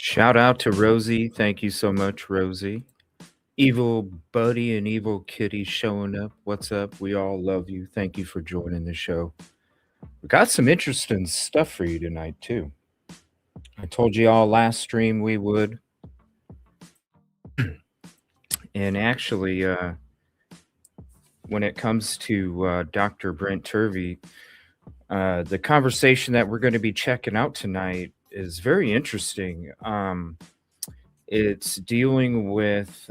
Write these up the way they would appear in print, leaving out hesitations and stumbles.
Shout out to Rosie. Thank you so much, Rosie. Evil Buddy and Evil Kitty showing up. What's up? We all love you. Thank you for joining the show. We got some interesting stuff for you tonight, too. I told you all last stream we would. And actually, when it comes to Dr. Brent Turvey, the conversation that we're going to be checking out tonight is very interesting. It's dealing with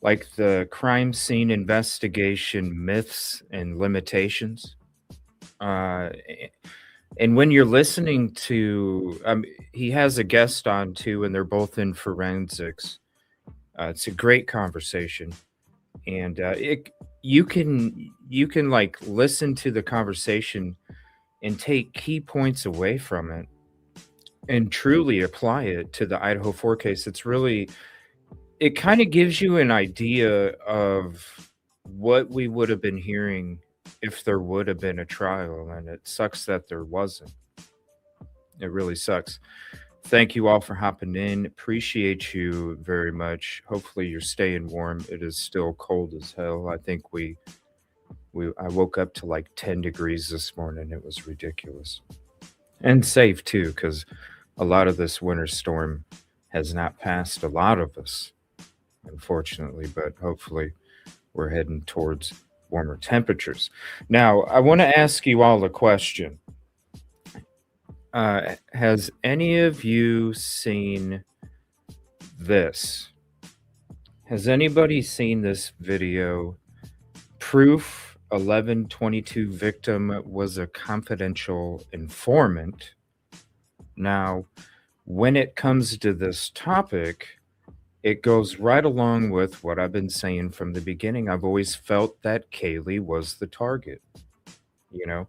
like the crime scene investigation myths and limitations. And when you're listening to, he has a guest on too, and they're both in forensics. It's a great conversation, and you can like listen to the conversation and take key points away from it and truly apply it to the Idaho 4 case. It kind of gives you an idea of what we would have been hearing if there would have been a trial, and it sucks that there wasn't. It really sucks. Thank you all for hopping in. Appreciate you very much. Hopefully you're staying warm. It is still cold as hell. I think I woke up to like 10 degrees this morning. It was ridiculous. And safe too, because a lot of this winter storm has not passed a lot of us, unfortunately, but hopefully we're heading towards warmer temperatures. Now, I want to ask you all a question. Has any of you seen this? Has anybody seen this video? Proof 1122 victim was a confidential informant. Now, when it comes to this topic, it goes right along with what I've been saying from the beginning. I've always felt that Kaylee was the target. You know,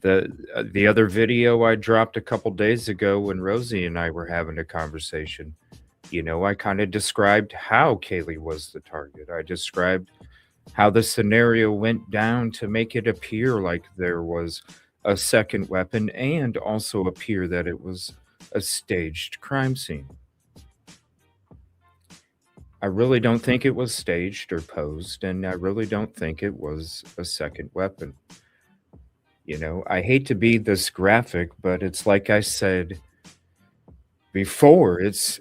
the other video I dropped a couple days ago when Rosie and I were having a conversation, I kind of described how Kaylee was the target. I described how the scenario went down to make it appear like there was a second weapon and also appear that it was a staged crime scene. I really don't think it was staged or posed, and I really don't think it was a second weapon. I hate to be this graphic, but it's like I said before, it's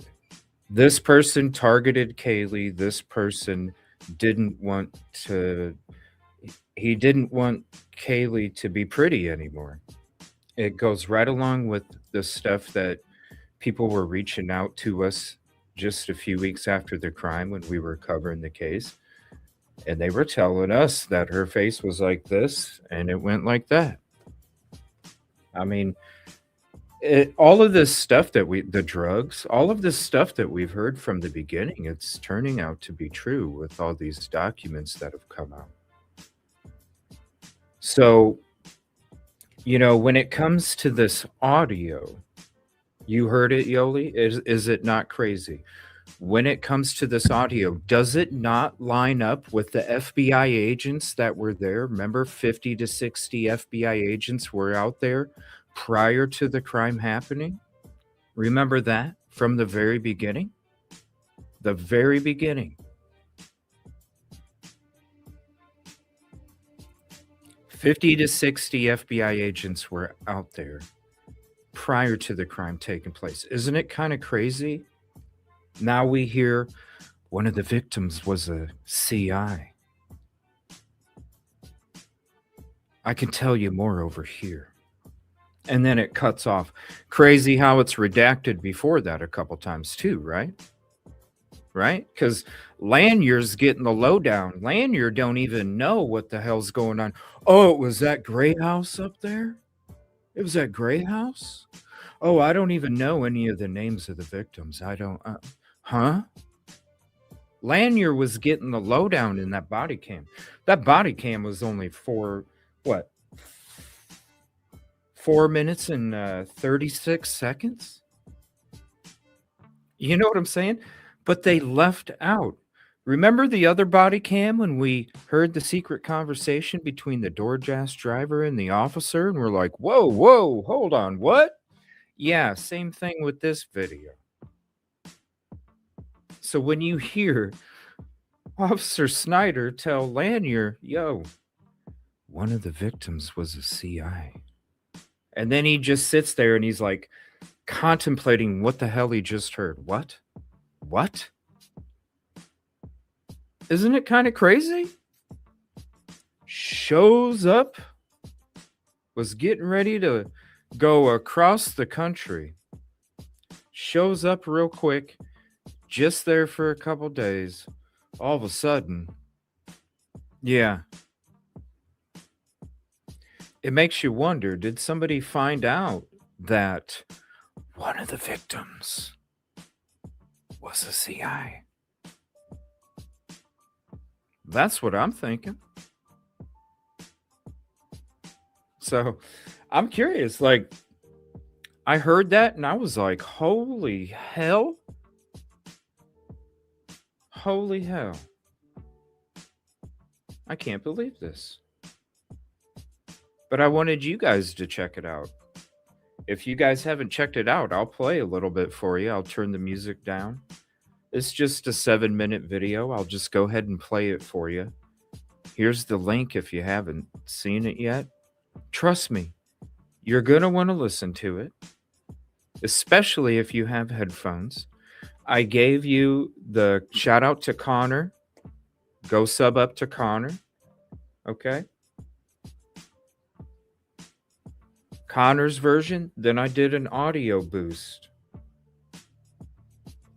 this person targeted Kaylee. This person didn't want Kaylee to be pretty anymore. It goes right along with the stuff that people were reaching out to us just a few weeks after the crime when we were covering the case. And they were telling us that her face was like this and it went like that. I mean, all of this stuff the drugs, all of this stuff that we've heard from the beginning, it's turning out to be true with all these documents that have come out. So, when it comes to this audio, you heard it, Yoli? Is it not crazy? When it comes to this audio, does it not line up with the FBI agents that were there? Remember, 50 to 60 FBI agents were out there prior to the crime happening? Remember that from the very beginning? The very beginning. 50 to 60 FBI agents were out there prior to the crime taking place. Isn't it kind of crazy? Now we hear one of the victims was a C.I. I can tell you more over here. And then it cuts off. Crazy how it's redacted before that a couple times too, right? Right? Because Lanier's getting the lowdown. Lanier don't even know what the hell's going on. Oh, it was that gray house up there? It was that gray house? Oh, I don't even know any of the names of the victims. I don't... Huh? Lanier was getting the lowdown in that body cam. That body cam was only 4 minutes and 36 seconds? You know what I'm saying? But they left out. Remember the other body cam when we heard the secret conversation between the DoorDash driver and the officer? And we're like, whoa, hold on, what? Yeah, same thing with this video. So when you hear Officer Snyder tell Lanier, yo, one of the victims was a CI. And then he just sits there and he's like contemplating what the hell he just heard. What? What? Isn't it kind of crazy? Shows up, was getting ready to go across the country. Shows up real quick, just there for a couple days. All of a sudden, yeah, it makes you wonder, did somebody find out that one of the victims was a CI? That's what I'm thinking. So I'm curious. Like, I heard that and I was like, holy hell. Holy hell. I can't believe this. But I wanted you guys to check it out. If you guys haven't checked it out, I'll play a little bit for you. I'll turn the music down. It's just a 7-minute video. I'll just go ahead and play it for you. Here's the link if you haven't seen it yet. Trust me, you're going to want to listen to it, especially if you have headphones. I gave you the shout out to Connor. Go sub up to Connor. Okay. Connor's version. Then I did an audio boost.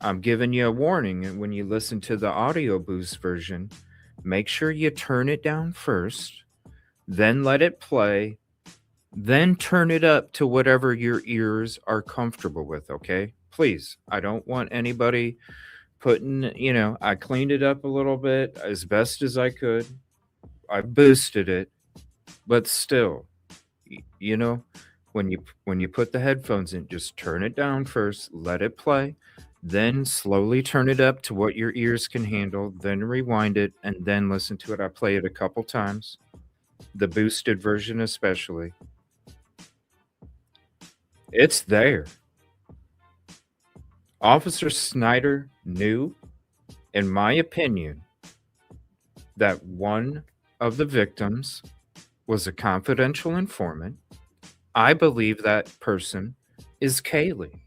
I'm giving you a warning. And when you listen to the audio boost version, make sure you turn it down first, then let it play, then turn it up to whatever your ears are comfortable with. Okay. Please. I don't want anybody putting, I cleaned it up a little bit as best as I could. I boosted it, but still, when you put the headphones in, just turn it down first, let it play, then slowly turn it up to what your ears can handle, then rewind it, and then listen to it. I play it a couple times, the boosted version especially. It's there. Officer Snyder knew, in my opinion, that one of the victims was a confidential informant. I believe that person is Kaylee.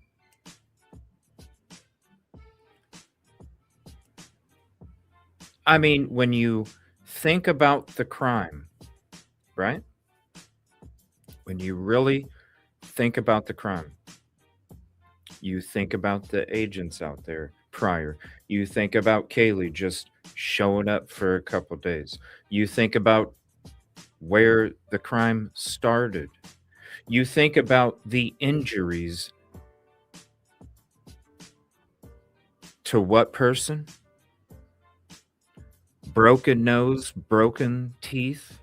I mean, when you think about the crime, right? When you really think about the crime, you think about the agents out there prior. You think about Kaylee just showing up for a couple days. You think about where the crime started. You think about the injuries to what person? Broken nose, broken teeth,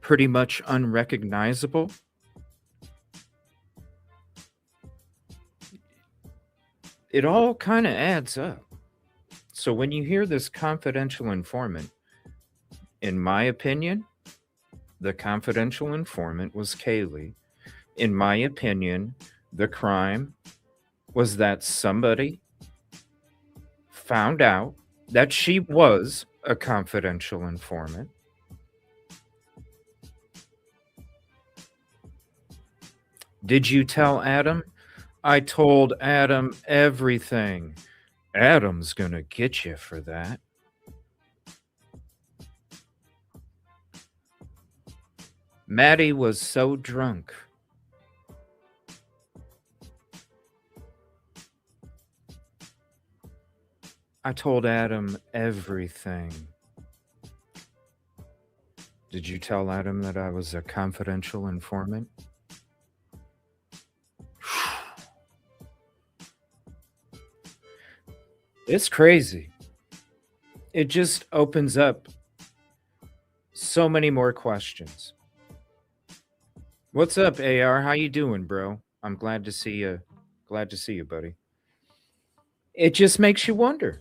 pretty much unrecognizable. It all kind of adds up. So when you hear this confidential informant, in my opinion, the confidential informant was Kaylee. In my opinion, the crime was that somebody found out that she was a confidential informant. Did you tell Adam? I told Adam everything. Adam's gonna get you for that. Maddie was so drunk. I told Adam everything. Did you tell Adam that I was a confidential informant? It's crazy. It just opens up so many more questions. What's up, AR? How you doing, bro? I'm glad to see you. Glad to see you, buddy. It just makes you wonder.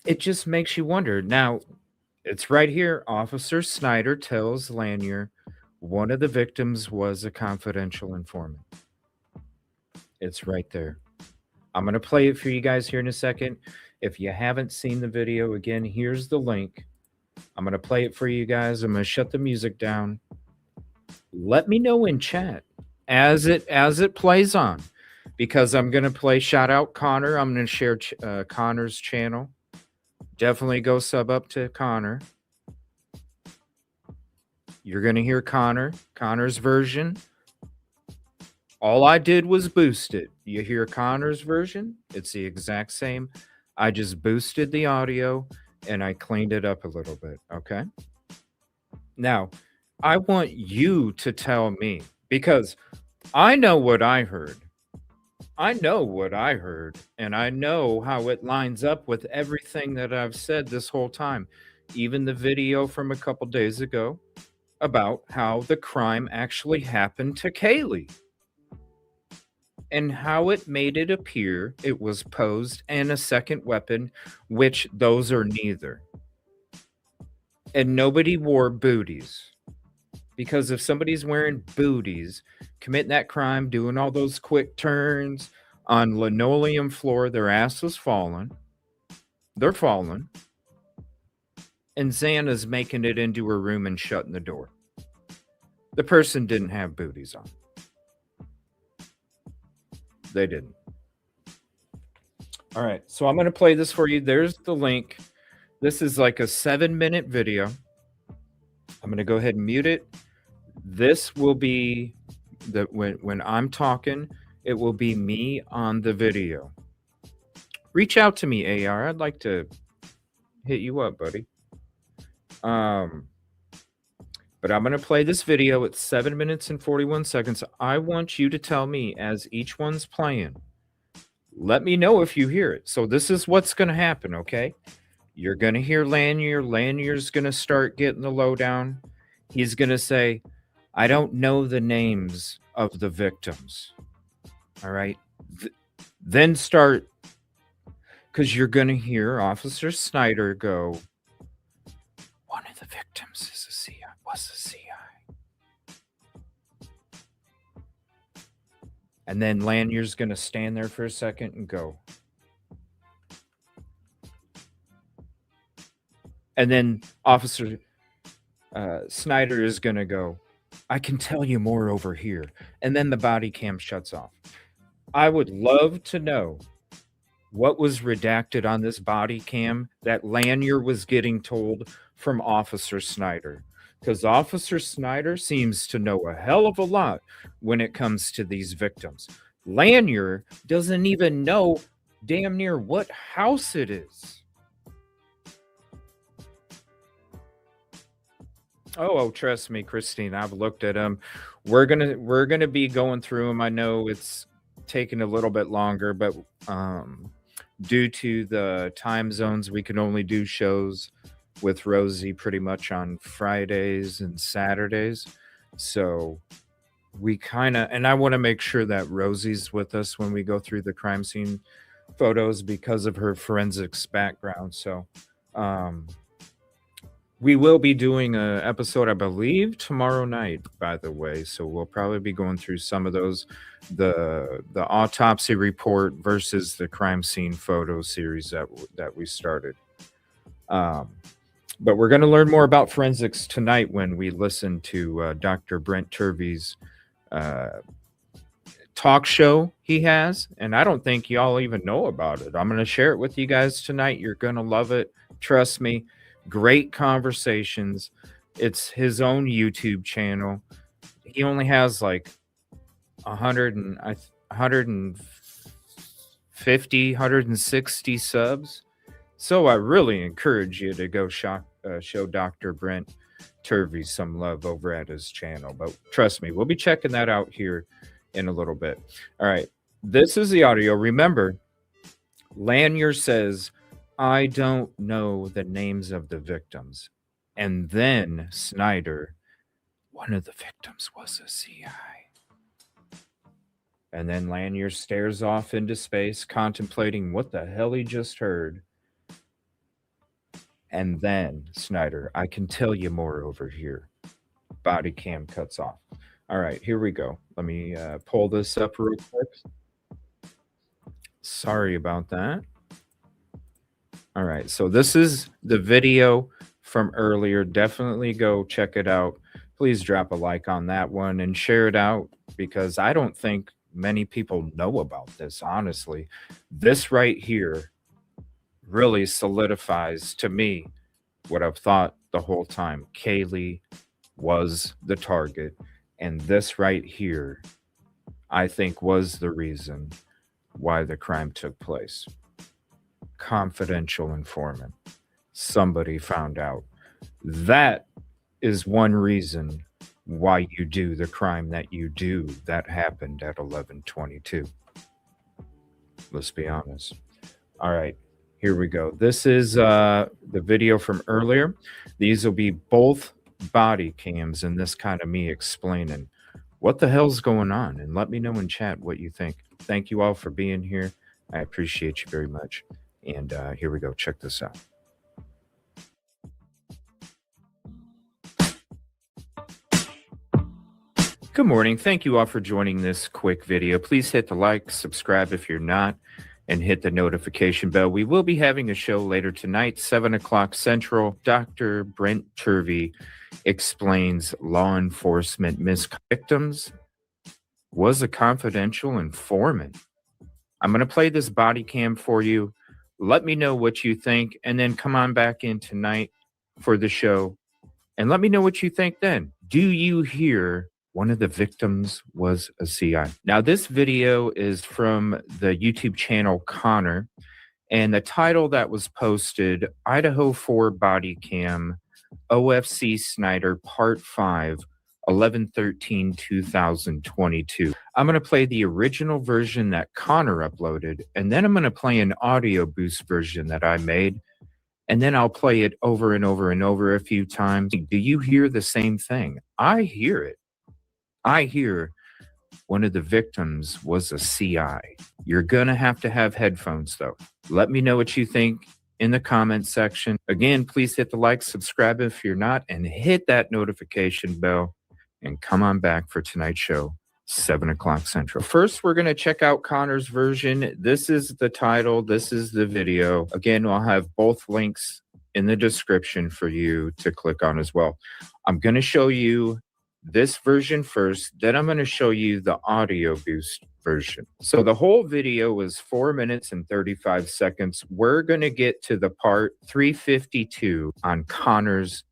It just makes you wonder. Now, It's right here. Officer Snyder tells Lanier one of the victims was a confidential informant. It's right there. I'm going to play it for you guys here in a second. If you haven't seen the video, again, here's the link. I'm going to play it for you guys. I'm going to shut the music down. Let me know in chat as it plays on, because I'm going to play shout out Connor. I'm going to share Connor's channel. Definitely go sub up to Connor. You're going to hear Connor's version. All I did was boost it. You hear Connor's version? It's the exact same. I just boosted the audio and I cleaned it up a little bit, okay? Now, I want you to tell me, because I know what I heard. I know what I heard, and I know how it lines up with everything that I've said this whole time. Even the video from a couple days ago about how the crime actually happened to Kaylee and how it made it appear it was posed and a second weapon, which those are neither. And nobody wore booties. Because if somebody's wearing booties, committing that crime, doing all those quick turns on linoleum floor, their ass was falling. They're falling. And Xana's making it into her room and shutting the door. The person didn't have booties on. They didn't. All right, so I'm going to play this for you. There's the link. This is like a 7-minute video. I'm going to go ahead and mute it. This will be when I'm talking, it will be me on the video. Reach out to me, AR. I'd like to hit you up, buddy. But I'm going to play this video at 7 minutes and 41 seconds. I want you to tell me as each one's playing. Let me know if you hear it. So this is what's going to happen, okay? You're going to hear Lanier. Lanier's going to start getting the lowdown. He's going to say, I don't know the names of the victims. All right. Then start, because you're going to hear Officer Snyder go, one of the victims is a C.I., was a C.I. And then Lanier's going to stand there for a second and go. And then Officer Snyder is going to go, I can tell you more over here. And then the body cam shuts off. I would love to know what was redacted on this body cam that Lanier was getting told from Officer Snyder. Because Officer Snyder seems to know a hell of a lot when it comes to these victims. Lanier doesn't even know damn near what house it is. Oh, trust me, Christine. I've looked at them. We're gonna be going through them. I know it's taking a little bit longer, but due to the time zones, we can only do shows with Rosie pretty much on Fridays and Saturdays. So we kind of, and I want to make sure that Rosie's with us when we go through the crime scene photos because of her forensics background. So we will be doing an episode, I believe, tomorrow night, by the way. So we'll probably be going through some of those, the autopsy report versus the crime scene photo series that we started. But we're going to learn more about forensics tonight when we listen to Dr. Brent Turvey's talk show he has. And I don't think y'all even know about it. I'm going to share it with you guys tonight. You're going to love it. Trust me. Great conversations. It's his own YouTube channel. He only has like 150, 160 subs. So I really encourage you to go show Dr. Brent Turvey some love over at his channel. But trust me, we'll be checking that out here in a little bit. All right. This is the audio. Remember, Lanier says, I don't know the names of the victims. And then Snyder, one of the victims was a C.I. And then Lanier stares off into space, contemplating what the hell he just heard. And then, Snyder, I can tell you more over here. Body cam cuts off. All right, here we go. Let me pull this up real quick. Sorry about that. All right, so this is the video from earlier. Definitely go check it out. Please drop a like on that one and share it out because I don't think many people know about this, honestly. This right here really solidifies to me what I've thought the whole time. Kaylee was the target, and this right here, I think, was the reason why the crime took place. Confidential informant. Somebody found out. That is one reason why you do the crime that you do that happened at 11:22. Let's be honest. All right, here we go. This is the video from earlier. These will be both body cams, and this kind of me explaining what the hell's going on. And let me know in chat what you think. Thank you all for being here. I appreciate you very much. And here we go. Check this out. Good morning. Thank you all for joining this quick video. Please hit the like, subscribe if you're not, and hit the notification bell. We will be having a show later tonight, 7 o'clock Central. Dr. Brent Turvey explains law enforcement victims was a confidential informant. I'm going to play this body cam for you. Let me know what you think, and then come on back in tonight for the show. And let me know what you think then. Do you hear one of the victims was a C.I.? Now, this video is from the YouTube channel Connor, and the title that was posted, Idaho 4 Body Cam, OFC Snyder Part 5, 11/13/2022. I'm going to play the original version that Connor uploaded, and then I'm going to play an audio boost version that I made, and then I'll play it over and over and over a few times. Do you hear the same thing? I hear it. I hear one of the victims was a C.I. You're going to have headphones, though. Let me know what you think in the comment section. Again, please hit the like, subscribe if you're not, and hit that notification bell. And come on back for tonight's show, 7 o'clock Central. First, we're going to check out Connor's version. This is the title. This is the video. Again, I'll have both links in the description for you to click on as well. I'm going to show you this version first, then I'm going to show you the audio boost version. So the whole video is 4 minutes and 35 seconds. We're going to get to the part 352 on Connor's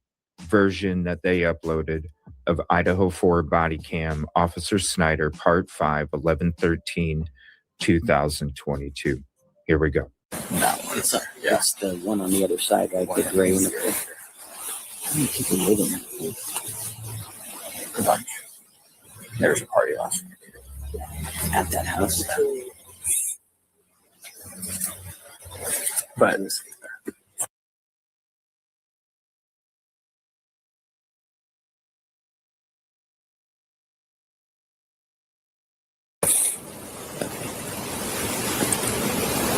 version that they uploaded of Idaho 4 Body Cam, Officer Snyder, Part 5, 11/13/2022. Here we go. That one. It's the one on the other side, right? The gray one. How many people live in there? A bunch. There was a party last night at that house. But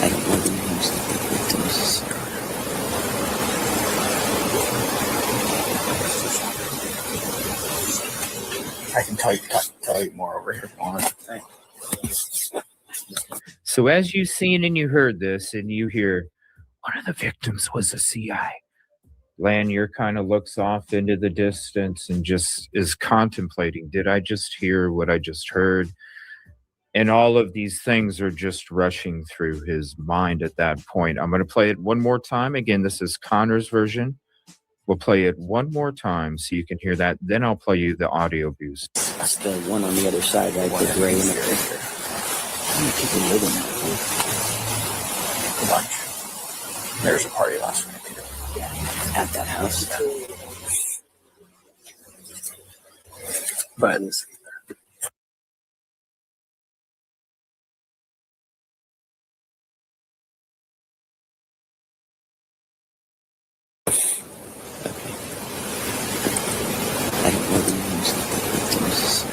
I don't know the names of the victims. I can tell you more over here if you want. So as you've seen and you heard this and you hear, one of the victims was a C.I. Lanier kind of looks off into the distance and just is contemplating, did I just hear what I just heard? And all of these things are just rushing through his mind at that point. I'm going to play it one more time. Again, this is Connor's version. We'll play it one more time so you can hear that. Then I'll play you the audio boost. That's the one on the other side, right? The gray one. How many people live in there? A bunch. There was a party last night too. At that house. But I don't know the names of the victims.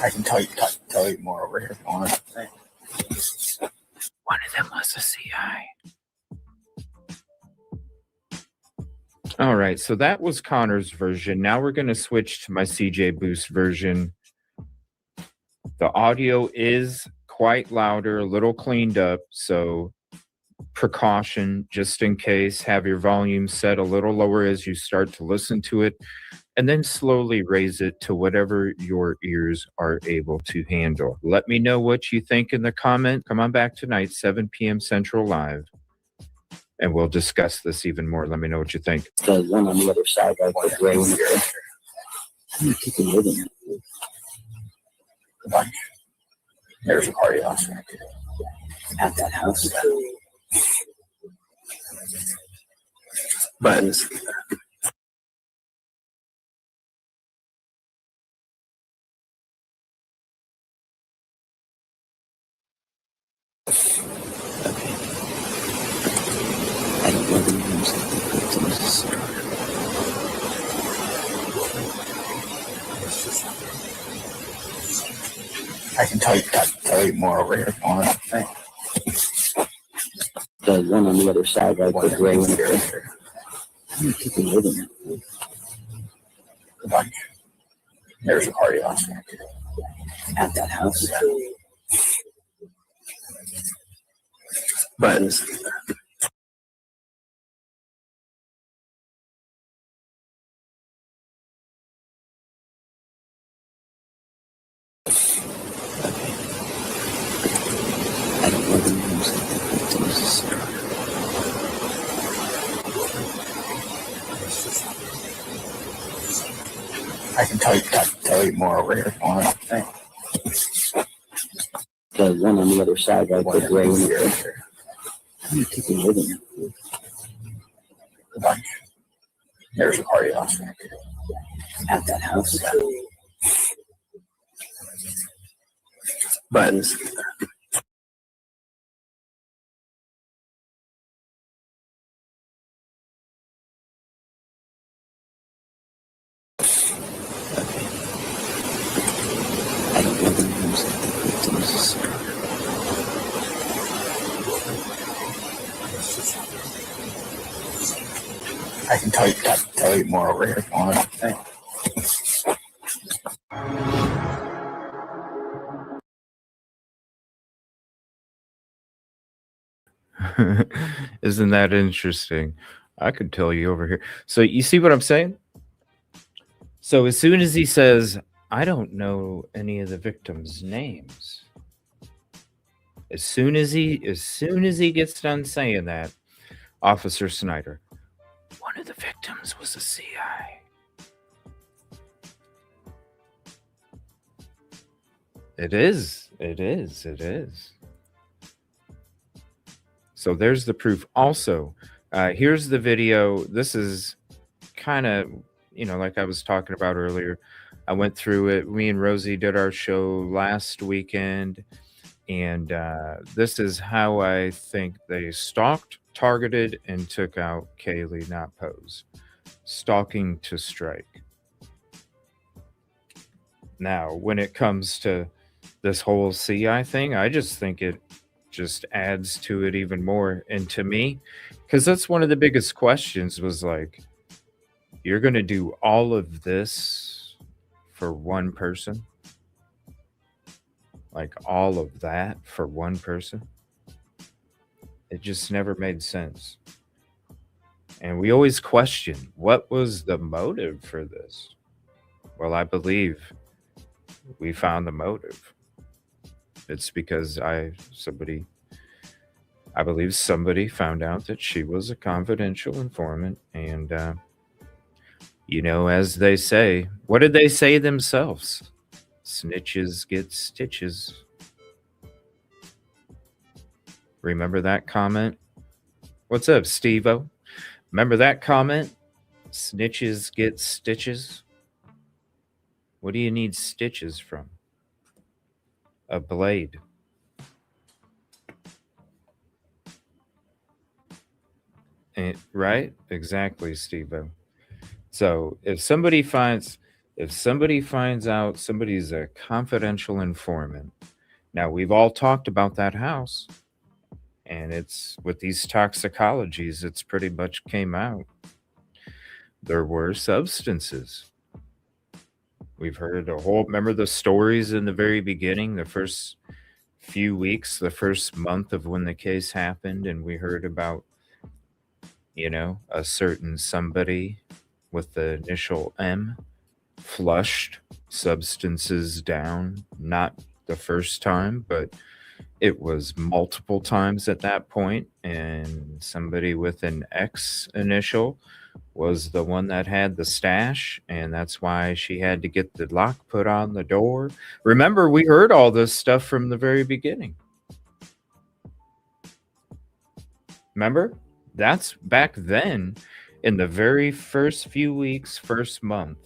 I can tell you more over here if you want. One of them was a C.I. All right, so that was Connor's version. Now we're going to switch to my CJ Boost version. The audio is quite louder, a little cleaned up, so precaution just in case. Have your volume set a little lower as you start to listen to it, and then slowly raise it to whatever your ears are able to handle. Let me know what you think in the comment. Come on back tonight, 7 p.m. Central Live, and we'll discuss this even more. Let me know what you think. The one on the other side, right, the gray one. How many people live in there? A bunch. There's a party last night at that house. But I don't know the names of the victims. I can tell you more over here if you want. The one on the other side, right, the gray one. How many people live in there? A bunch. There's a party last night at that house. But I don't know the names of the victims. I can tell you more over here if you want. The one on the other side, right, the gray one. How many people live in there? A bunch. There's a party last night at that house. But I don't know the names of the victims. I can tell you more over here if you want. Isn't that interesting? I could tell you over here. So you see what I'm saying? So as soon as he says, I don't know any of the victims' names. As soon as he gets done saying that, Officer Snyder, one of the victims was a C.I. It is. So there's the proof. Also, here's the video. This is kind of, like I was talking about earlier. I went through it. Me and Rosie did our show last weekend. And this is how I think they stalked, targeted, and took out Kaylee, not Pose. Stalking to strike. Now, when it comes to this whole C.I. thing, I just think it just adds to it even more. And to me, because that's one of the biggest questions was like, you're going to do all of this for one person? Like all of that for one person? It just never made sense. And we always question, what was the motive for this? Well, I believe we found the motive. It's because I believe somebody found out that she was a confidential informant. And, as they say, what did they say themselves? Snitches get stitches. Remember that comment? What's up, Steve-O? Remember that comment? Snitches get stitches. What do you need stitches from? A blade. Right? Exactly, Steve-O. So if somebody finds out somebody's a confidential informant Now, we've all talked about that house, and it's with these toxicologies, it's pretty much came out. There were substances. We've heard a whole, remember the stories in the very beginning, the first few weeks, the first month of when the case happened, and we heard about, a certain somebody with the initial M flushed substances down, not the first time, but it was multiple times at that point, and somebody with an X initial was the one that had the stash, and that's why she had to get the lock put on the door. Remember, we heard all this stuff from the very beginning. Remember? That's back then in the very first few weeks, first month.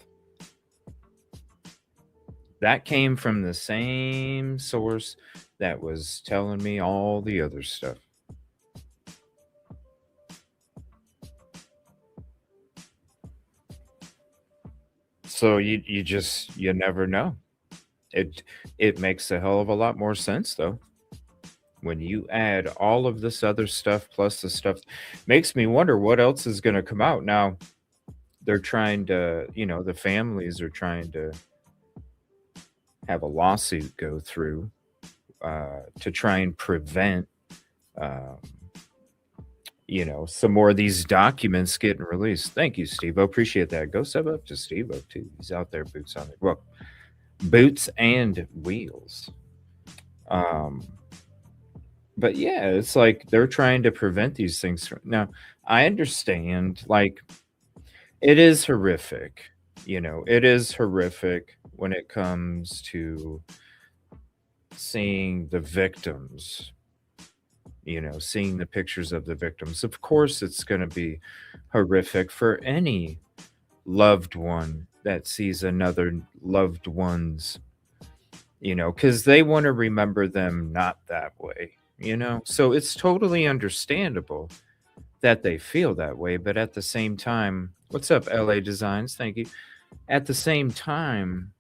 That came from the same source that was telling me all the other stuff. So you never know. It makes a hell of a lot more sense though. When you add all of this other stuff plus the stuff, makes me wonder what else is going to come out. Now, they're trying to, the families are trying to have a lawsuit go through to try and prevent some more of these documents getting released. Thank you, Steve. Appreciate that. Go sub up to Steve too. He's out there, boots on it. Well, boots and wheels. But yeah, it's like they're trying to prevent these things. Now, I understand, like, it is horrific. It is horrific when it comes to seeing the victims, seeing the pictures of the victims. Of course, it's going to be horrific for any loved one that sees another loved one's, because they want to remember them not that way, So it's totally understandable that they feel that way. But at the same time, what's up, LA Designs? Thank you. At the same time,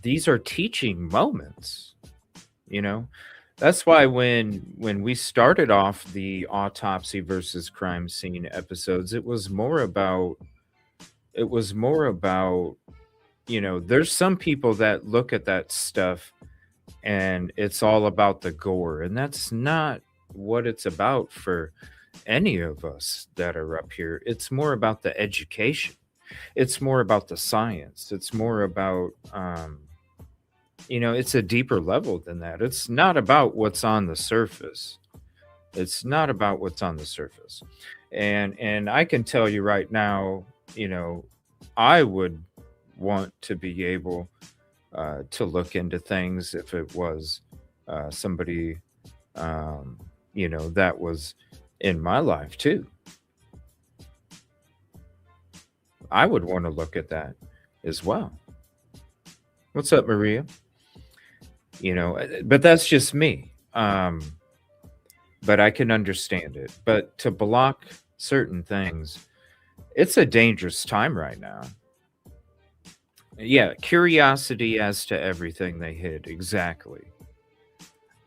these are teaching moments, That's why when we started off the autopsy versus crime scene episodes, it was more about there's some people that look at that stuff and it's all about the gore, and that's not what it's about for any of us that are up here. It's more about the education. It's more about the science. It's more about it's a deeper level than that. It's not about what's on the surface. It's not about what's on the surface. And I can tell you right now, I would want to be able to look into things if it was somebody that was in my life too. I would want to look at that as well. What's up, Maria? But that's just me. But I can understand it. But to block certain things, it's a dangerous time right now. Yeah, curiosity as to everything they hid. Exactly.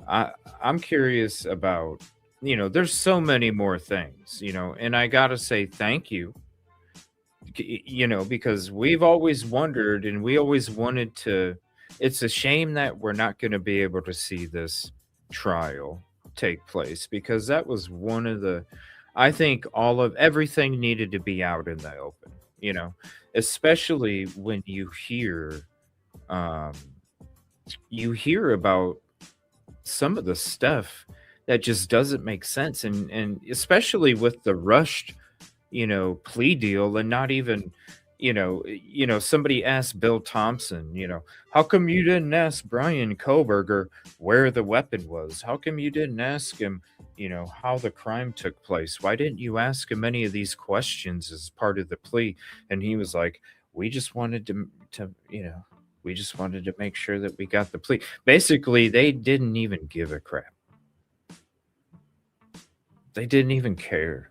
I'm curious about, there's so many more things, and I gotta say thank you, because we've always wondered and we always wanted to. It's a shame that we're not going to be able to see this trial take place, because that was one of the, I think all of everything needed to be out in the open, especially when you hear about some of the stuff that just doesn't make sense, and especially with the rushed plea deal, and not even somebody asked Bill Thompson, how come you didn't ask Brian Koberger where the weapon was? How come you didn't ask him how the crime took place? Why didn't you ask him any of these questions as part of the plea? And he was like, we just wanted to we just wanted to make sure that we got the plea. Basically, they didn't even give a crap. They didn't even care.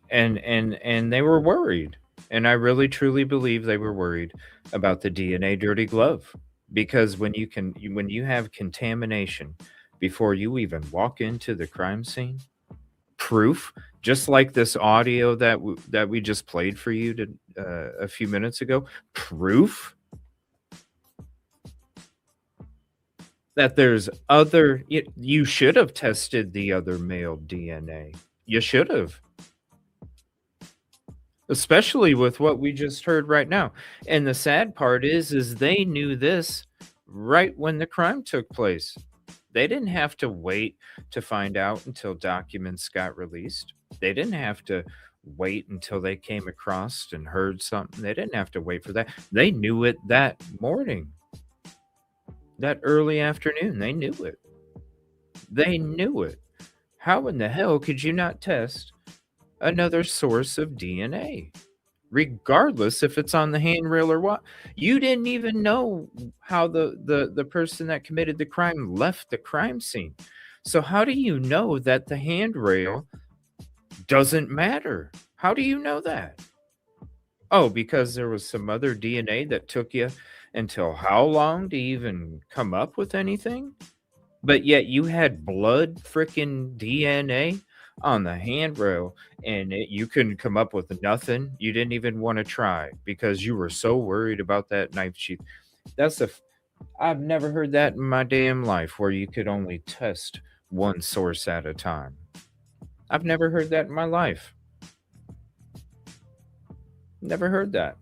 And they were worried. And I really truly believe they were worried about the DNA dirty glove, because when you have contamination before you even walk into the crime scene, proof, just like this audio that we just played for you a few minutes ago, proof that there's other. You should have tested the other male DNA. You should have, especially with what we just heard right now. And the sad part is they knew this right when the crime took place. They didn't have to wait to find out until documents got released. They didn't have to wait until they came across and heard something. They didn't have to wait for that. They knew it that morning, that early afternoon. They knew it. They knew it. How in the hell could you not test another source of DNA? Regardless if it's on the handrail or what. You didn't even know how the person that committed the crime left the crime scene. So how do you know that the handrail doesn't matter? How do you know that? Oh, because there was some other DNA that took you until how long to even come up with anything? But yet you had blood freaking DNA on the handrail, and you couldn't come up with nothing. You didn't even want to try because you were so worried about that knife sheath. I've never heard that in my damn life, where you could only test one source at a time. I've never heard that in my life. Never heard that.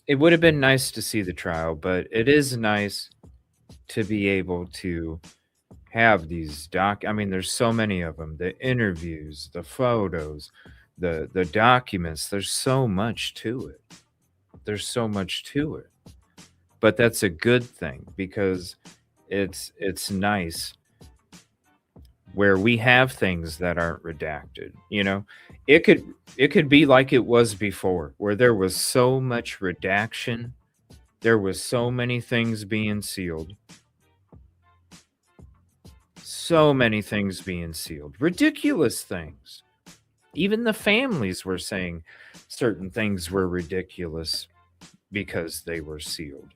It would have been nice to see the trial, but it is nice to be able to have these I mean, there's so many of them, the interviews, the photos, the documents. There's so much to it. There's so much to it. But that's a good thing, because it's nice where we have things that aren't redacted. It could be like it was before, where there was so much redaction, there was so many things being sealed. So many things being sealed. Ridiculous things. Even the families were saying certain things were ridiculous because they were sealed.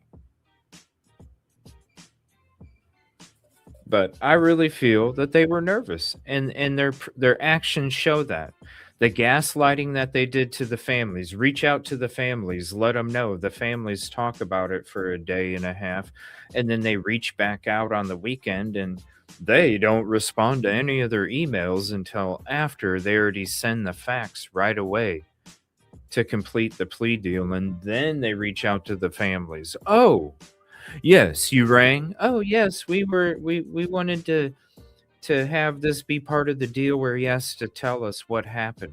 But I really feel that they were nervous, and their actions show that. The gaslighting that they did to the families, reach out to the families, let them know. The families talk about it for a day and a half, and then they reach back out on the weekend, and they don't respond to any of their emails until after they already send the fax right away to complete the plea deal, and then they reach out to the families. Oh, yes, you rang. Oh, yes, we wanted to have this be part of the deal where he has to tell us what happened.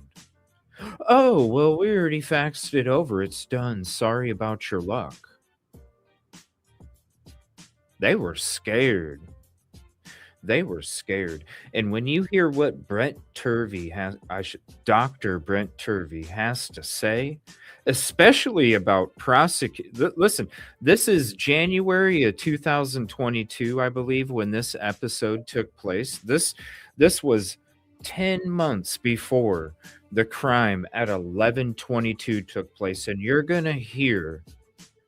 Oh, well, we already faxed it over. It's done. Sorry about your luck. They were scared. They were scared. And when you hear what Dr. Brent Turvey has to say, especially about listen, this is January of 2022, I believe, when this episode took place. This was 10 months before the crime at 11/22 took place, and you're going to hear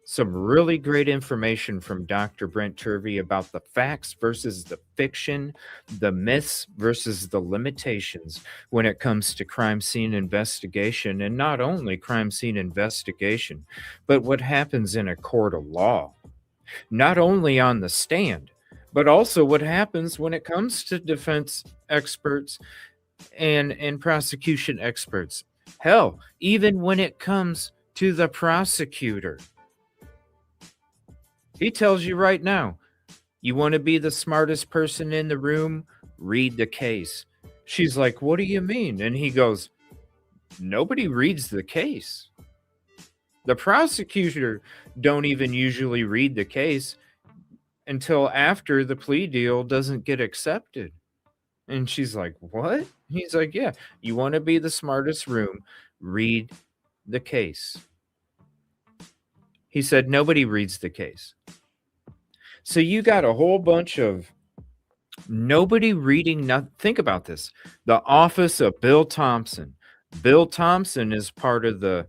some really great information from Dr. Brent Turvey about the facts versus the fiction, the myths versus the limitations when it comes to crime scene investigation. And not only crime scene investigation, but what happens in a court of law, not only on the stand, but also what happens when it comes to defense experts and prosecution experts. Hell, even when it comes to the prosecutor. He tells you right now, you want to be the smartest person in the room? Read the case. She's like, what do you mean? And he goes, nobody reads the case. The prosecutor don't even usually read the case until after the plea deal doesn't get accepted. And she's like, what? He's like, yeah, you want to be the smartest room? Read the case. He said, nobody reads the case. So you got a whole bunch of Nobody reading nothing. Think about this. The office of Bill Thompson. Bill Thompson is part of the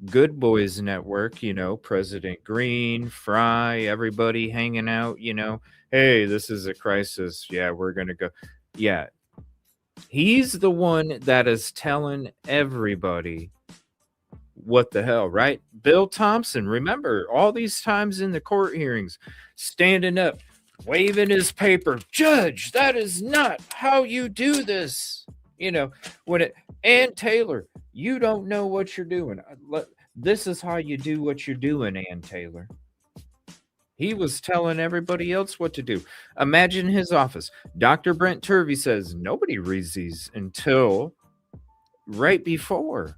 Good Boys Network, President Green, Fry, everybody hanging out, Hey, this is a crisis. Yeah, we're going to go. Yeah. He's the one that is telling everybody what the hell, right? Bill Thompson, remember all these times in the court hearings, standing up, waving his paper, Judge, that is not how you do this. Ann Taylor, you don't know what you're doing. This is how you do what you're doing, Ann Taylor. He was telling everybody else what to do. Imagine his office. Dr. Brent Turvey says nobody reads these until right before.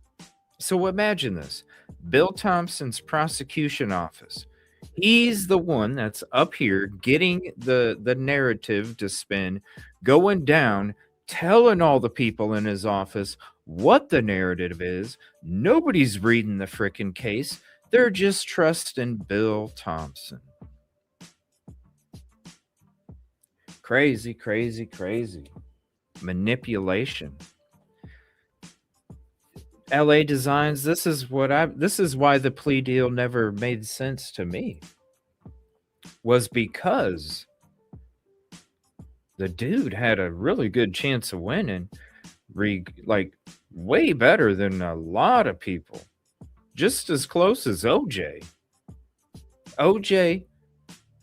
So imagine this. Bill Thompson's prosecution office. He's the one that's up here getting the narrative to spin, going down, telling all the people in his office what the narrative is. Nobody's reading the frickin' case. They're just trusting Bill Thompson. Crazy, crazy, crazy. Manipulation. LA Designs, this is why the plea deal never made sense to me. Was because the dude had a really good chance of winning, way better than a lot of people. Just as close as OJ. OJ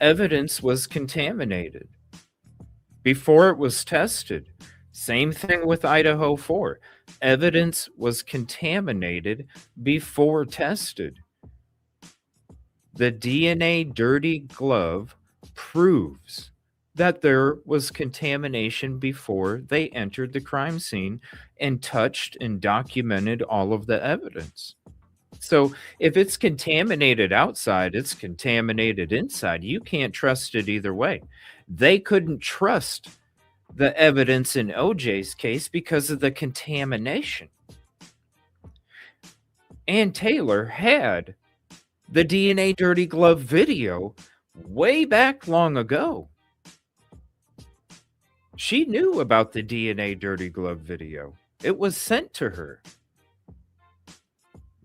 evidence was contaminated before it was tested. Same thing with Idaho 4. Evidence was contaminated before tested. The DNA dirty glove proves that there was contamination before they entered the crime scene and touched and documented all of the evidence. So if it's contaminated outside, it's contaminated inside. You can't trust it either way. They couldn't trust the evidence in OJ's case because of the contamination. Ann Taylor had the DNA dirty glove video way back long ago. She knew about the DNA dirty glove video. It was sent to her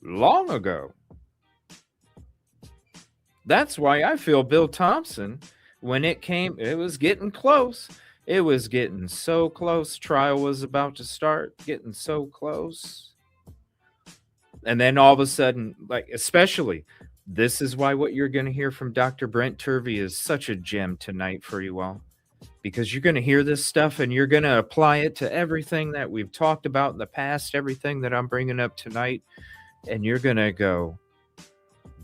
long ago. That's why I feel Bill Thompson, when it was getting close. It was getting so close. Trial was about to start, getting so close. And then all of a sudden, especially, this is why what you're going to hear from Dr. Brent Turvey is such a gem tonight for you all. Because you're going to hear this stuff and you're going to apply it to everything that we've talked about in the past, everything that I'm bringing up tonight. And you're going to go,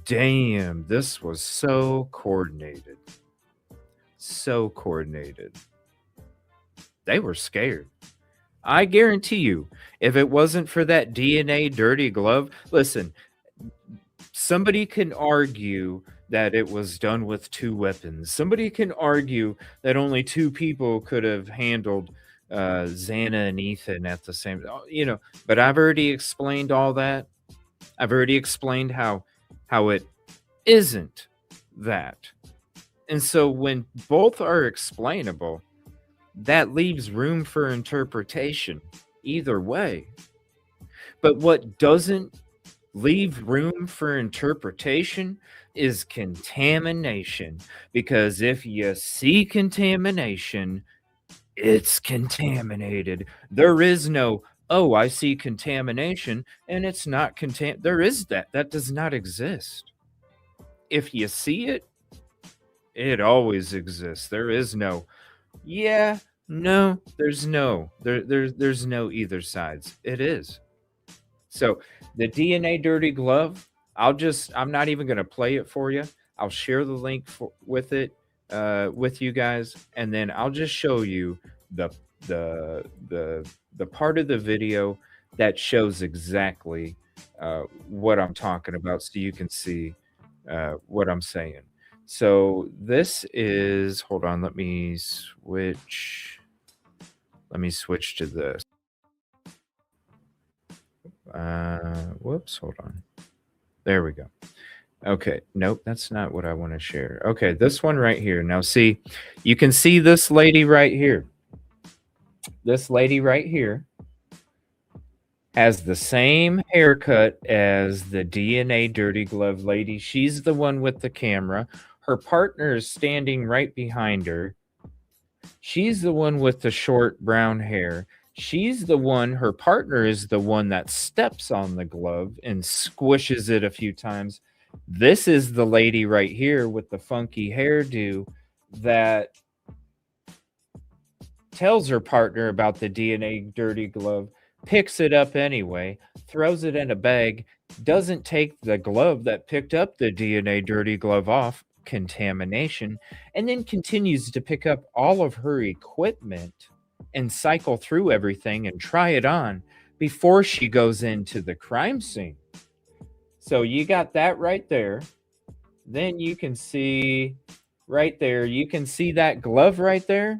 damn, this was so coordinated. So coordinated. They were scared. I guarantee you, if it wasn't for that DNA dirty glove, listen, somebody can argue that it was done with 2 weapons. Somebody can argue that only 2 people could have handled Xana and Ethan at the same time. But I've already explained all that. I've already explained how it isn't that. And so when both are explainable, that leaves room for interpretation either way. But what doesn't leave room for interpretation is contamination. Because if you see contamination, it's contaminated. There is no, oh, I see contamination and it's not there is that. That does not exist. If you see it, it always exists. There is no, yeah, no, there's no, there's no either sides. It is. So the DNA dirty glove, I'm not even going to play it for you. I'll share the link with it with you guys, and then I'll just show you the part of the video that shows exactly what I'm talking about, so you can see what I'm saying. So this is, hold on, let me switch to this. Whoops, hold on. There we go. Okay, nope, that's not what I want to share. Okay, this one right here. Now, see, you can see this lady right here. This lady right here has the same haircut as the DNA dirty glove lady. She's the one with the camera. Her partner is standing right behind her. She's the one with the short brown hair. She's the one, her partner is the one that steps on the glove and squishes it a few times. This is the lady right here with the funky hairdo that tells her partner about the DNA dirty glove, picks it up anyway, throws it in a bag, doesn't take the glove that picked up the DNA dirty glove off, contamination, and then continues to pick up all of her equipment and cycle through everything and try it on before she goes into the crime scene. So you got that right there. Then you can see right there, you can see that glove right there.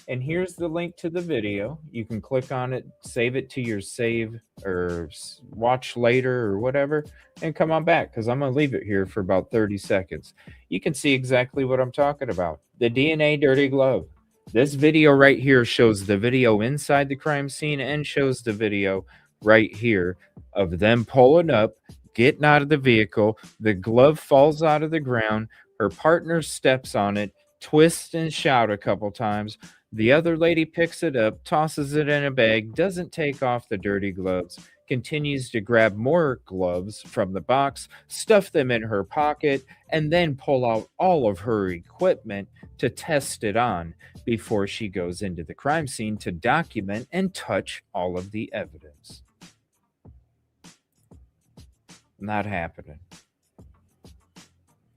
And here's the link to the video. You can click on it, save it to your save or watch later or whatever, and come on back because I'm going to leave it here for about 30 seconds. You can see exactly what I'm talking about. The DNA dirty glove. This video right here shows the video inside the crime scene and shows the video right here of them pulling up, getting out of the vehicle. The glove falls out of the ground. Her partner steps on it, twists and shout a couple times. The other lady picks it up, tosses it in a bag, doesn't take off the dirty gloves, continues to grab more gloves from the box, stuff them in her pocket, and then pull out all of her equipment to test it on before she goes into the crime scene to document and touch all of the evidence. Not happening.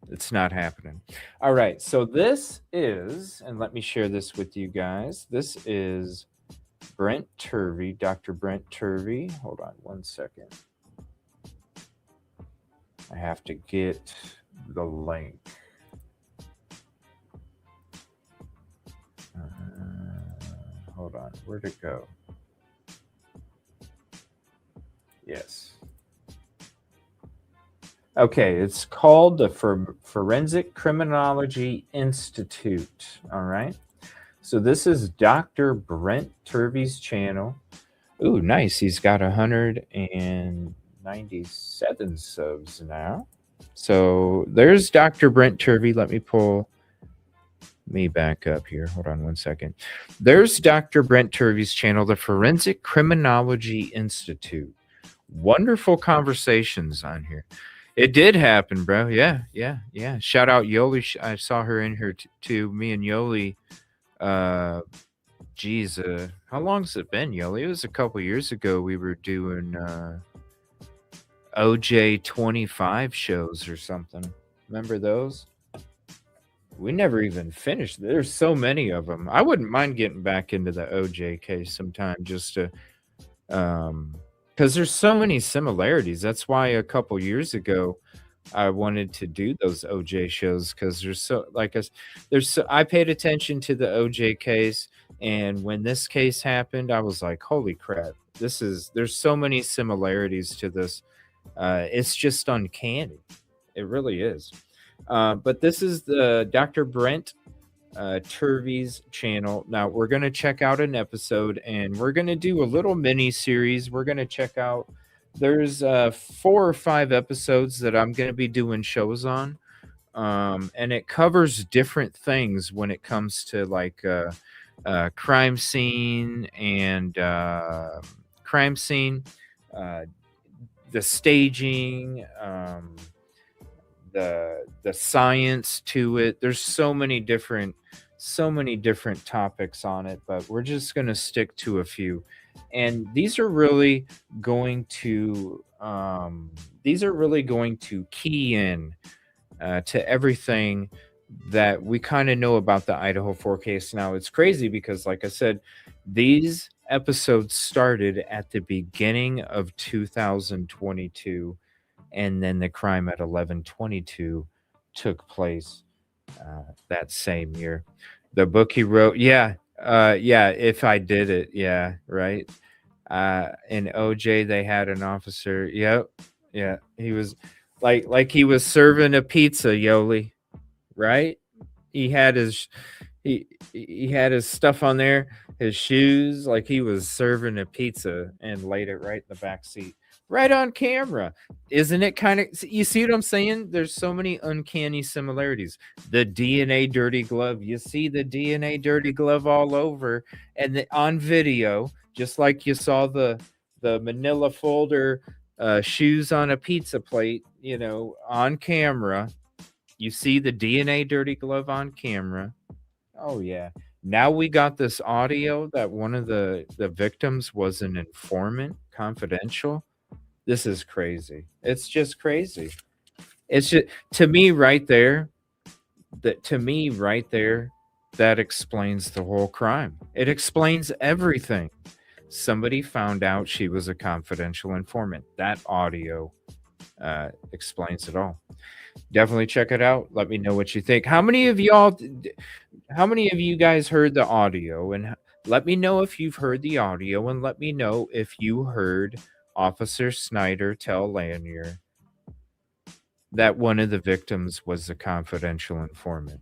It's not happening. All right. So this is, and let me share this with you guys. This is Brent Turvey, Dr. Brent Turvey. Hold on one second. I have to get the link. Hold on. Where'd it go? Yes. Okay, it's called the Forensic Criminology Institute. All right. So this is Dr. Brent Turvey's channel. Ooh, nice. He's got 197 subs now. So there's Dr. Brent Turvey. Let me pull me back up here. Hold on one second. There's Dr. Brent Turvey's channel, the Forensic Criminology Institute. Wonderful conversations on here. It did happen, bro. Yeah. Shout out Yoli. I saw her in here too. Me and Yoli. How long's it been, Yoli? It was a couple years ago. We were doing OJ 25 shows or something. Remember those? We never even finished. There's so many of them. I wouldn't mind getting back into the OJ case sometime just to because there's so many similarities. That's why a couple years ago I wanted to do those OJ shows because there's so I paid attention to the OJ case, and when this case happened, I was like, holy crap, there's so many similarities to this. It's just uncanny. It really is. But this is the Dr. Brent Turvey's channel. Now we're going to check out an episode and we're going to do a little mini series. We're going to check out, there's 4 or 5 episodes that I'm going to be doing shows on. And it covers different things when it comes to like crime scene and the staging, the science to it. There's so many different topics on it, but we're just going to stick to a few. And these are really going to key in to everything that we kind of know about the Idaho 4 case. Now it's crazy because, like I said, these episodes started at the beginning of 2022, and then the crime at 11/22 took place that same year. The book he wrote, if I did it, yeah, right. In OJ, they had an officer. Yep, yeah, he was. like he was serving a pizza, Yoli, right? He had his he had his stuff on there, his shoes, like he was serving a pizza and laid it right in the back seat, right on camera. Isn't it kind of, you see what I'm saying? There's so many uncanny similarities. The DNA dirty glove, you see the DNA dirty glove all over, and on video, just like you saw the manila folder shoes on a pizza plate, on camera. You see the DNA dirty glove on camera. Oh yeah. Now we got this audio that one of the victims was an informant, confidential. This is crazy. It's just crazy. It's just, to me right there, that explains the whole crime. It explains everything. Somebody found out she was a confidential informant. That audio explains it all. Definitely check it out. Let me know what you think. How many of you guys heard the audio? And let me know if you've heard the audio, and let me know if you heard Officer Snyder tell Lanier that one of the victims was a confidential informant.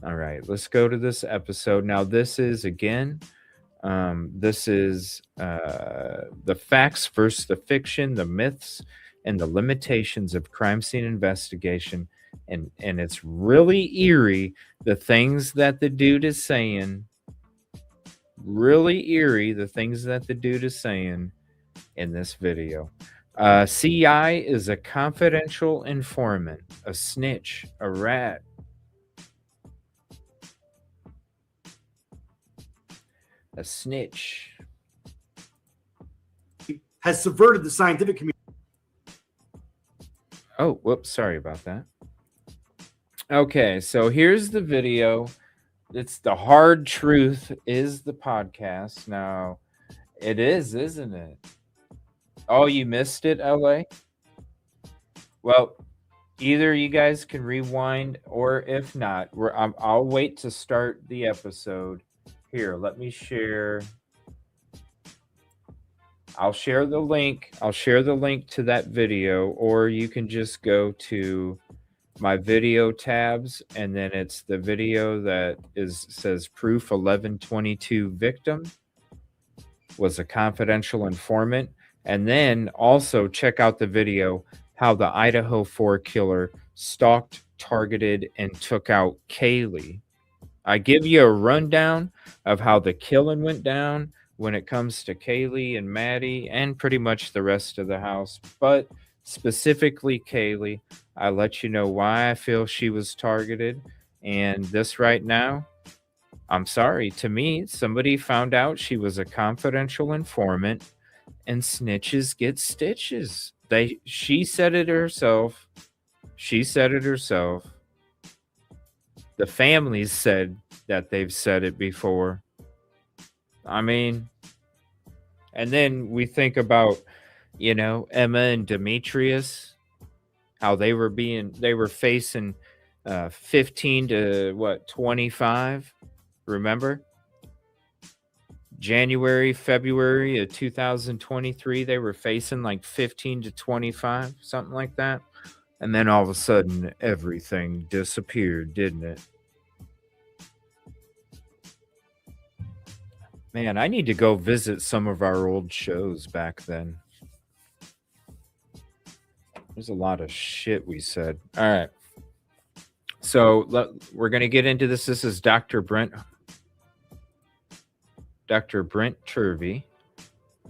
All right, let's go to this episode. Now, this is, again, this is the facts versus the fiction, the myths and the limitations of crime scene investigation. And it's really eerie, the things that the dude is saying. Really eerie, the things that the dude is saying in this video. C.I. is a confidential informant, a snitch, a rat. A snitch. Has subverted the scientific community. Oh, whoops, sorry about that. Okay, so here's the video. It's The Hard Truth is the podcast. Now, it is, isn't it? Oh, you missed it, LA? Well, either you guys can rewind, or if not, I'll wait to start the episode. Here, let me share. I'll share the link. I'll share the link to that video, or you can just go to my video tabs, and then it's the video that says proof 1122 victim was a confidential informant. And then also check out the video how the Idaho 4 killer stalked, targeted, and took out Kaylee. I give you a rundown of how the killing went down when it comes to Kaylee and Maddie and pretty much the rest of the house, but specifically Kaylee. I let you know why I feel she was targeted. And this right now, I'm sorry, to me, somebody found out she was a confidential informant, and snitches get stitches. She said it herself. She said it herself. The families said that they've said it before. I mean, and then we think about, Emma and Demetrius, how they were facing 15 to 25. Remember? January, February of 2023, they were facing like 15 to 25, something like that. And then all of a sudden, everything disappeared, didn't it? Man, I need to go visit some of our old shows back then. There's a lot of shit we said. All right. So we're going to get into this. This is Dr. Brent Turvey.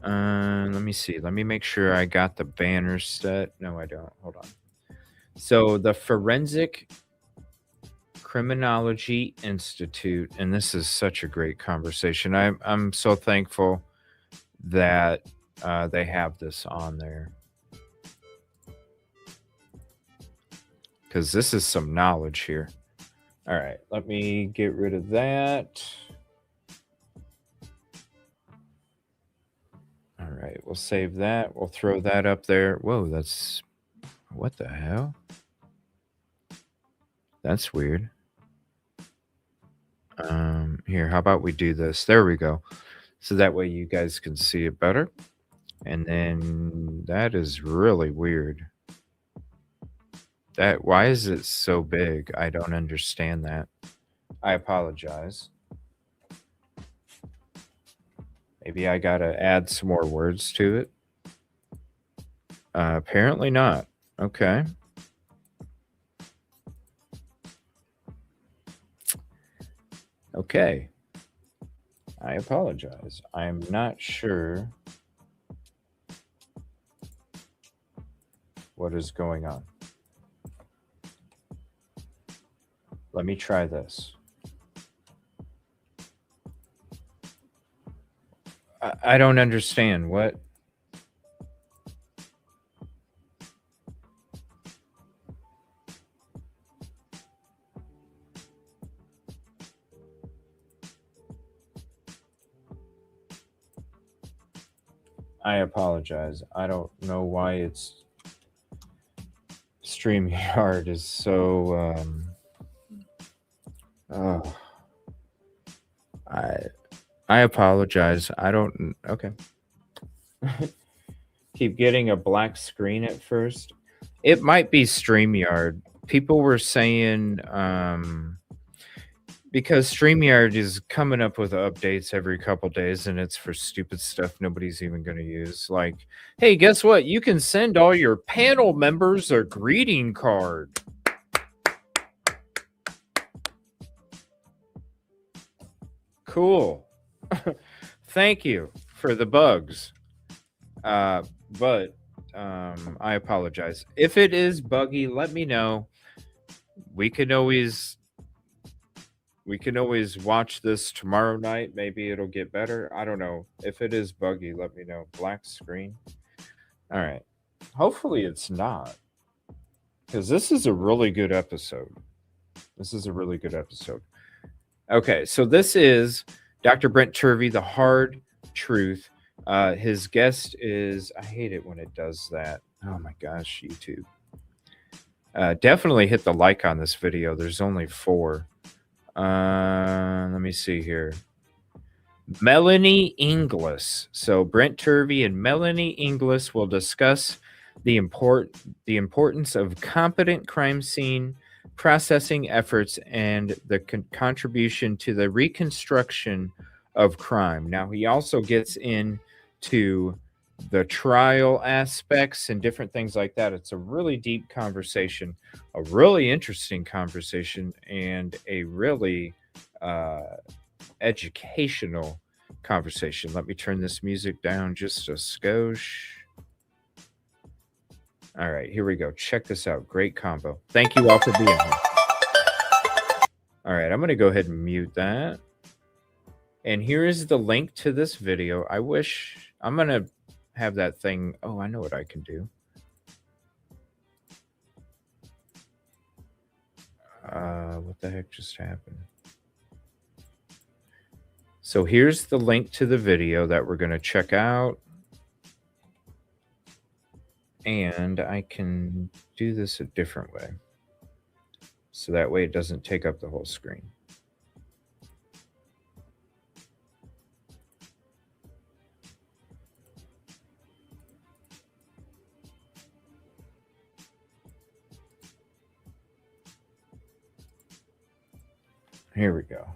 Let me see. Let me make sure I got the banner set. No, I don't. Hold on. So the Forensic Criminology Institute, and this is such a great conversation. I'm so thankful that they have this on there, because this is some knowledge here. All right, let me get rid of that. All right, we'll save that. We'll throw that up there. Whoa, that's... what the hell? That's weird. Here, how about we do this? There we go. So that way you guys can see it better. And then that is really weird. Why is it so big? I don't understand that. I apologize. Maybe I gotta add some more words to it. Apparently not. Okay. Okay. I apologize. I'm not sure what is going on. Let me try this. I don't understand. What? I apologize. I don't know why it's StreamYard is so oh, I apologize. I don't okay. Keep getting a black screen at first. It might be StreamYard. People were saying because StreamYard is coming up with updates every couple days and it's for stupid stuff nobody's even going to use. Like, hey, guess what? You can send all your panel members a greeting card. Cool. Thank you for the bugs. But I apologize. If it is buggy, let me know. We can always watch this tomorrow night. Maybe it'll get better. I don't know. If it is buggy, let me know. Black screen. All right. Hopefully it's not. Because this is a really good episode. Okay, so this is Dr. Brent Turvey, The Hard Truth. His guest is, I hate it when it does that. Oh my gosh, YouTube. Definitely hit the like on this video. There's only 4. Let me see here. Melanie Inglis. So Brent Turvey and Melanie Inglis will discuss the importance of competent crime scene processing efforts and the contribution to the reconstruction of crime. Now, he also gets into the trial aspects and different things like that. It's a really deep conversation, a really interesting conversation, and a really educational conversation. Let me turn this music down just a skosh. All right, here we go. Check this out. Great combo. Thank you all for being here. All right, I'm going to go ahead and mute that. And here is the link to this video. I'm going to have that thing. Oh, I know what I can do. What the heck just happened? So here's the link to the video that we're going to check out. And I can do this a different way. So that way it doesn't take up the whole screen. Here we go.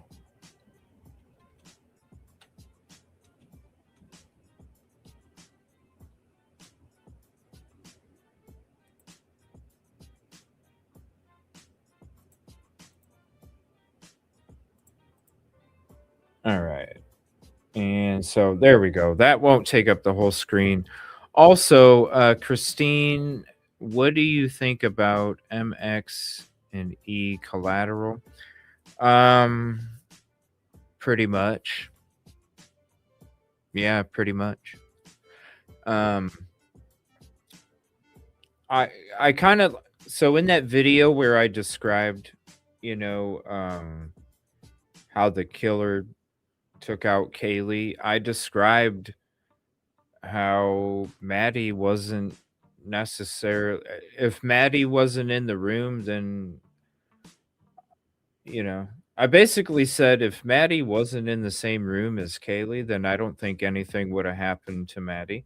All right. And so there we go. That won't take up the whole screen. Also, Christine, what do you think about MX and E collateral? Pretty much. Yeah, pretty much. I kind of, so in that video where I described, how the killer took out Kaylee, I described how Maddie wasn't necessarily, if Maddie wasn't in the room, then, I basically said if Maddie wasn't in the same room as Kaylee, then I don't think anything would have happened to Maddie.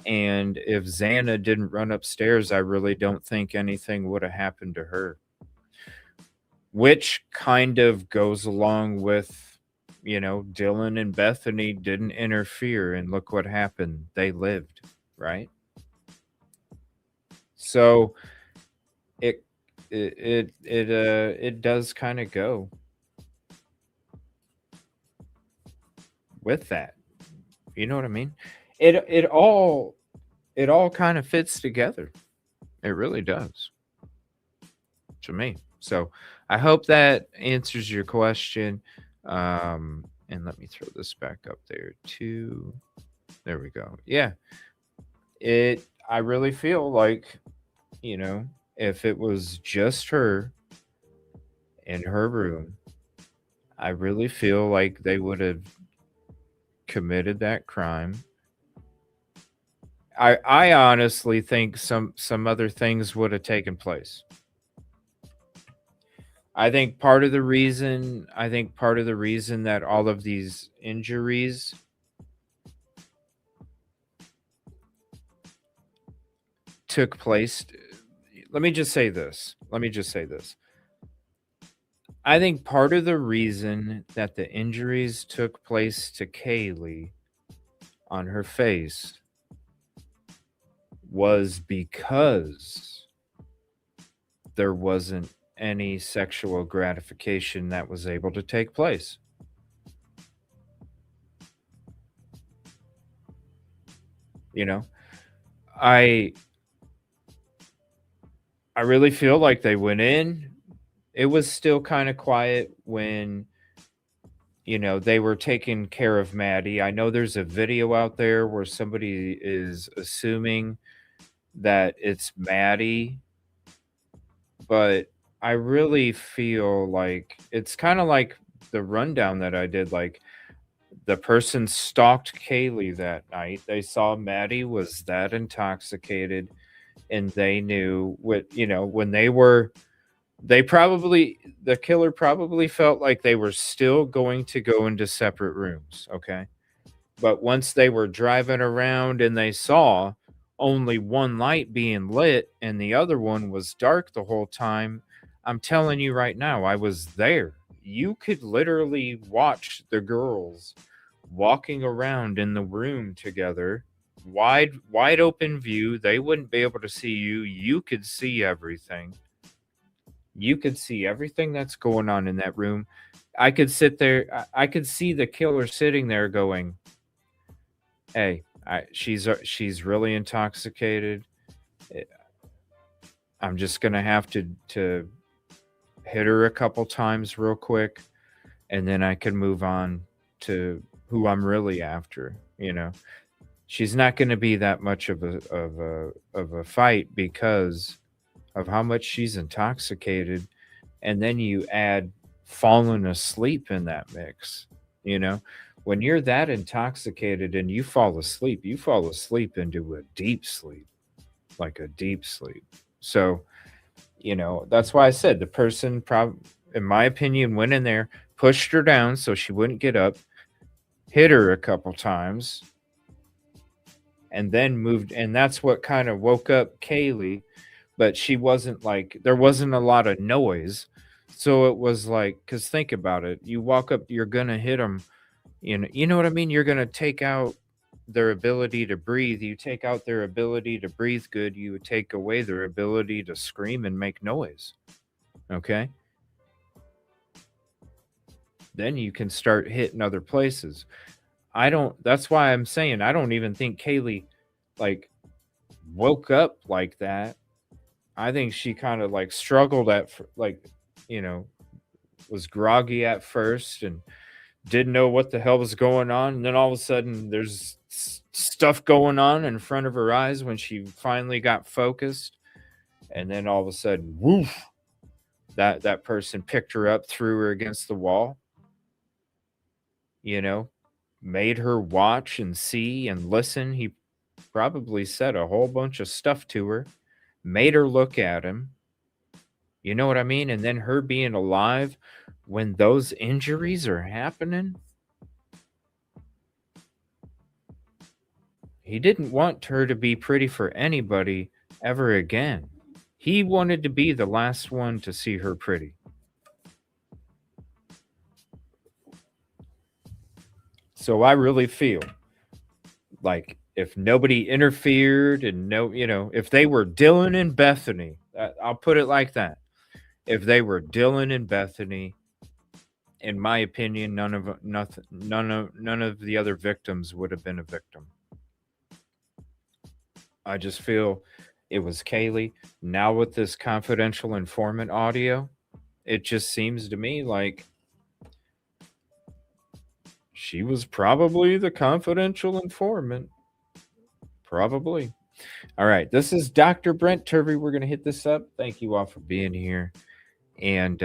And if Xana didn't run upstairs, I really don't think anything would have happened to her. Which kind of goes along with, Dylan and Bethany didn't interfere, and look what happened. They lived, right? So it does kind of go with that. You know what I mean? It all kind of fits together. It really does to me. So I hope that answers your question. And let me throw this back up there too. There we go. Yeah. I really feel like, if it was just her in her room, I really feel like they would have committed that crime. I honestly think some other things would have taken place. I think part of the reason that all of these injuries took place, let me just say this. I think part of the reason that the injuries took place to Kaylee on her face was because there wasn't any sexual gratification that was able to take place. I really feel like they went in. It was still kind of quiet when they were taking care of Maddie. I know there's a video out there where somebody is assuming that it's Maddie, but I really feel like it's kind of like the rundown that I did. Like, the person stalked Kaylee that night. They saw Maddie was that intoxicated, and they knew when the killer probably felt like they were still going to go into separate rooms. Okay. But once they were driving around and they saw only one light being lit and the other one was dark the whole time, I'm telling you right now, I was there. You could literally watch the girls walking around in the room together, wide open view. They wouldn't be able to see you. You could see everything. You could see everything that's going on in that room. I could sit there. I could see the killer sitting there going, "Hey, she's really intoxicated. I'm just gonna have to hit her a couple times real quick, and then I can move on to who I'm really after." She's not going to be that much of a fight because of how much she's intoxicated, and then you add falling asleep in that mix. When you're that intoxicated and you fall asleep into a deep sleep, like a deep sleep. So, that's why I said the person in my opinion, went in there, pushed her down so she wouldn't get up, hit her a couple times, and then moved. And that's what kind of woke up Kaylee. But she wasn't there wasn't a lot of noise. So it was like, because think about it. You walk up, you're going to hit them. You know what I mean? You're going to take out their ability to breathe. You take out their ability to breathe good. You would take away their ability to scream and make noise. Okay? Then you can start hitting other places. That's why I'm saying I don't even think Kaylee woke up like that. I think she kind of struggled was groggy at first and didn't know what the hell was going on. And then all of a sudden there's stuff going on in front of her eyes when she finally got focused. And then all of a sudden, woof, that person picked her up, threw her against the wall, made her watch and see and listen. He probably said a whole bunch of stuff to her, made her look at him. You know what I mean? And then her being alive when those injuries are happening. he didn't want her to be pretty for anybody ever again. He wanted to be the last one to see her pretty. So I really feel like if nobody interfered and if they were Dylan and Bethany, I'll put it like that. If they were Dylan and Bethany, in my opinion, none of the other victims would have been a victim. I just feel it was Kaylee. Now with this confidential informant audio, it just seems to me like she was probably the confidential informant. Probably. All right. This is Dr. Brent Turvey. We're going to hit this up. Thank you all for being here. And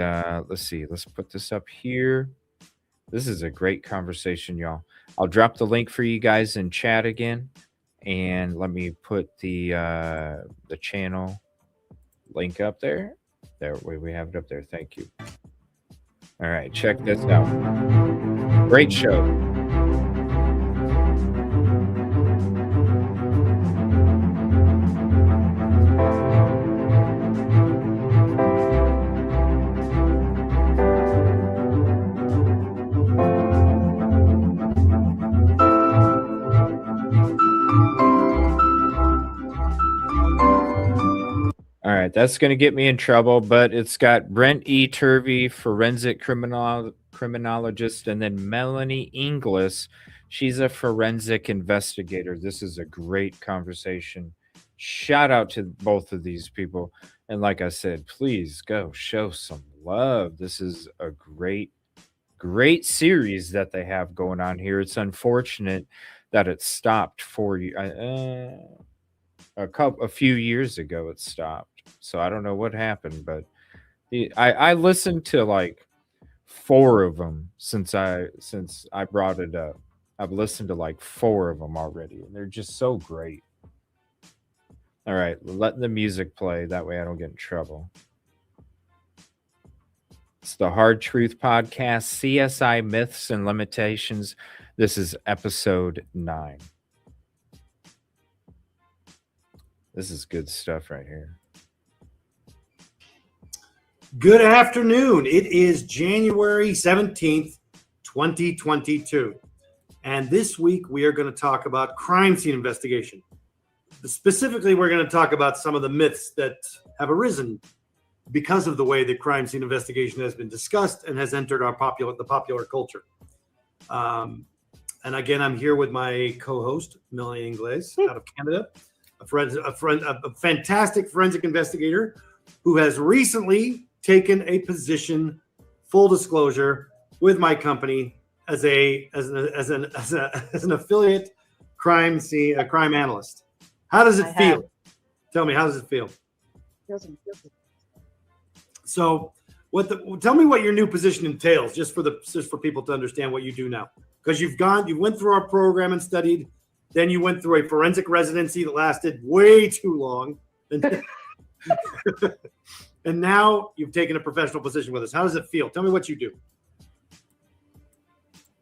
let's see. Let's put this up here. This is a great conversation, y'all. I'll drop the link for you guys in chat again. And let me put the channel link up there. There we have it up there. Thank you. All right. Check this out. Great show. All right, that's going to get me in trouble, but it's got Brent E. Turvey, forensic criminologist, and then Melanie Inglis. She's a forensic investigator. This is a great conversation. Shout out to both of these people. And like I said, please go show some love. This is a great series that they have going on here. It's unfortunate that it stopped for you. A few years ago it stopped, so I don't know what happened, but I listened to like 4 of them since I brought it up. I've listened to like 4 of them already, and they're just so great. All right, letting the music play, that way I don't get in trouble. It's the Hard Truth Podcast, C.S.I. Myths and Limitations. This is episode 9. This is good stuff right here. Good afternoon. It is January 17th, 2022. And this week we are going to talk about crime scene investigation. Specifically, we're going to talk about some of the myths that have arisen because of the way that crime scene investigation has been discussed and has entered the popular culture. And again, I'm here with my co-host, Melanie Inglis, out of Canada. A fantastic forensic investigator who has recently taken a position, full disclosure, with my company as an affiliate crime analyst. How does it feel? Tell me, how does it feel? Feels good. So, tell me what your new position entails, just for people to understand what you do now, because you went through our program and studied. Then you went through a forensic residency that lasted way too long. And now you've taken a professional position with us. How does it feel? Tell me what you do.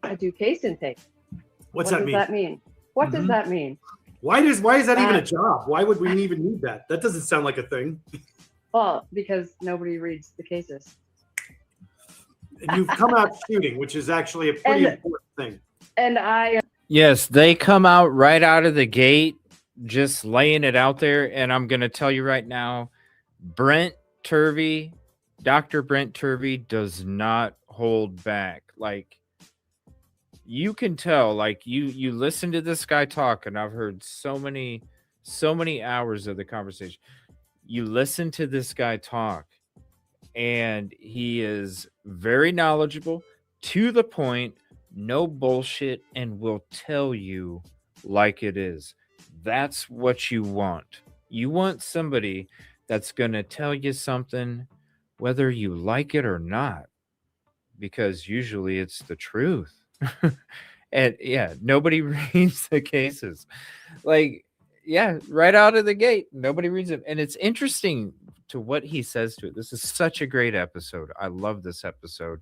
I do case intake. What does that mean? What does that mean? Why is that even a job? Why would we even need that? That doesn't sound like a thing. Well, because nobody reads the cases. And you've come out shooting, which is actually a pretty important thing. And I... Yes, they come out right out of the gate, just laying it out there. And I'm going to tell you right now, Brent Turvey, Dr. Brent Turvey does not hold back. Like, you can tell, like you listen to this guy talk, and I've heard so many hours of the conversation. You listen to this guy talk, and he is very knowledgeable, to the point, no bullshit, and will tell you like it is. That's what you want. You want somebody that's going to tell you something whether you like it or not, because usually it's the truth. And yeah, nobody reads the cases. Like, yeah, right out of the gate, nobody reads it. And it's interesting to what he says to it. This is such a great episode. I love this episode.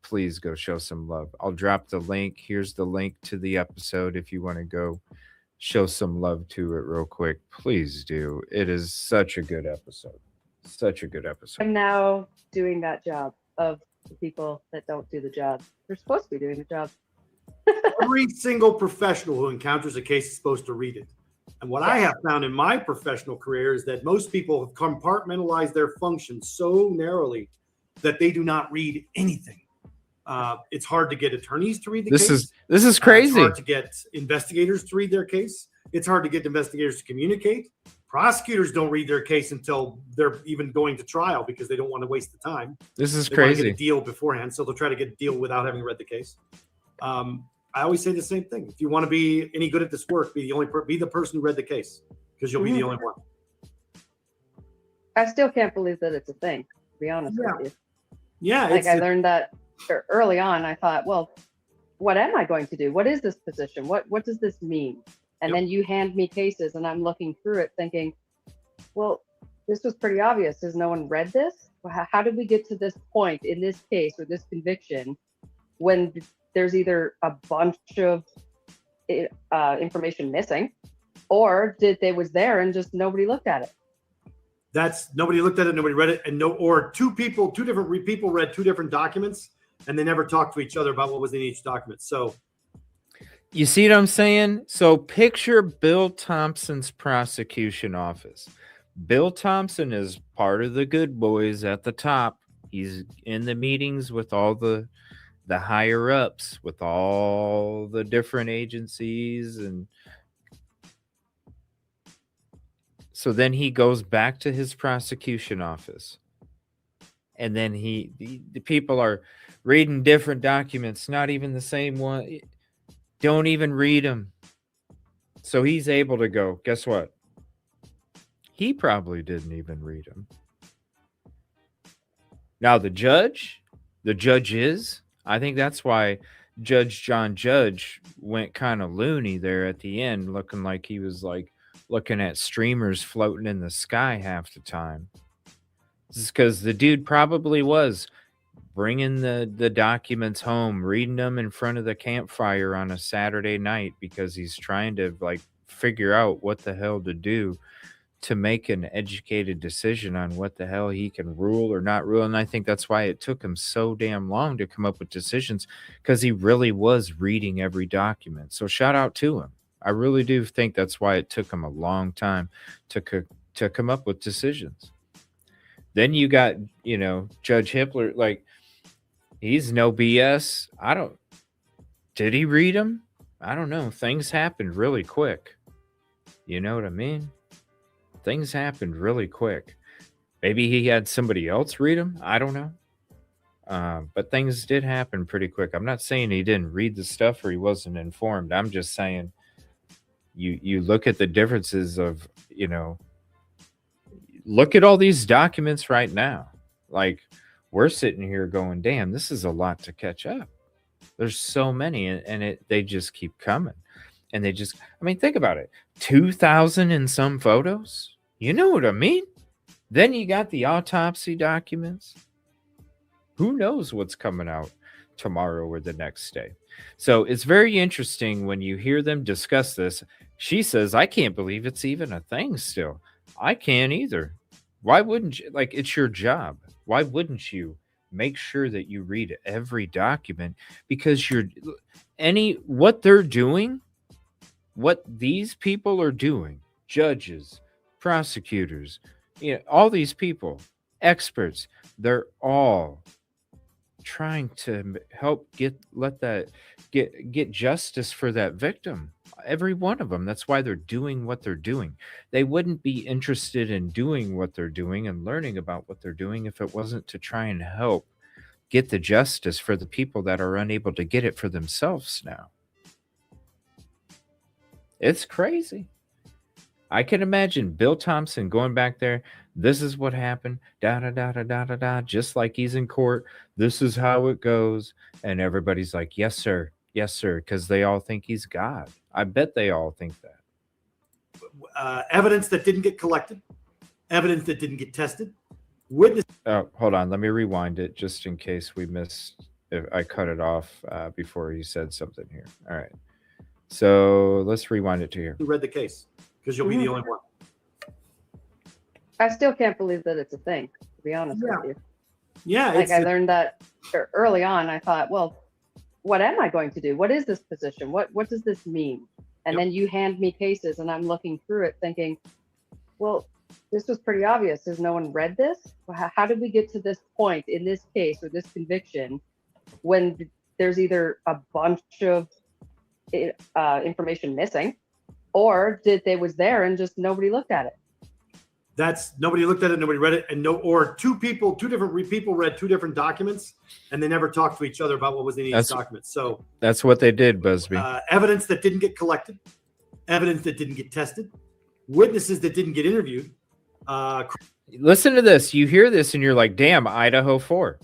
Please go show some love. I'll drop the link. Here's the link to the episode if you want to go show some love to it real quick, please do. It is such a good episode. Such a good episode. I'm now doing that job of the people that don't do the job. They're supposed to be doing the job. Every single professional who encounters a case is supposed to read it. And what I have found in my professional career is that most people have compartmentalized their functions so narrowly that they do not read anything. It's hard to get attorneys to read the case. This is crazy. It's hard to get investigators to read their case. It's hard to get investigators to communicate. Prosecutors don't read their case until they're even going to trial because they don't want to waste the time. This is They want to crazy. get a deal beforehand, so they'll try to get a deal without having read the case. I always say the same thing. If you want to be any good at this work, be the person who read the case, because you'll be the only one. I still can't believe that it's a thing, to be honest with you. Yeah, Like I learned that early on. I thought, well, what am I going to do? What is this position? What does this mean? And then you hand me cases and I'm looking through it thinking, well, this was pretty obvious. Has no one read this? How did we get to this point in this case or this conviction when there's either a bunch of information missing, or it was there and just nobody looked at it? That's nobody looked at it, nobody read it, and two different people read two different documents, and they never talked to each other about what was in each document. So, you see what I'm saying? So picture Bill Thompson's prosecution office. Bill Thompson is part of the good boys at the top. He's in the meetings with all the higher ups, with all the different agencies. And so then he goes back to his prosecution office. And then the people are reading different documents, not even the same one. Don't even read them. So he's able to go, guess what? He probably didn't even read them. Now the judge is, I think that's why Judge John Judge went kind of loony there at the end, looking like he was like looking at streamers floating in the sky half the time. This is because the dude probably was bringing the documents home, reading them in front of the campfire on a Saturday night because he's trying to like figure out what the hell to do to make an educated decision on what the hell he can rule or not rule. And I think that's why it took him so damn long to come up with decisions, because he really was reading every document. So shout out to him. I really do think that's why it took him a long time to come up with decisions. Then you got, Judge Hippler, like, he's no BS. Did he read them? I don't know. Things happened really quick. You know what I mean? Things happened really quick. Maybe he had somebody else read them. I don't know. But things did happen pretty quick. I'm not saying he didn't read the stuff or he wasn't informed. I'm just saying you look at the differences of, look at all these documents right now. Like, we're sitting here going, damn, this is a lot to catch up. There's so many, and they just keep coming. And think about it. 2,000 and some photos. You know what I mean? Then you got the autopsy documents. Who knows what's coming out tomorrow or the next day? So it's very interesting when you hear them discuss this. She says, I can't believe it's even a thing still. I can't either. Why wouldn't you? Like, it's your job. Why wouldn't you make sure that you read every document? Because what they're doing, what these people are doing, judges, prosecutors, all these people, experts, they're all trying to help get justice for that victim. Every one of them. That's why they're doing what they're doing. They wouldn't be interested in doing what they're doing and learning about what they're doing if it wasn't to try and help get the justice for the people that are unable to get it for themselves now. It's crazy. I can imagine Bill Thompson going back there. This is what happened. Da da da da da da da. Just like he's in court. This is how it goes. And everybody's like, yes, sir. Yes, sir. Because they all think he's God. I bet they all think that. Evidence that didn't get collected. Evidence that didn't get tested. Witness. Oh, hold on. Let me rewind it just in case we missed. If I cut it off before he said something here. All right. So let's rewind it to here. Who read the case? Because you'll be the only one. I still can't believe that it's a thing, to be honest with you. Yeah. Like I learned that early on. I thought, well, what am I going to do? What is this position? What does this mean? And then you hand me cases and I'm looking through it thinking, well, this was pretty obvious. Has no one read this? How did we get to this point in this case or this conviction when there's either a bunch of information missing, or they was there and just nobody looked at it? That's nobody looked at it, nobody read it, and two different people read two different documents, and they never talked to each other about what was in each document. So that's what they did, Busby. Evidence that didn't get collected, evidence that didn't get tested, witnesses that didn't get interviewed. Listen to this. You hear this and you're like, damn, Idaho 4.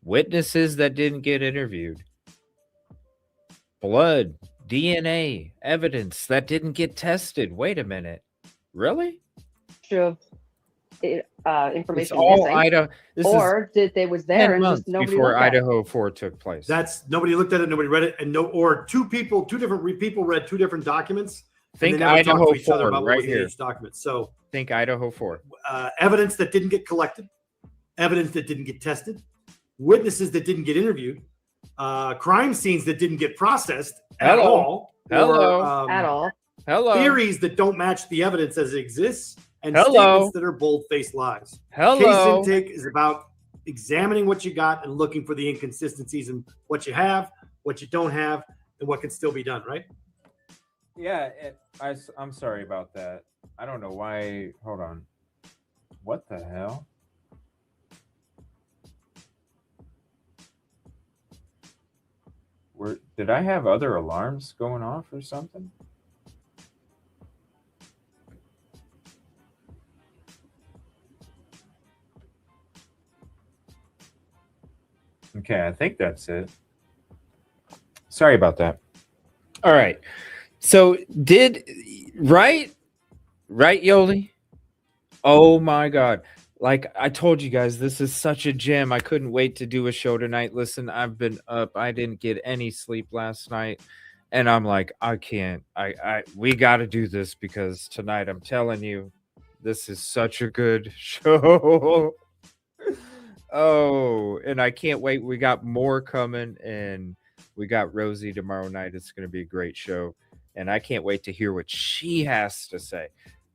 Witnesses that didn't get interviewed. Blood, DNA, evidence that didn't get tested. Wait a minute. Really? Information all missing, Idaho. Or they was there and just nobody before looked at Idaho 4 took place. That's nobody looked at it, nobody read it, and two different people read two different documents. Think Idaho 4 right here. Each document. So think Idaho 4. Evidence that didn't get collected, evidence that didn't get tested, witnesses that didn't get interviewed, crime scenes that didn't get processed at all. Theories that don't match the evidence as it exists, and statements that are bold-faced lies. Case intake is about examining what you got and looking for the inconsistencies in what you have, what you don't have, and what can still be done, right? Yeah, I'm sorry about that. I don't know why. Hold on. What the hell? Did I have other alarms going off or something? Okay, I think that's it. Sorry about that. All right. So right, Yoli? Oh my God. Like I told you guys, this is such a gem. I couldn't wait to do a show tonight. Listen, I've been up. I didn't get any sleep last night. And I'm like, I can't. We got to do this because tonight, I'm telling you, this is such a good show. Oh, and I can't wait. We got more coming, and we got Rosie tomorrow night. It's going to be a great show. And I can't wait to hear what she has to say.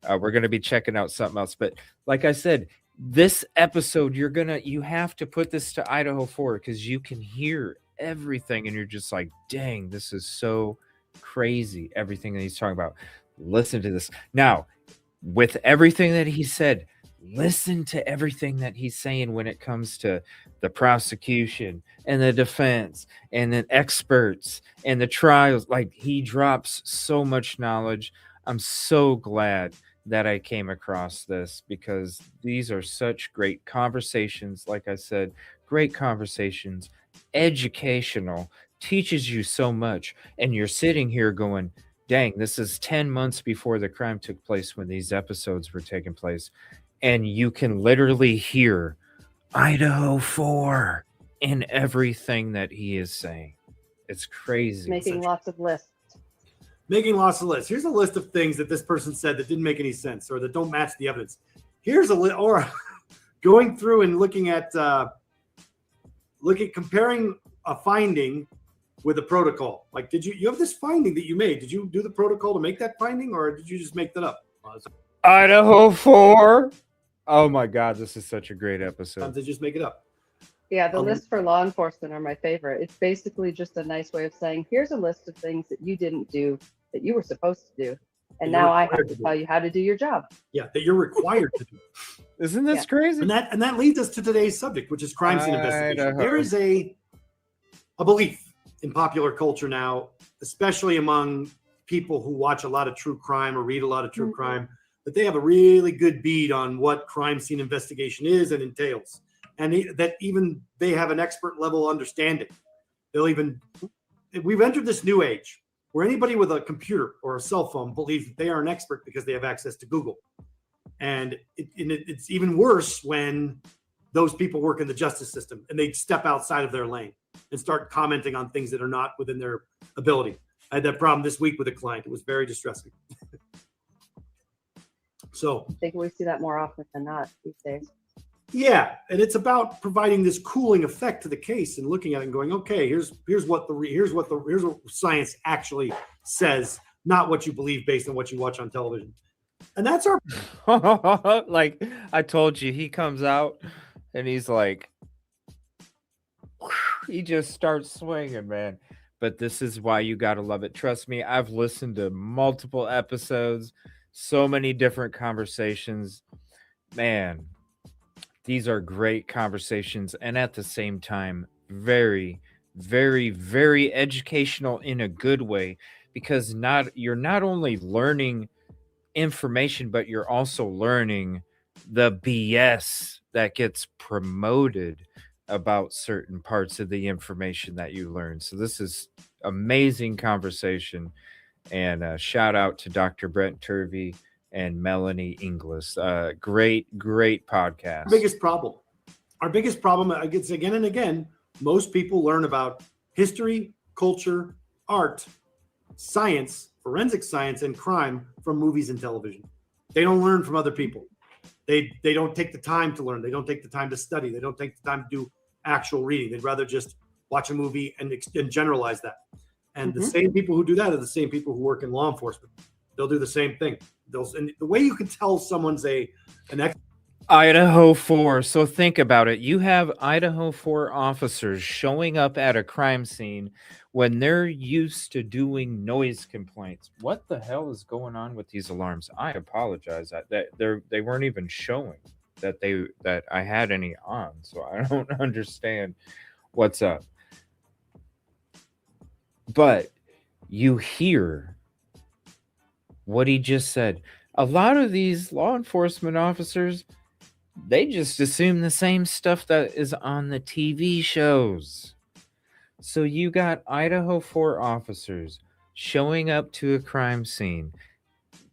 We're going to be checking out something else. But like I said, this episode, you have to put this to Idaho 4 because you can hear everything. And you're just like, dang, this is so crazy. Everything that he's talking about. Listen to this. Now, with everything that he said, listen to everything that he's saying when it comes to the prosecution and the defense and the experts and the trials. Like, he drops so much knowledge. I'm so glad that I came across this because these are such great conversations. Like I said, great conversations, educational, teaches you so much. And you're sitting here going, dang, this is 10 months before the crime took place when these episodes were taking place. And you can literally hear Idaho 4 in everything that he is saying. It's crazy. Making lots of lists. Making lots of lists. Here's a list of things that this person said that didn't make any sense or that don't match the evidence. Here's a list, or going through and looking at comparing a finding with a protocol. Like, you have this finding that you made? Did you do the protocol to make that finding, or did you just make that up? Idaho 4. Oh my God, this is such a great episode. Sometimes they just make it up. Yeah, the lists for law enforcement are my favorite. It's basically just a nice way of saying, here's a list of things that you didn't do that you were supposed to do. And now I have to tell you how to do your job. Yeah, that you're required to do. Isn't this crazy? And that leads us to today's subject, which is crime scene investigation. There is a belief in popular culture now, especially among people who watch a lot of true crime or read a lot of true crime, that they have a really good bead on what crime scene investigation is and entails. And that even they have an expert level understanding. We've entered this new age where anybody with a computer or a cell phone believes that they are an expert because they have access to Google. And it's even worse when those people work in the justice system and they step outside of their lane and start commenting on things that are not within their ability. I had that problem this week with a client. It was very distressing. So I think we see that more often than not these days. yeah, and it's about providing this cooling effect to the case and looking at it and going, okay, here's what science actually says, not what you believe based on what you watch on television. And that's our like I told you, he comes out and he's like, he just starts swinging, man. But this is why you got to love it. Trust me, I've listened to multiple episodes, so many different conversations. Man, these are great conversations, and at the same time, very, very, very educational in a good way, because you're not only learning information, but you're also learning the BS that gets promoted about certain parts of the information that you learn. So this is amazing conversation, and shout out to Dr. Brent Turvey and Melanie Inglis. Great podcast. Our biggest problem, I guess, again and again, most people learn about history, culture, art, science, forensic science, and crime from movies and television. They don't learn from other people. They don't take the time to learn. They don't take the time to study. They don't take the time to do actual reading. They'd rather just watch a movie and generalize that. And the same people who do that are the same people who work in law enforcement. They'll do the same thing. And the way you can tell someone's an expert. Idaho 4. So think about it. You have Idaho 4 officers showing up at a crime scene when they're used to doing noise complaints. What the hell is going on with these alarms? I apologize. They weren't even showing that I had any on, so I don't understand what's up. But you hear what he just said. A lot of these law enforcement officers, they just assume the same stuff that is on the TV shows. So you got Idaho 4 officers showing up to a crime scene,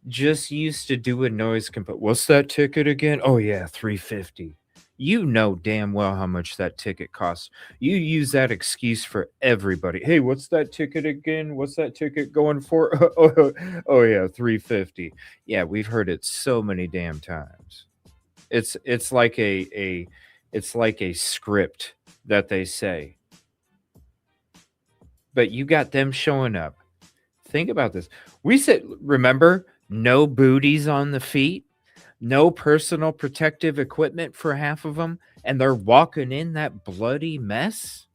just used to do a noise complaint. What's that ticket again? Oh yeah, $350. You know damn well how much that ticket costs. You use that excuse for everybody. Hey, what's that ticket again? What's that ticket going for? Oh yeah, $350. Yeah, we've heard it so many damn times. It's like a script that they say. But you got them showing up. Think about this. We said, remember, no booties on the feet, no personal protective equipment for half of them, and they're walking in that bloody mess.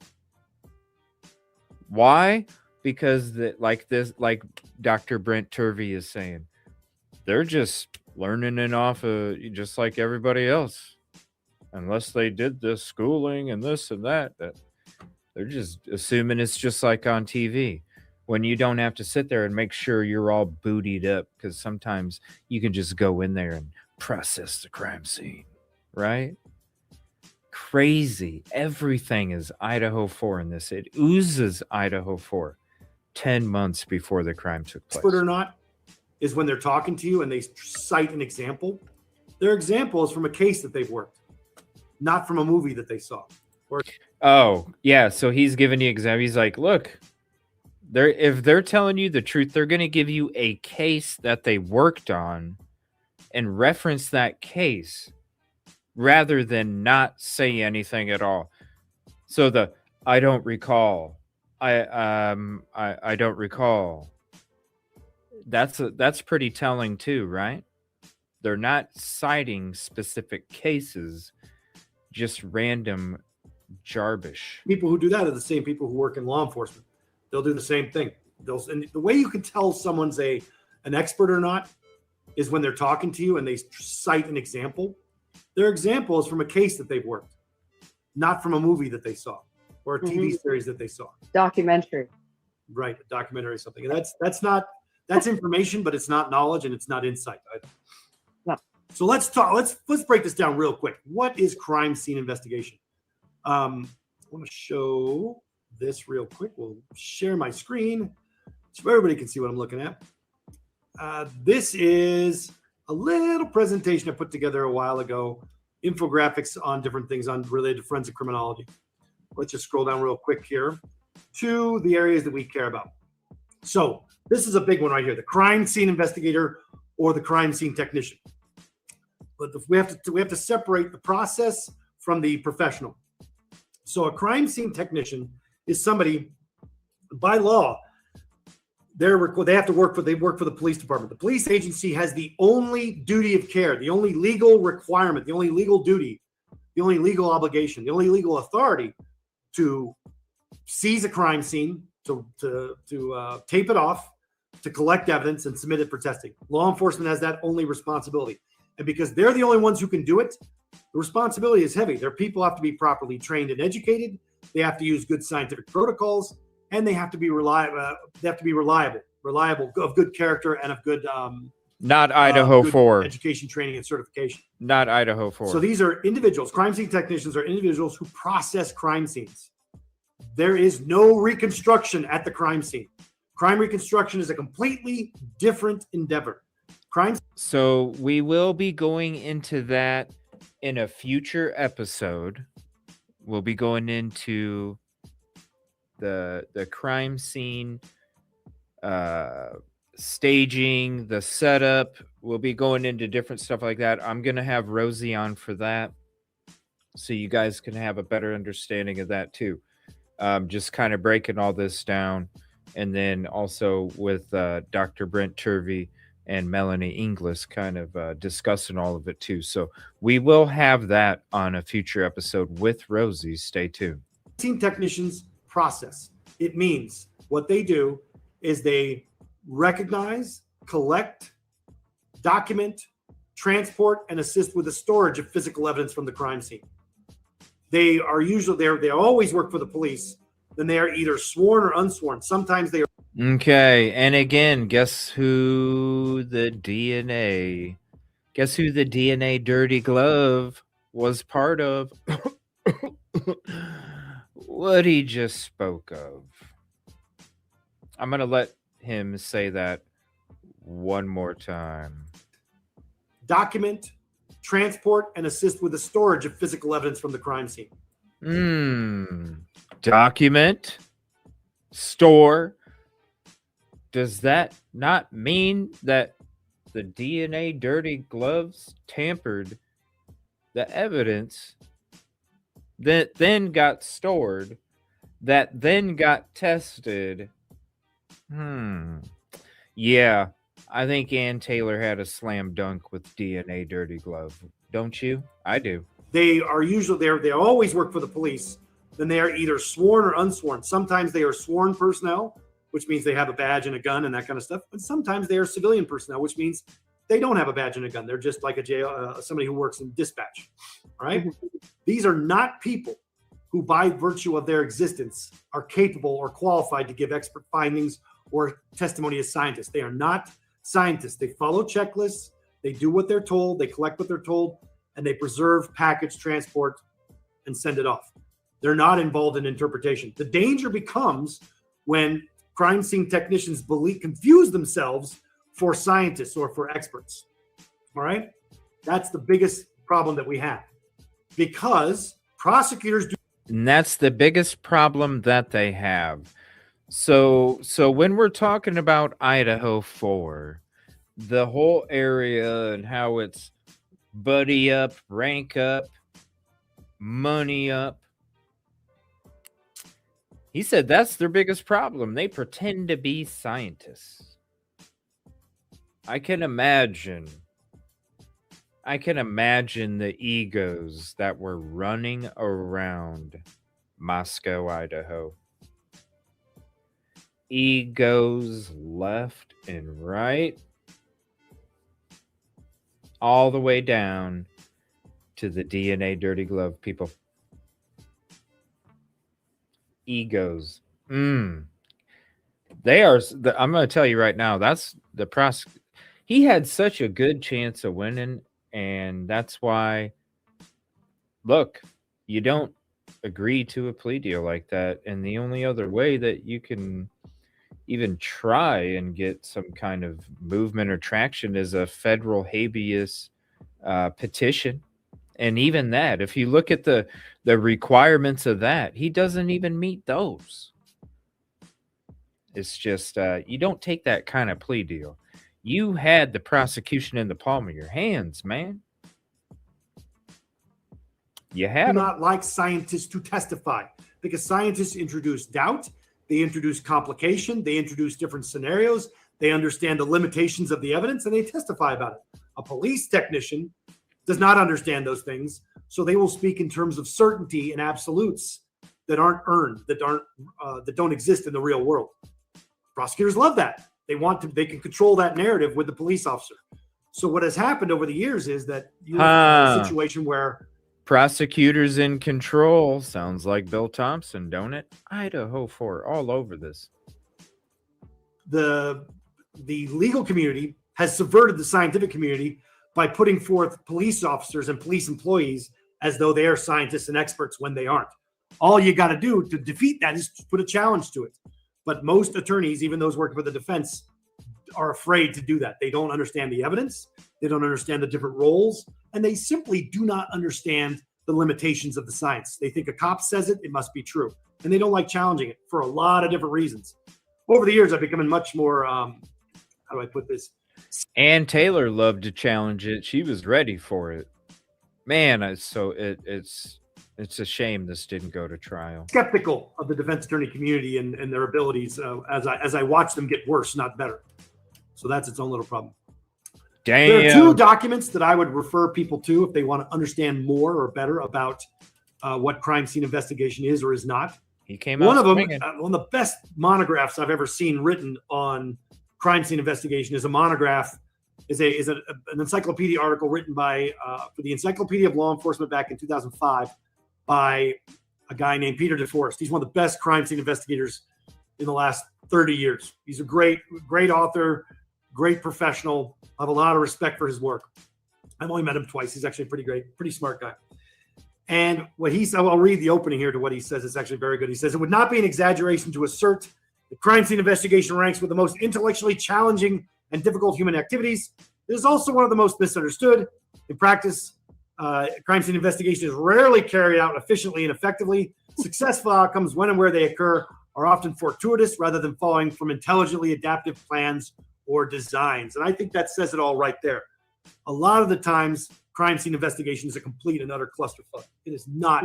Why? Because like Dr. Brent Turvey is saying, they're just learning it off just like everybody else. Unless they did this schooling and this and that they're just assuming it's just like on TV, when you don't have to sit there and make sure you're all bootied up, because sometimes you can just go in there and process the crime scene, right? Crazy. Everything is Idaho 4 in this. It oozes Idaho 4 10 months before the crime took place. Expert or not is when they're talking to you and they cite an example. Their example is from a case that they've worked, not from a movie that they saw. Oh, yeah. So he's giving you example. He's like, look, if they're telling you the truth, they're going to give you a case that they worked on and reference that case rather than not say anything at all. So I don't recall. I don't recall. That's pretty telling too, right? They're not citing specific cases, just random jarbish. People who do that are the same people who work in law enforcement. They'll do the same thing. And the way you can tell someone's an expert or not is when they're talking to you and they cite an example. Their example is from a case that they've worked, not from a movie that they saw or a TV series that they saw. Documentary. Right, a documentary or something. And that's information, but it's not knowledge and it's not insight either. No. So let's break this down real quick. What is crime scene investigation? I want to show this real quick. We'll share my screen so everybody can see what I'm looking at. This is a little presentation I put together a while ago, infographics on different things related to forensic criminology. Let's just scroll down real quick here to the areas that we care about. So this is a big one right here: the crime scene investigator or the crime scene technician. But we have to separate the process from the professional. So a crime scene technician is somebody, by law, they have to work for the police department. The police agency has the only duty of care, the only legal requirement, the only legal duty, the only legal obligation, the only legal authority to seize a crime scene, to tape it off, to collect evidence and submit it for testing. Law enforcement has that only responsibility. And because they're the only ones who can do it, the responsibility is heavy. Their people have to be properly trained and educated. They have to use good scientific protocols, and they have to be reliable. Reliable, of good character, and of good not Idaho good 4 education, training, and certification. Not Idaho 4. So these are individuals. Crime scene technicians are individuals who process crime scenes. There is no reconstruction at the crime scene. Crime reconstruction is a completely different endeavor. So we will be going into that in a future episode. We'll be going into the crime scene staging, the setup. We'll be going into different stuff like that. I'm going to have Rosie on for that, so you guys can have a better understanding of that too. Just kind of breaking all this down. And then also with Dr. Brent Turvey and Melanie Inglis kind of discussing all of it too. So we will have that on a future episode with Rosie. Stay tuned. Scene technicians process. It means what they do is they recognize, collect, document, transport, and assist with the storage of physical evidence from the crime scene. They are usually they always work for the police. Then they are either sworn or unsworn. Sometimes they are. Okay, and again, guess who the DNA dirty glove was part of? What he just spoke of. I'm going to let him say that one more time. Document, transport, and assist with the storage of physical evidence from the crime scene. Document, store. Does that not mean that the DNA dirty gloves tampered the evidence that then got stored, that then got tested? Yeah, I think Ann Taylor had a slam dunk with DNA dirty glove. Don't you? I do. They are usually they always work for the police. Then they are either sworn or unsworn. Sometimes they are sworn personnel, which means they have a badge and a gun and that kind of stuff. And sometimes they are civilian personnel, which means they don't have a badge and a gun. They're just like a jail, somebody who works in dispatch. All right. These are not people who, by virtue of their existence, are capable or qualified to give expert findings or testimony as scientists. They are not scientists. They follow checklists. They do what they're told. They collect what they're told, and they preserve, package, transport, and send it off. They're not involved in interpretation. The danger becomes when crime scene technicians confuse themselves for scientists or for experts. All right? That's the biggest problem that we have, because prosecutors do. And that's the biggest problem that they have. So when we're talking about Idaho 4, the whole area and how it's buddy up, rank up, money up, he said that's their biggest problem. They pretend to be scientists. I can imagine the egos that were running around Moscow, Idaho. Egos left and right, all the way down to the DNA dirty glove people. Egos. They are. I'm going to tell you right now, that's the he had such a good chance of winning, and that's why, look, you don't agree to a plea deal like that, and the only other way that you can even try and get some kind of movement or traction is a federal habeas petition. And even that, if you look at the requirements of that, he doesn't even meet those. It's just you don't take that kind of plea deal. You had the prosecution in the palm of your hands, man. You Do had them. not like scientists to testify because scientists introduce doubt, they introduce complication, they introduce different scenarios, they understand the limitations of the evidence, and they testify about it. A police technician does not understand those things, so they will speak in terms of certainty and absolutes that aren't earned, that don't exist in the real world. Prosecutors love that. They can control that narrative with the police officer. So what has happened over the years is that you have a situation where prosecutors in control sounds like Bill Thompson, don't it? Idaho 4 all over this. The legal community has subverted the scientific community by putting forth police officers and police employees as though they are scientists and experts when they aren't. All you got to do to defeat that is to put a challenge to it. But most attorneys, even those working for the defense, are afraid to do that. They don't understand the evidence. They don't understand the different roles. And they simply do not understand the limitations of the science. They think a cop says it, it must be true. And they don't like challenging it for a lot of different reasons. Over the years, I've become much more, how do I put this? Ann Taylor loved to challenge it. She was ready for it. Man, it's a shame this didn't go to trial. Skeptical of the defense attorney community and their abilities as I watch them get worse, not better. So that's its own little problem. Damn. There are two documents that I would refer people to if they want to understand more or better about what crime scene investigation is or is not. He came one out of them, swinging. one of the best monographs I've ever seen written on crime scene investigation is a monograph, is an encyclopedia article written by for the Encyclopedia of Law Enforcement back in 2005 by a guy named Peter DeForest. He's one of the best crime scene investigators in the last 30 years. He's a great author, great professional. I have a lot of respect for his work. I've only met him twice. He's actually pretty smart guy. And what he said, I'll read the opening here to what he says. It's actually very good. He says, it would not be an exaggeration to assert that crime scene investigation ranks with the most intellectually challenging and difficult human activities. It is also one of the most misunderstood. In practice, crime scene investigation is rarely carried out efficiently and effectively. Successful outcomes, when and where they occur, are often fortuitous rather than following from intelligently adaptive plans or designs. And I think that says it all right there. A lot of the times, crime scene investigation is a complete and utter clusterfuck. It is not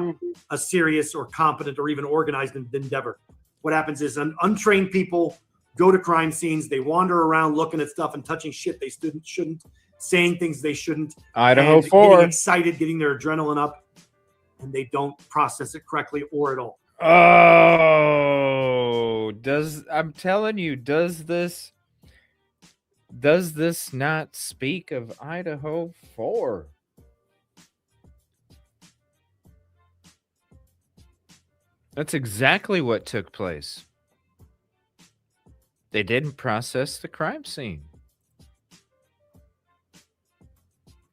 a serious or competent or even organized endeavor. What happens is untrained people go to crime scenes, they wander around looking at stuff and touching shit they shouldn't, saying things they shouldn't. Idaho and 4. Getting excited, getting their adrenaline up, and they don't process it correctly or at all. Oh, I'm telling you, does this not speak of Idaho 4? That's exactly what took place. They didn't process the crime scene.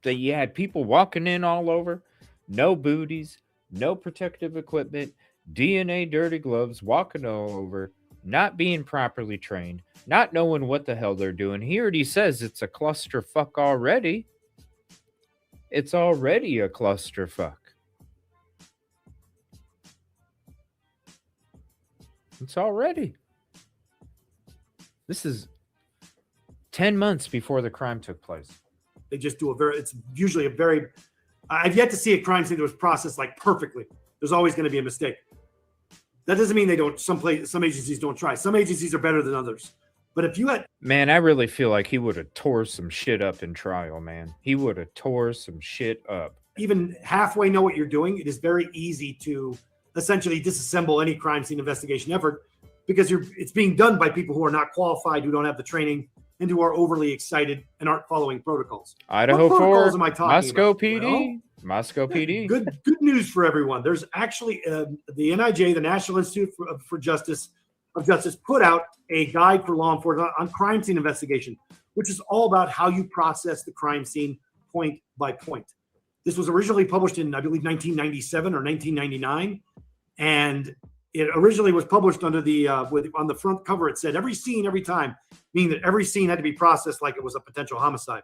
You had people walking in all over, no booties, no protective equipment, DNA dirty gloves, walking all over, not being properly trained, not knowing what the hell they're doing. He already says it's a clusterfuck already. It's already a clusterfuck. It's already. This is 10 months before the crime took place. They just do it's usually I've yet to see a crime scene that was processed like perfectly. There's always going to be a mistake. That doesn't mean they don't, some agencies don't try. Some agencies are better than others. But if you had... Man, I really feel like he would have tore some shit up in trial, man. He would have tore some shit up. Even halfway know what you're doing, it is very easy to essentially disassemble any crime scene investigation effort because it's being done by people who are not qualified, who don't have the training, and who are overly excited and aren't following protocols. Idaho 4, am I talking Moscow about? PD, Well, Moscow PD. Good news for everyone. There's actually the NIJ, the National Institute for Justice, put out a guide for law enforcement on crime scene investigation, which is all about how you process the crime scene point by point. This was originally published in, I believe, 1997 or 1999, and it originally was published under the on the front cover. It said every scene, every time, meaning that every scene had to be processed like it was a potential homicide.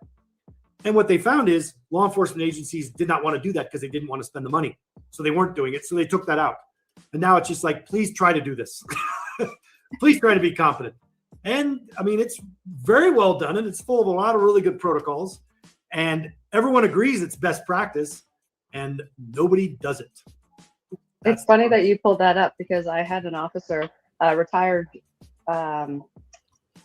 And what they found is law enforcement agencies did not want to do that because they didn't want to spend the money, so they weren't doing it. So they took that out, and now it's just like, please try to do this. Please try to be competent. And I mean, it's very well done, and it's full of a lot of really good protocols. And everyone agrees it's best practice, and nobody does it. It's funny that you pulled that up, because I had an officer, retired, I'm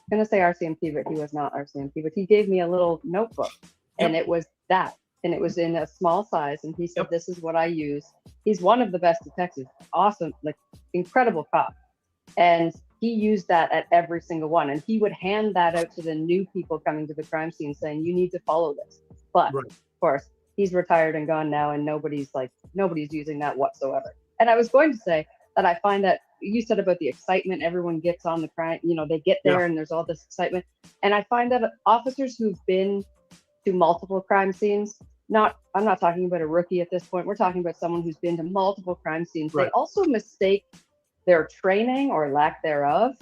going to say RCMP, but he was not RCMP, but he gave me a little notebook, and it was that. And it was in a small size. And he said, this is what I use. He's one of the best detectives. Awesome, like incredible cop. And he used that at every single one. And he would hand that out to the new people coming to the crime scene saying, you need to follow this. But of course, he's retired and gone now, and nobody's using that whatsoever. And I was going to say that I find that you said about the excitement, everyone gets on the crime, they get there and there's all this excitement. And I find that officers who've been to multiple crime scenes, I'm not talking about a rookie at this point, we're talking about someone who's been to multiple crime scenes. They also mistake their training or lack thereof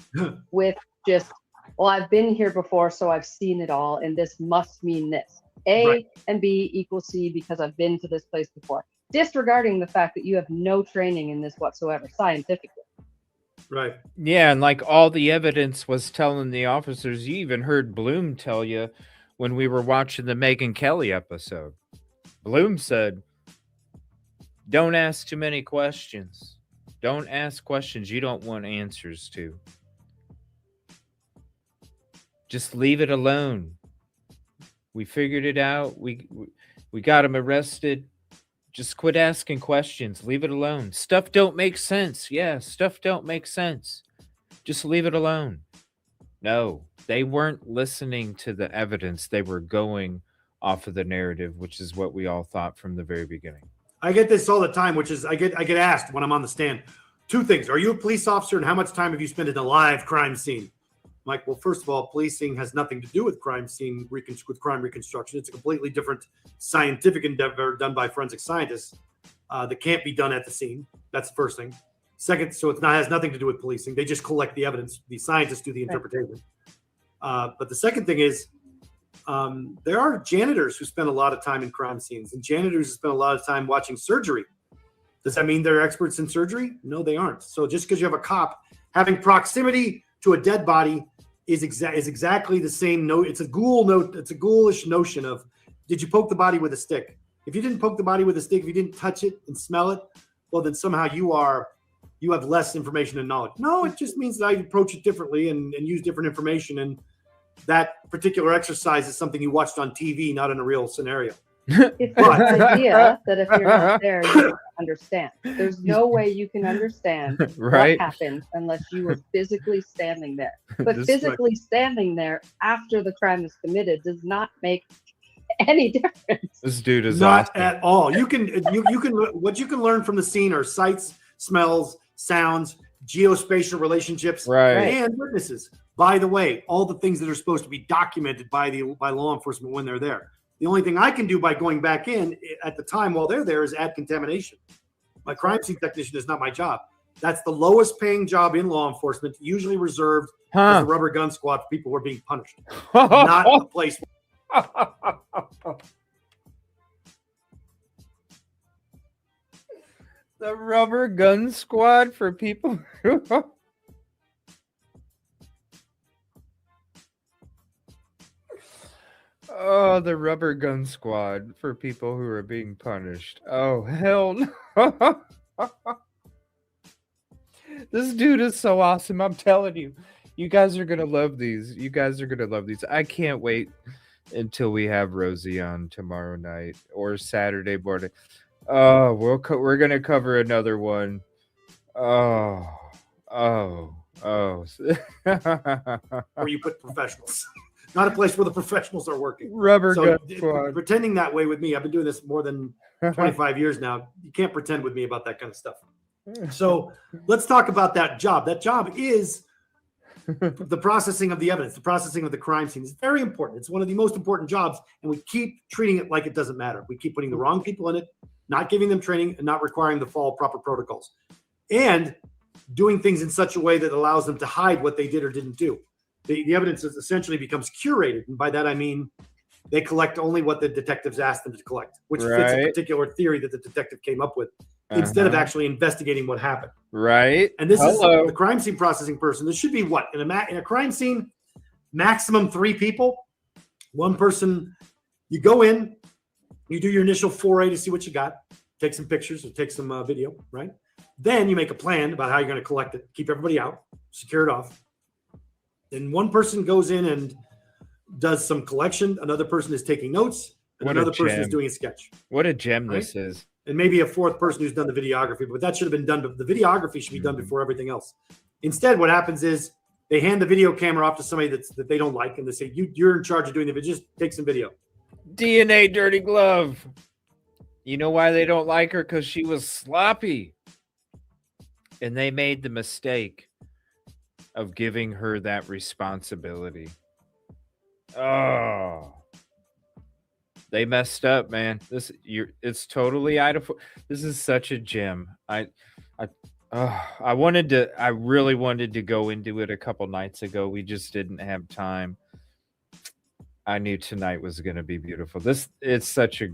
with just, well, I've been here before, so I've seen it all, and this must mean this. A and B equals C because I've been to this place before, disregarding the fact that you have no training in this whatsoever, scientifically. Right. Yeah, and like all the evidence was telling the officers, you even heard Bloom tell you when we were watching the Megyn Kelly episode. Bloom said, don't ask too many questions. Don't ask questions you don't want answers to. Just leave it alone. We figured it out. We got him arrested. Just quit asking questions. Leave it alone. Stuff don't make sense. Yeah, stuff don't make sense. Just leave it alone. No, they weren't listening to the evidence. They were going off of the narrative, which is what we all thought from the very beginning. I get this all the time, which is I get asked when I'm on the stand, two things. Are you a police officer, and how much time have you spent in a live crime scene? I'm like, well, first of all, policing has nothing to do with crime scene, with crime reconstruction. It's a completely different scientific endeavor done by forensic scientists that can't be done at the scene. That's the first thing. Second, so has nothing to do with policing. They just collect the evidence. The scientists do the interpretation. But the second thing is, there are janitors who spend a lot of time in crime scenes, and janitors who spend a lot of time watching surgery. Does that mean they're experts in surgery? No, they aren't. So just because you have a cop having proximity to a dead body is exactly the same note. It's a ghoulish notion of, did you poke the body with a stick? If you didn't poke the body with a stick, if you didn't touch it and smell it, well, then somehow you have less information and knowledge. No, it just means that I approach it differently and use different information. And that particular exercise is something you watched on TV, not in a real scenario. It's the idea that if you're not there, you don't understand. There's no way you can understand what happened unless you were physically standing there. But physically standing there after the crime is committed does not make any difference. This dude is not awesome. At all. You can what you can learn from the scene are sights, smells, sounds, geospatial relationships, and witnesses. By the way, all the things that are supposed to be documented by law enforcement when they're there. The only thing I can do by going back in at the time while they're there is add contamination. My crime scene technician is not my job. That's the lowest paying job in law enforcement, usually reserved as the rubber gun squad for people who are being punished. Not a place. The rubber gun squad for people who... Oh, the rubber gun squad for people who are being punished. Oh, hell no. This dude is so awesome. I'm telling you. You guys are going to love these. I can't wait until we have Rosie on tomorrow night or Saturday morning. Oh, we're going to cover another one. Oh. Where you put professionals. Not a place where the professionals are working. Rubber gun squad. Pretending that way with me. I've been doing this more than 25 years now. You can't pretend with me about that kind of stuff. So let's talk about that job. That job is the processing of the evidence, the processing of the crime scene. It's very important. It's one of the most important jobs, and we keep treating it like it doesn't matter. We keep putting the wrong people in it, not giving them training, and not requiring them to follow proper protocols, and doing things in such a way that allows them to hide what they did or didn't do. The evidence essentially becomes curated, and by that I mean they collect only what the detectives asked them to collect, which fits a particular theory that the detective came up with. instead of Uh-huh. actually investigating what happened. Right. And this Hello. is the crime scene processing person. This should be what in a crime scene, maximum 3 people. One person. You go in, you do your initial foray to see what you got, take some pictures or take some video, right? Then you make a plan about how you're going to collect it, keep everybody out, secure it off. Then one person goes in and does some collection. Another person is taking notes, and What a another person is gem. doing a sketch. What a gem Right? this is. And maybe a fourth person who's done the videography, but that should have been done. The videography should be done before everything else. Instead, what happens is they hand the video camera off to somebody that they don't like, and they say, you're in charge of doing the video. Just take some video. DNA dirty glove. You know why they don't like her? Because she was sloppy. And they made the mistake of giving her that responsibility. Oh. They messed up, man. It's totally out of. This is such a gem. I really wanted to go into it a couple nights ago. We just didn't have time. I knew tonight was going to be beautiful. It's such a.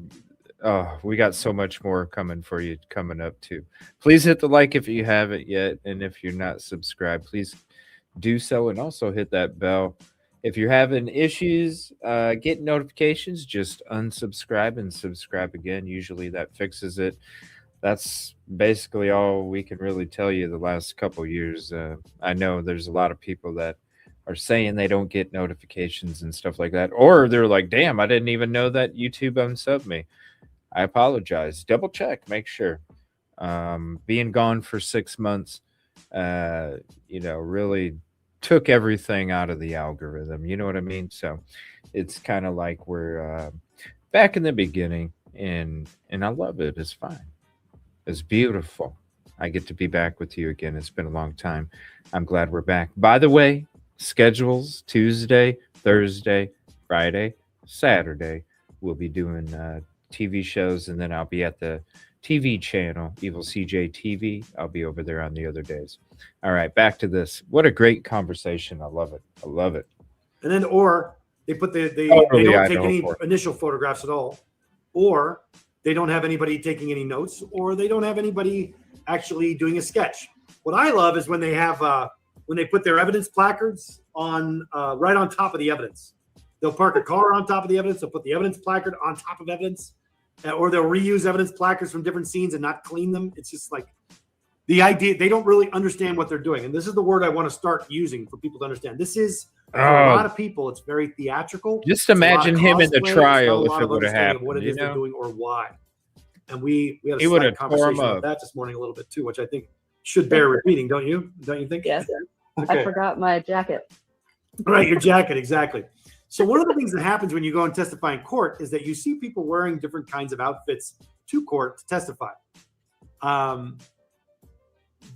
Oh, we got so much more coming for you coming up too. Please hit the like if you haven't yet, and if you're not subscribed, please do so, and also hit that bell. If you're having issues getting notifications, just unsubscribe and subscribe again. Usually that fixes it. That's basically all we can really tell you the last couple years. I know there's a lot of people that are saying they don't get notifications and stuff like that. Or they're like, damn, I didn't even know that YouTube unsubbed me. I apologize. Double check, make sure. Being gone for 6 months, really took everything out of the algorithm. You know what I mean? So it's kind of like we're back in the beginning, and I love it. It's fine. It's beautiful. I get to be back with you again. It's been a long time. I'm glad we're back. By the way, schedules Tuesday, Thursday, Friday, Saturday. We'll be doing TV shows, and then I'll be at the TV channel, EvilleCJ TV. I'll be over there on the other days. All right, back to this. What a great conversation. I love it. I love it. And then, or they put they Totally don't take any Idaho for it. initial photographs at all, or they don't have anybody taking any notes, or they don't have anybody actually doing a sketch. What I love is when they have when they put their evidence placards on right on top of the evidence. They'll park a car on top of the evidence. They'll put the evidence placard on top of evidence, or they'll reuse evidence placards from different scenes and not clean them. It's just like the idea. They don't really understand what they're doing. And this is the word I want to start using for people to understand. This is, for a lot of people, it's very theatrical. Just It's a lot imagine of him in the cosplay. It's trial not a if lot it of would have understanding of happened. what it You is they're know? doing or why. And we had a He would slight have tore 'em conversation about up. that this morning a little bit too, which I think should bear repeating, don't you? Don't you think? Yes. Okay. I forgot my jacket. Right, your jacket, exactly. So one of the things that happens when you go and testify in court is that you see people wearing different kinds of outfits to court to testify.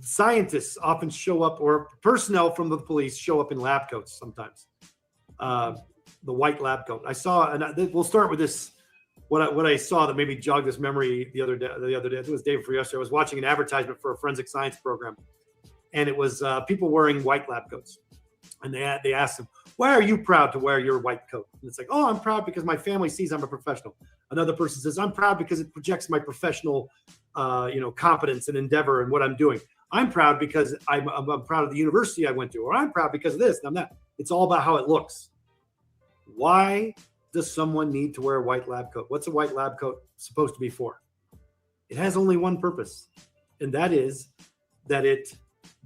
Scientists often show up, or personnel from the police show up in lab coats sometimes. The white lab coat. I saw, and we'll start with this. What I saw that maybe jogged this memory the other day. I think it was day before yesterday. I was watching an advertisement for a forensic science program, and it was people wearing white lab coats. And they asked them, why are you proud to wear your white coat? And it's like, oh, I'm proud because my family sees I'm a professional. Another person says, I'm proud because it projects my professional, competence and endeavor and what I'm doing. I'm proud because I'm proud of the university I went to, or I'm proud because of this and I'm that. It's all about how it looks. Why does someone need to wear a white lab coat? What's a white lab coat supposed to be for? It has only one purpose, and that is that it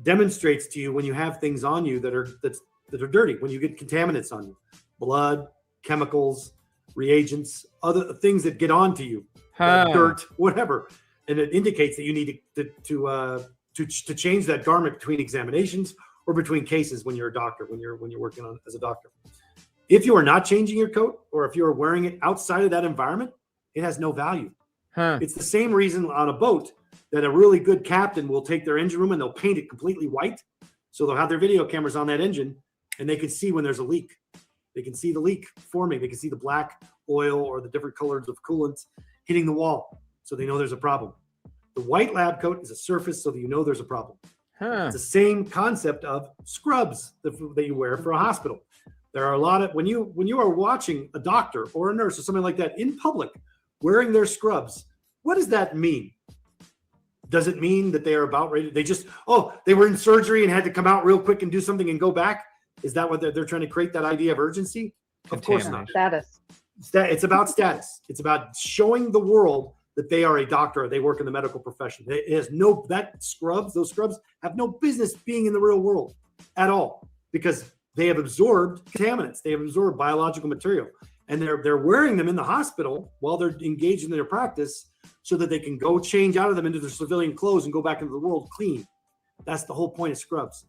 demonstrates to you when you have things on you that are dirty, when you get contaminants on you, blood, chemicals, reagents, other things that get onto you, dirt, whatever, and it indicates that you need to change that garment between examinations or between cases when you're a doctor, when you're working on as a doctor. If you are not changing your coat, or if you are wearing it outside of that environment, it has no value. It's the same reason on a boat that a really good captain will take their engine room and they'll paint it completely white. So they'll have their video cameras on that engine and they can see when there's a leak. They can see the leak forming. They can see the black oil or the different colors of coolant hitting the wall. So they know there's a problem. The white lab coat is a surface so that you know there's a problem. It's the same concept of scrubs that you wear for a hospital. There are a lot of, when you are watching a doctor or a nurse or something like that in public wearing their scrubs, what does that mean? Does it mean that they are about ready? They just, they were in surgery and had to come out real quick and do something and go back. Is that what they're trying to create, that idea of urgency? Of course not. Status. It's about status. It's about showing the world that they are a doctor, or they work in the medical profession. It has those scrubs have no business being in the real world at all, because they have absorbed contaminants. They have absorbed biological material, and they're wearing them in the hospital while they're engaged in their practice, so that they can go change out of them into their civilian clothes and go back into the world clean. That's the whole point of scrubs.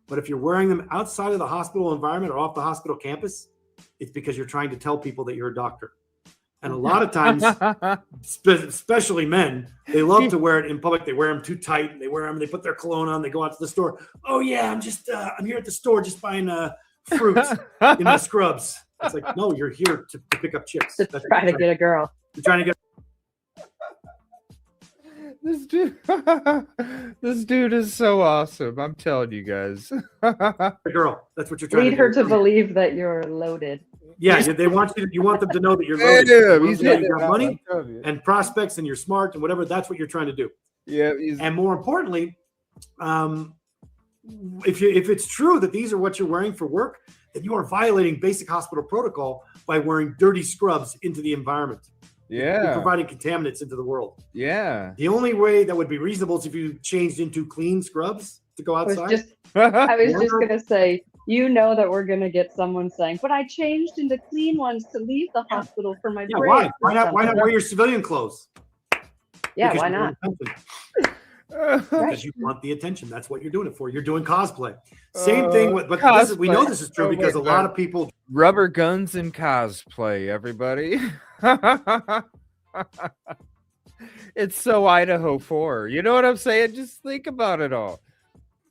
But if you're wearing them outside of the hospital environment or off the hospital campus, it's because you're trying to tell people that you're a doctor. And a lot of times, especially men, they love to wear it in public. They wear them too tight, and they wear them, they put their cologne on, they go out to the store. Oh yeah, I'm here at the store just buying fruit in my scrubs. It's like, no, you're here to pick up chicks. To try to get a girl. You're trying to get. This dude is so awesome. I'm telling you guys. A girl. That's what you're trying Lead to her do. to believe that you're loaded. Yeah, they want you want them to know that you're loaded. He's you got money and prospects, and you're smart and whatever. That's what you're trying to do. Yeah. And more importantly, if it's true that these are what you're wearing for work, then you are violating basic hospital protocol by wearing dirty scrubs into the environment. Yeah. You're providing contaminants into the world. Yeah. The only way that would be reasonable is if you changed into clean scrubs to go outside. I was just going to say, that we're going to get someone saying, but I changed into clean ones to leave the hospital for my break. Why? Why not wear your civilian clothes? Yeah, Because why not? Because you want the attention. That's what you're doing it for. You're doing cosplay. Same thing with, but we know this is true because a lot of people. Rubber guns and cosplay, everybody. It's so Idaho 4. You know what I'm saying? Just think about it all.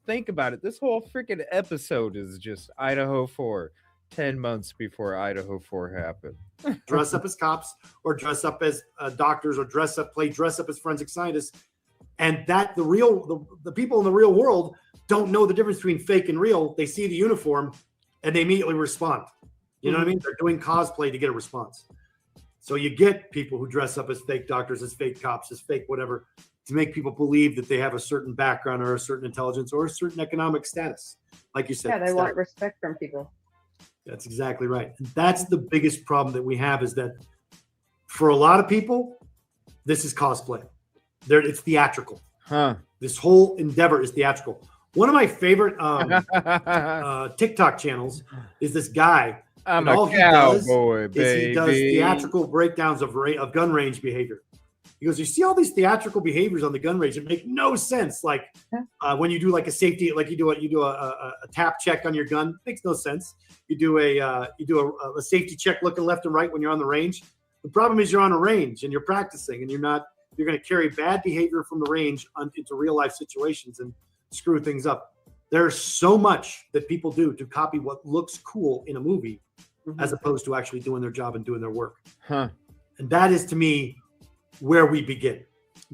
Think about it. This whole freaking episode is just Idaho 4, 10 months before Idaho 4 happened. Dress up as cops, or dress up as doctors, or dress up as forensic scientists. And that the people in the real world don't know the difference between fake and real. They see the uniform and they immediately respond. You know what I mean? They're doing cosplay to get a response. So you get people who dress up as fake doctors, as fake cops, as fake whatever, to make people believe that they have a certain background or a certain intelligence or a certain economic status. Like you said. Yeah, they want respect from people. That's exactly right. And that's the biggest problem that we have, is that for a lot of people, this is cosplay. It's theatrical. This whole endeavor is theatrical. One of my favorite TikTok channels is this guy. I'm a cowboy, baby. He does theatrical breakdowns of gun range behavior. He goes, you see all these theatrical behaviors on the gun range that make no sense. Like when you do like a safety, like you do a tap check on your gun, makes no sense. You do a safety check looking left and right when you're on the range. The problem is you're on a range and you're practicing, and you're going to carry bad behavior from the range into real life situations and screw things up. There's so much that people do to copy what looks cool in a movie, as opposed to actually doing their job and doing their work. And that is, to me, where we begin,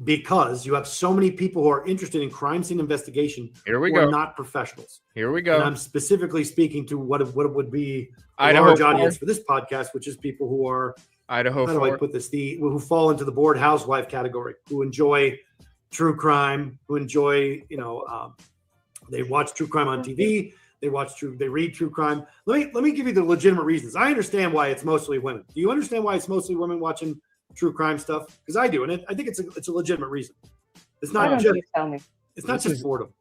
because you have so many people who are interested in crime scene investigation who are not professionals. Here we go. And I'm specifically speaking to what would be a Idaho large 4. audience for this podcast, which is people who are Idaho 4. How do I put this? Who fall into the bored housewife category, who enjoy true crime, who enjoy, they watch true crime on TV. They read true crime. Let me give you the legitimate reasons. I understand why it's mostly women. Do you understand why it's mostly women watching true crime stuff? Because I do, and I think it's a legitimate reason. It's not just tell me. It's not just boredom.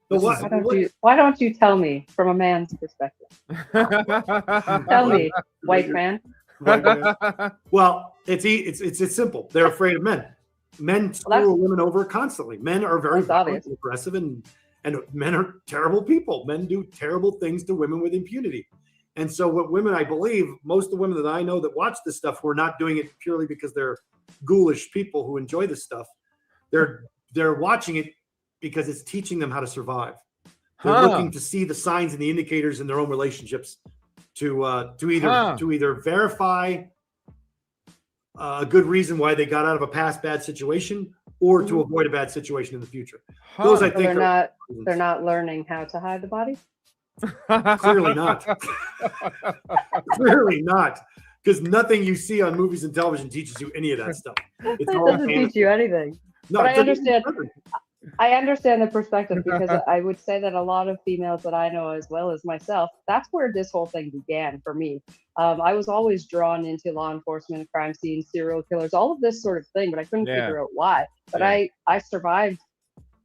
Why don't you tell me from a man's perspective? Tell me, white man. Well, it's simple. They're afraid of men. Men screw women over constantly. Men are very aggressive, and men are terrible people. Men do terrible things to women with impunity. And so what women, I believe, most of the women that I know that watch this stuff, who are not doing it purely because they're ghoulish people who enjoy this stuff. They're watching it because it's teaching them how to survive. They're looking to see the signs and the indicators in their own relationships to either verify a good reason why they got out of a past bad situation, or to avoid a bad situation in the future. Those, I think, they're not learning how to hide the body. Clearly not. Clearly not. Because nothing you see on movies and television teaches you any of that stuff. It doesn't teach you anything. No, But it I doesn't- understand. I understand the perspective because I would say that a lot of females that I know, as well as myself, that's where this whole thing began for me. I was always drawn into law enforcement, crime scenes, serial killers, all of this sort of thing, but I couldn't figure out why. But Yeah. I survived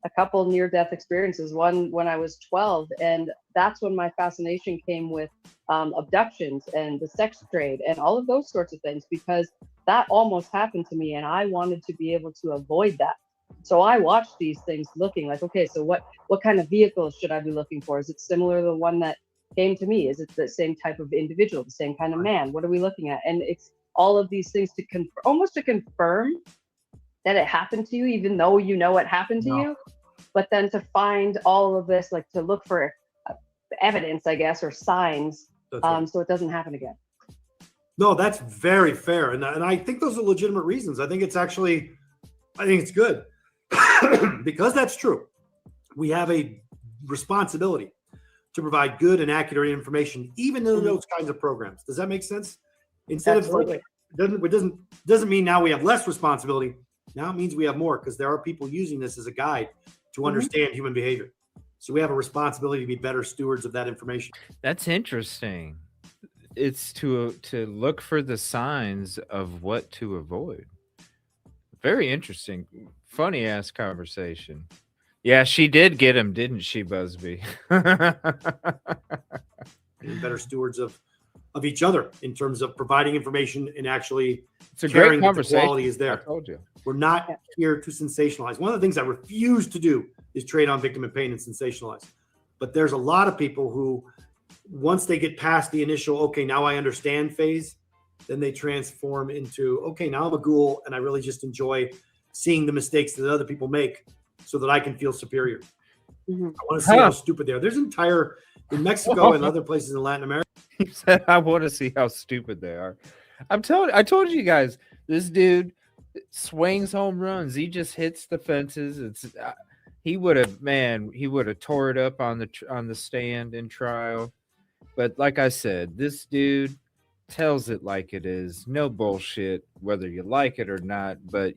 a couple near-death experiences, one when I was 12, and that's when my fascination came with abductions and the sex trade and all of those sorts of things, because that almost happened to me and I wanted to be able to avoid that. So I watched these things looking like, okay, so what kind of vehicles should I be looking for? Is it similar to the one that came to me? Is it the same type of individual, the same kind of man? What are we looking at? And it's all of these things to almost to confirm that it happened to you, even though you know it happened to you. But then to find all of this, like to look for evidence, I guess, or signs, so it doesn't happen again. No, that's very fair. And I think those are legitimate reasons. I think it's good because that's true. We have a responsibility to provide good and accurate information, even in those kinds of programs. Does that make sense? Instead Absolutely. of like, it doesn't mean now we have less responsibility. Now it means we have more, because there are people using this as a guide to understand human behavior. So we have a responsibility to be better stewards of that information. That's interesting. It's to look for the signs of what to avoid. Very interesting. Funny ass conversation. Yeah, she did get him, didn't she, Busby? Being better stewards of each other in terms of providing information and actually It's a caring great that the conversation. quality is there. I told you. We're not here to sensationalize. One of the things I refuse to do is trade on victim and pain and sensationalize. But there's a lot of people who, once they get past the initial, okay, now I understand phase, then they transform into, okay, now I'm a ghoul and I really just enjoy seeing the mistakes that other people make so that I can feel superior. I want to see how stupid they are. There's in Mexico and other places in Latin America. He said, I want to see how stupid they are. I told you guys, this dude swings home runs. He just hits the fences. He would have tore it up on the stand in trial. But like I said, this dude tells it like it is. No bullshit, whether you like it or not, but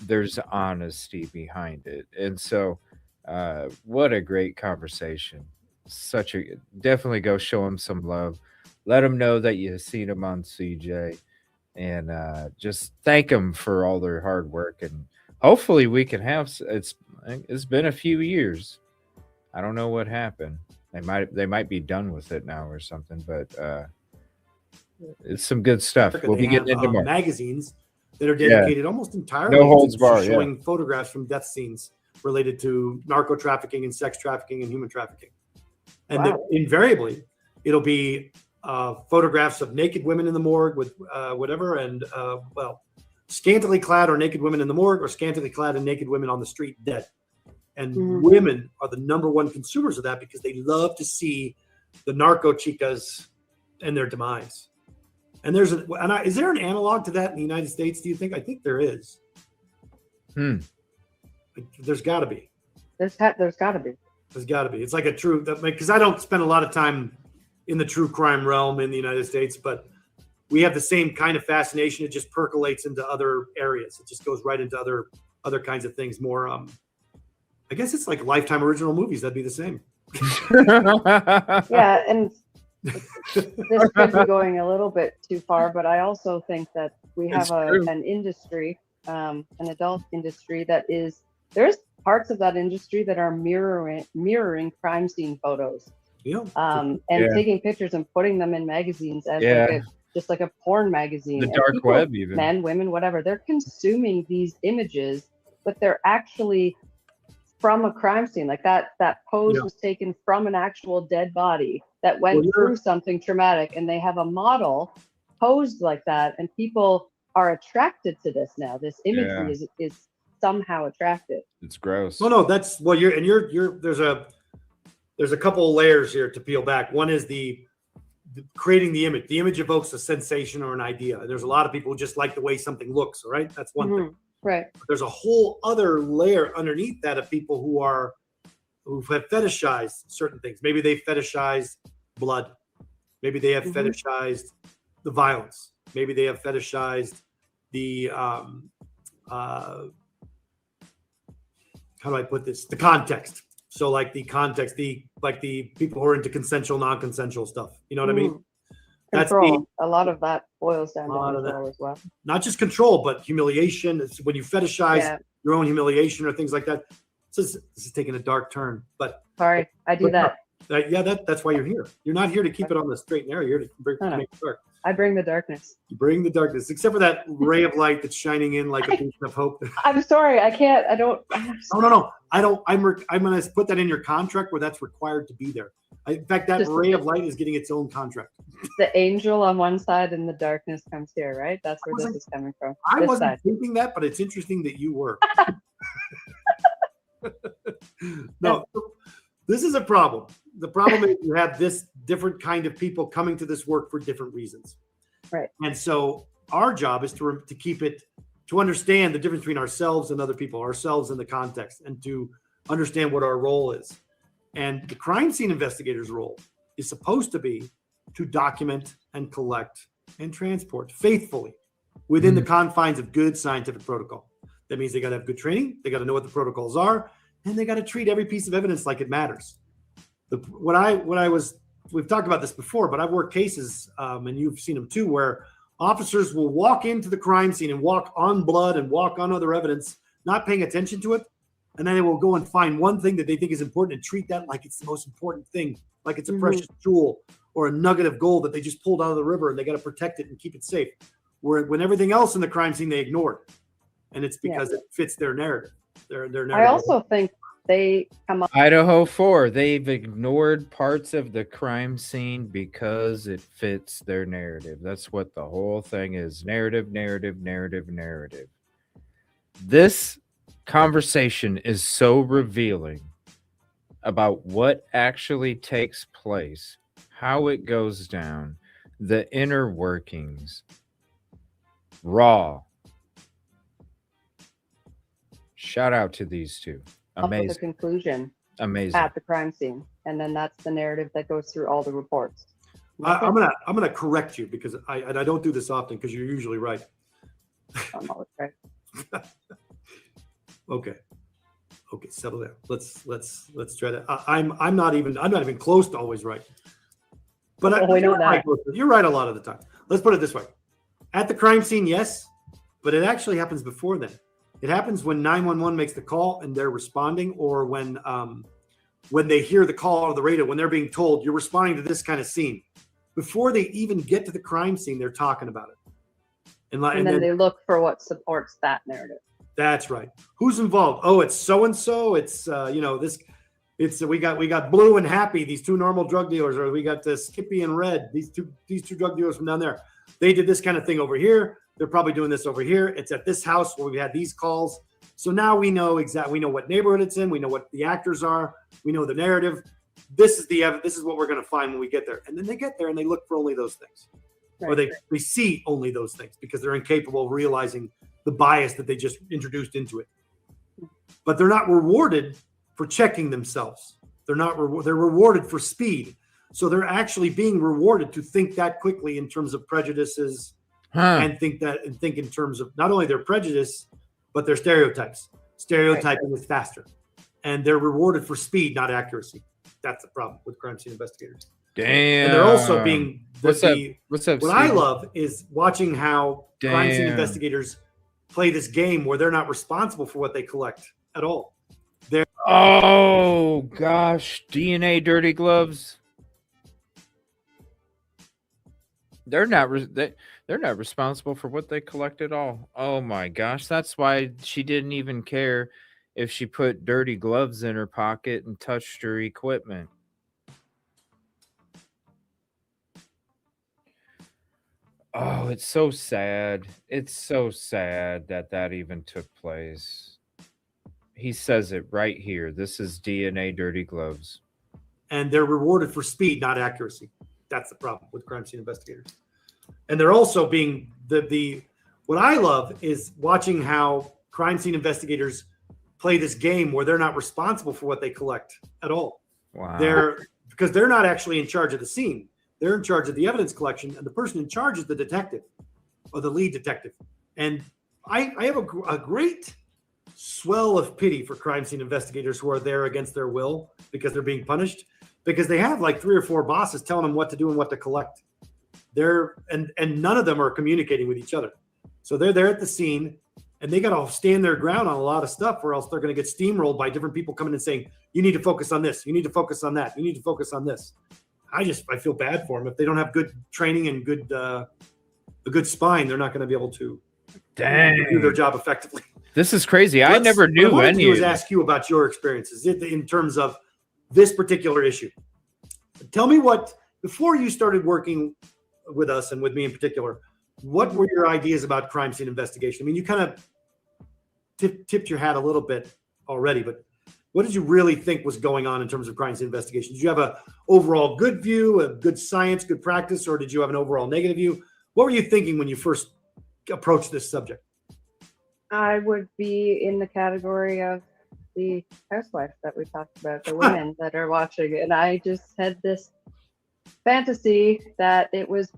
there's honesty behind it. And so what a great conversation. Definitely go show him some love. Let him know that you've seen him on CJ, and just thank them for all their hard work. And hopefully we can have it's been a few years. I don't know what happened. They might be done with it now or something, but it's some good stuff. We'll be getting into more magazines that are dedicated almost entirely No holds to barred, showing photographs from death scenes related to narco trafficking and sex trafficking and human trafficking. And then invariably it'll be photographs of naked women in the morgue with whatever, and scantily clad or naked women in the morgue, or scantily clad and naked women on the street dead. And women are the number one consumers of that because they love to see the narco chicas and their demise. And is there an analog to that in the United States, do you think? I think there is. There's got to be. There's got to be. There's got to be. It's like a true, because I don't spend a lot of time in the true crime realm in the United States, but we have the same kind of fascination. It just percolates into other areas. It just goes right into other kinds of things. More, I guess it's like Lifetime original movies. That'd be the same. Yeah, and this could be going a little bit too far, but I also think that we have an industry, an adult industry there's parts of that industry that are mirroring crime scene photos. Taking pictures and putting them in magazines as just like a porn magazine. The dark web, even men, women, whatever. They're consuming these images, but they're actually from a crime scene. Like that pose was taken from an actual dead body that went through something traumatic, and they have a model posed like that, and people are attracted to this now. This imagery is somehow attractive. It's gross. No, that's there's a couple of layers here to peel back. One is the creating the image. The image evokes a sensation or an idea. And there's a lot of people who just like the way something looks, right? That's one thing. Right. But there's a whole other layer underneath that of people who have fetishized certain things. Maybe they fetishized blood. Maybe they have fetishized the violence. Maybe they have fetishized the how do I put this? The context. So like the context, the people who are into consensual, non-consensual stuff. You know what I mean? That's Control. A lot of that boils down to lot of control as well. not just control, but humiliation. It's when you fetishize your own humiliation or things like that. This is taking a dark turn, but sorry, I do that. That's why you're here. You're not here to keep it on the straight and narrow. You're here to make it dark. I bring the darkness. You bring the darkness, except for that ray of light that's shining in like a beacon of hope. I'm sorry, I can't. I don't. No. I don't. I'm going to put that in your contract where that's required to be there. In fact, that ray of light is getting its own contract. The angel on one side and the darkness comes here, right? That's where this is coming from. I wasn't thinking that, but it's interesting that you were. No, this is a problem. The problem is you have this different kind of people coming to this work for different reasons. Right. And so our job is to keep it, to understand the difference between ourselves and other people, ourselves in the context, and to understand what our role is. And the crime scene investigator's role is supposed to be to document and collect and transport faithfully within the confines of good scientific protocol. That means they got to have good training, they got to know what the protocols are, and they got to treat every piece of evidence like it matters. We've talked about this before, but I've worked cases, and you've seen them too, where officers will walk into the crime scene and walk on blood and walk on other evidence, not paying attention to it. And then they will go and find one thing that they think is important and treat that like it's the most important thing, like it's a precious jewel or a nugget of gold that they just pulled out of the river and they got to protect it and keep it safe. When everything else in the crime scene they ignored. And it's because it fits their narrative. Their narrative. I also think they come up. Idaho 4, they've ignored parts of the crime scene because it fits their narrative. That's what the whole thing is. Narrative. This conversation is so revealing about what actually takes place, how it goes down, the inner workings, raw. Shout out to these two. Amazing. Up with a conclusion. Amazing. At the crime scene, and then that's the narrative that goes through all the reports. I'm gonna correct you because I don't do this often because you're usually right. I'm always right. Okay, settle down. Let's try that. I'm not even close to always right. But we know that. You're right a lot of the time. Let's put it this way: at the crime scene, yes, but it actually happens before then. It happens when 911 makes the call and they're responding, or when they hear the call on the radio, when they're being told you're responding to this kind of scene. Before they even get to the crime scene, they're talking about it. And then they look for what supports that narrative. That's right. Who's involved? Oh, it's so and so. It's this. It's we got Blue and Happy, these two normal drug dealers, or we got Skippy and Red, these two drug dealers from down there. They did this kind of thing over here. They're probably doing this over here. It's at this house where we had these calls. So now we know exactly. We know what neighborhood it's in. We know what the actors are. We know the narrative. This is what we're going to find when we get there. And then they get there and they look for only those things, or they see only those things because they're incapable of realizing the bias that they just introduced into it. But they're not rewarded for checking themselves. They're rewarded for speed. So they're actually being rewarded to think that quickly in terms of prejudices. And think in terms of not only their prejudice, but their stereotypes. Stereotyping is faster. And they're rewarded for speed, not accuracy. That's the problem with crime scene investigators. Damn. And they're also being What's up, what Steve? I love is watching how crime scene investigators play this game where they're not responsible for what they collect at all. Oh gosh, DNA dirty gloves. They're not responsible for what they collect at all. Oh my gosh, that's why she didn't even care if she put dirty gloves in her pocket and touched her equipment. Oh, it's so sad. It's so sad that even took place. He says it right here. This is DNA dirty gloves. And they're rewarded for speed, not accuracy. That's the problem with crime scene investigators. And they're also being what I love is watching how crime scene investigators play this game where they're not responsible for what they collect at all. Wow. Because they're not actually in charge of the scene. They're in charge of the evidence collection, and the person in charge is the detective or the lead detective. And I have a great swell of pity for crime scene investigators who are there against their will because they're being punished, because they have like 3 or 4 bosses telling them what to do and what to collect. And none of them are communicating with each other. So they're there at the scene and they got to stand their ground on a lot of stuff, or else they're going to get steamrolled by different people coming and saying, you need to focus on this. You need to focus on that. You need to focus on this. I feel bad for them. If they don't have good training and a good spine, they're not going to be able to do their job effectively. This is crazy. I never knew what I any. wanted to do is ask you about your experiences in terms of this particular issue. Tell me before you started working with us and with me in particular, what were your ideas about crime scene investigation? I mean, you kind of tipped your hat a little bit already, but what did you really think was going on in terms of crime scene investigation? Did you have an overall good view, a good science, good practice, or did you have an overall negative view? What were you thinking when you first approached this subject? I would be in the category of the housewife that we talked about, the women that are watching. And I just had this fantasy that it was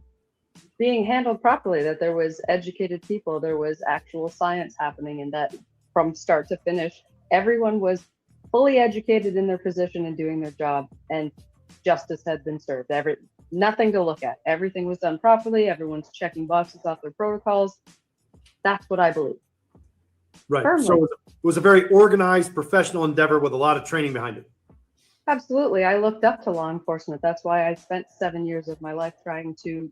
being handled properly, that there was educated people, there was actual science happening, and that from start to finish, everyone was fully educated in their position and doing their job, and justice had been served. Nothing to look at. Everything was done properly. Everyone's checking boxes off their protocols. That's what I believe. Right. Firmly. So it was a very organized, professional endeavor with a lot of training behind it. Absolutely. I looked up to law enforcement. That's why I spent 7 years of my life trying to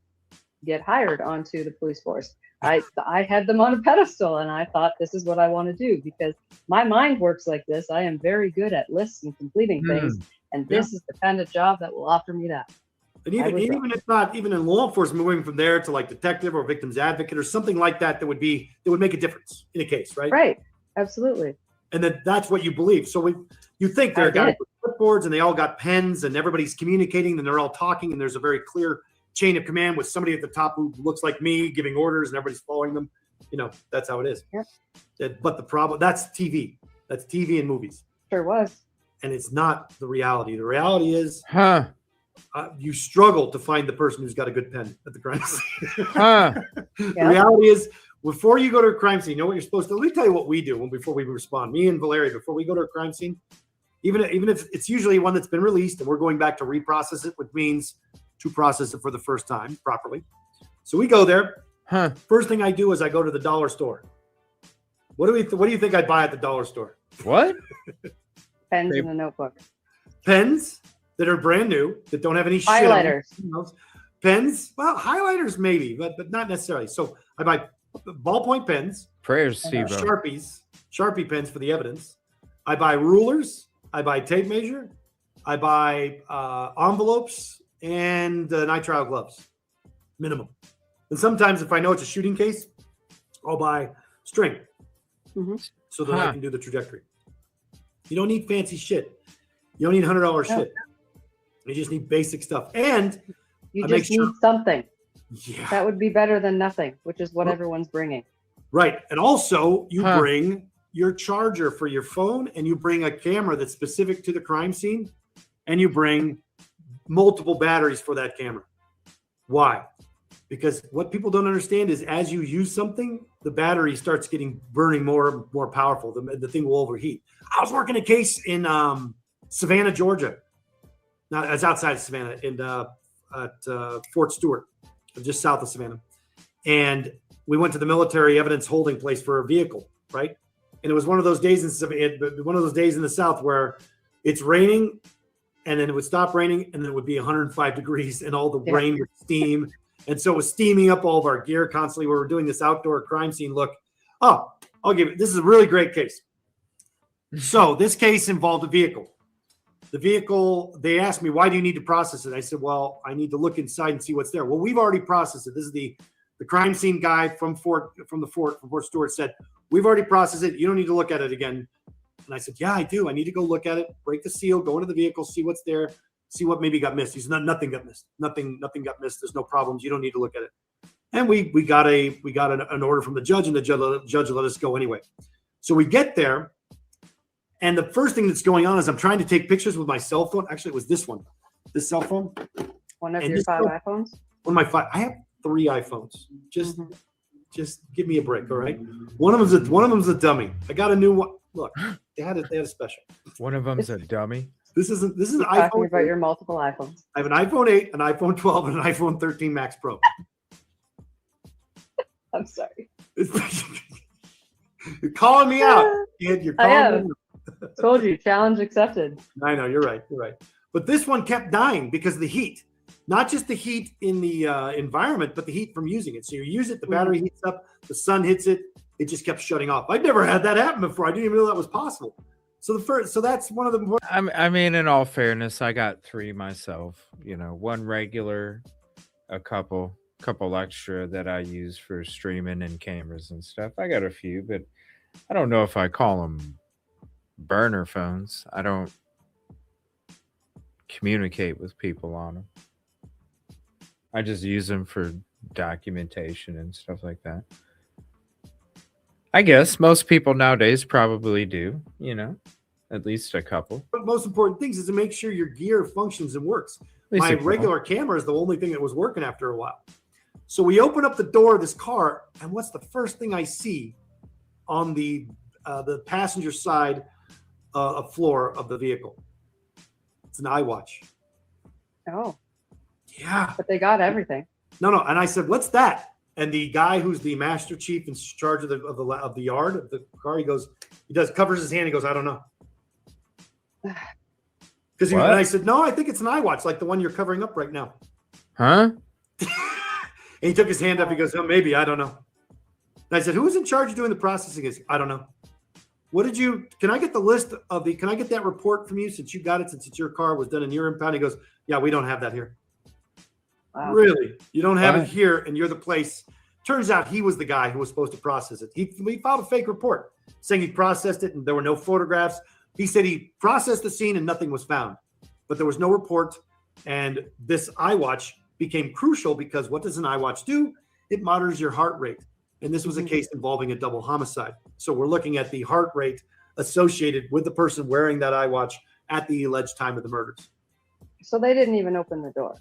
get hired onto the police force. I had them on a pedestal, and I thought, this is what I want to do because my mind works like this. I am very good at lists and completing things, and this is the kind of job that will offer me that. And even if not, even in law enforcement, moving from there to like detective or victim's advocate or something like that would make a difference in a case, right? Right. Absolutely. And that's what you believe. So you think there are guys with clipboards and they all got pens and everybody's communicating and they're all talking and there's a very clear chain of command with somebody at the top who looks like me giving orders and everybody's following them. That's how it is. Yep. But the problem, that's TV. That's TV and movies. Sure was. And it's not the reality. The reality is you struggle to find the person who's got a good pen at the crime scene. The reality is, before you go to a crime scene, you know what you're supposed to. Let me tell you what we do before we respond. Me and Valeria, before we go to a crime scene, even if it's usually one that's been released and we're going back to reprocess it, which means to process it for the first time properly. So we go there. First thing I do is I go to the dollar store. What do you think I'd buy at the dollar store? What? Pens and a notebook. Pens that are brand new, that don't have any highlighters. Pens, well, highlighters maybe, but not necessarily. So I buy ballpoint pens, Sharpie pens for the evidence. I buy rulers. I buy tape measure. I buy envelopes and nitrile gloves, minimum. And sometimes if I know it's a shooting case, I'll buy string so that I can do the trajectory. You don't need fancy shit. You don't need $100 shit. You just need basic stuff. And you just need something. Yeah. That would be better than nothing, which is what everyone's bringing. Right. And also you bring your charger for your phone, and you bring a camera that's specific to the crime scene, and you bring multiple batteries for that camera. Why? Because what people don't understand is as you use something, the battery starts burning more powerful. The thing will overheat. I was working a case in Savannah, Georgia. Now it's outside of Savannah, at Fort Stewart, just south of Savannah. And we went to the military evidence holding place for a vehicle, right? And it was one of those days in the South where it's raining, and then it would stop raining, and then it would be 105 degrees, and all the rain would steam. And so it was steaming up all of our gear constantly. We were doing this outdoor crime scene look. Oh, I'll give it. This is a really great case. So this case involved a vehicle. The vehicle, they asked me, why do you need to process it? I said, well, I need to look inside and see what's there. Well, we've already processed it. This is the crime scene guy from Fort Stewart said, we've already processed it. You don't need to look at it again. And I said, yeah, I do. I need to go look at it, break the seal, go into the vehicle, see what's there, see what maybe got missed. He said, nothing got missed. Nothing got missed. There's no problems. You don't need to look at it. And we got an order from the judge, and the judge let us go anyway. So we get there, and the first thing that's going on is I'm trying to take pictures with my cell phone. Actually, it was this cell phone. One of your 5 iPhones? One of my 5. I have 3 iPhones. Just Just give me a break, all right? One of them's a dummy. I got a new one. Look, they had a special. One of them's a dummy. This is an Talking iPhone. about your multiple iPhones. I have an iPhone 8, an iPhone 12, and an iPhone 13 Max Pro. I'm sorry. You're calling me out, kid. You're I calling me am. Told you, challenge accepted. I know, you're right. You're right. But this one kept dying because of the heat. Not just the heat in the environment, but the heat from using it. So you use it, the battery heats up, the sun hits it, it just kept shutting off. I'd never had that happen before. I didn't even know that was possible. So that's one of the. I mean, in all fairness, I got 3 myself. You know, one regular, a couple extra that I use for streaming and cameras and stuff. I got a few, but I don't know if I call them burner phones. I don't communicate with people on them. I just use them for documentation and stuff like that. I guess most people nowadays probably do, you know, at least a couple. But most important things is to make sure your gear functions and works. My regular camera is the only thing that was working after a while. So we open up the door of this car, and what's the first thing I see on the passenger side floor of the vehicle? It's an iWatch. Oh. Yeah. But they got everything. No. And I said, "What's that?" And the guy who's the master chief in charge of the yard of the car, covers his hand. He goes, "I don't know." Because I said, "No, I think it's an iWatch, like the one you're covering up right now." Huh? And he took his hand up. He goes, "Oh, maybe, I don't know." And I said, "Who was in charge of doing the processing?" He goes, "I don't know." Can I get the list of can I get that report from you since you got it, since it's your car, was done in your impound? He goes, "Yeah, we don't have that here." Wow. Really? You don't have it here, and you're the place. Turns out he was the guy who was supposed to process it. He filed a fake report saying he processed it and there were no photographs. He said he processed the scene and nothing was found, but there was no report. And this iWatch became crucial because what does an iWatch do? It monitors your heart rate. And this was a case involving a double homicide. So we're looking at the heart rate associated with the person wearing that iWatch at the alleged time of the murders. So they didn't even open the door.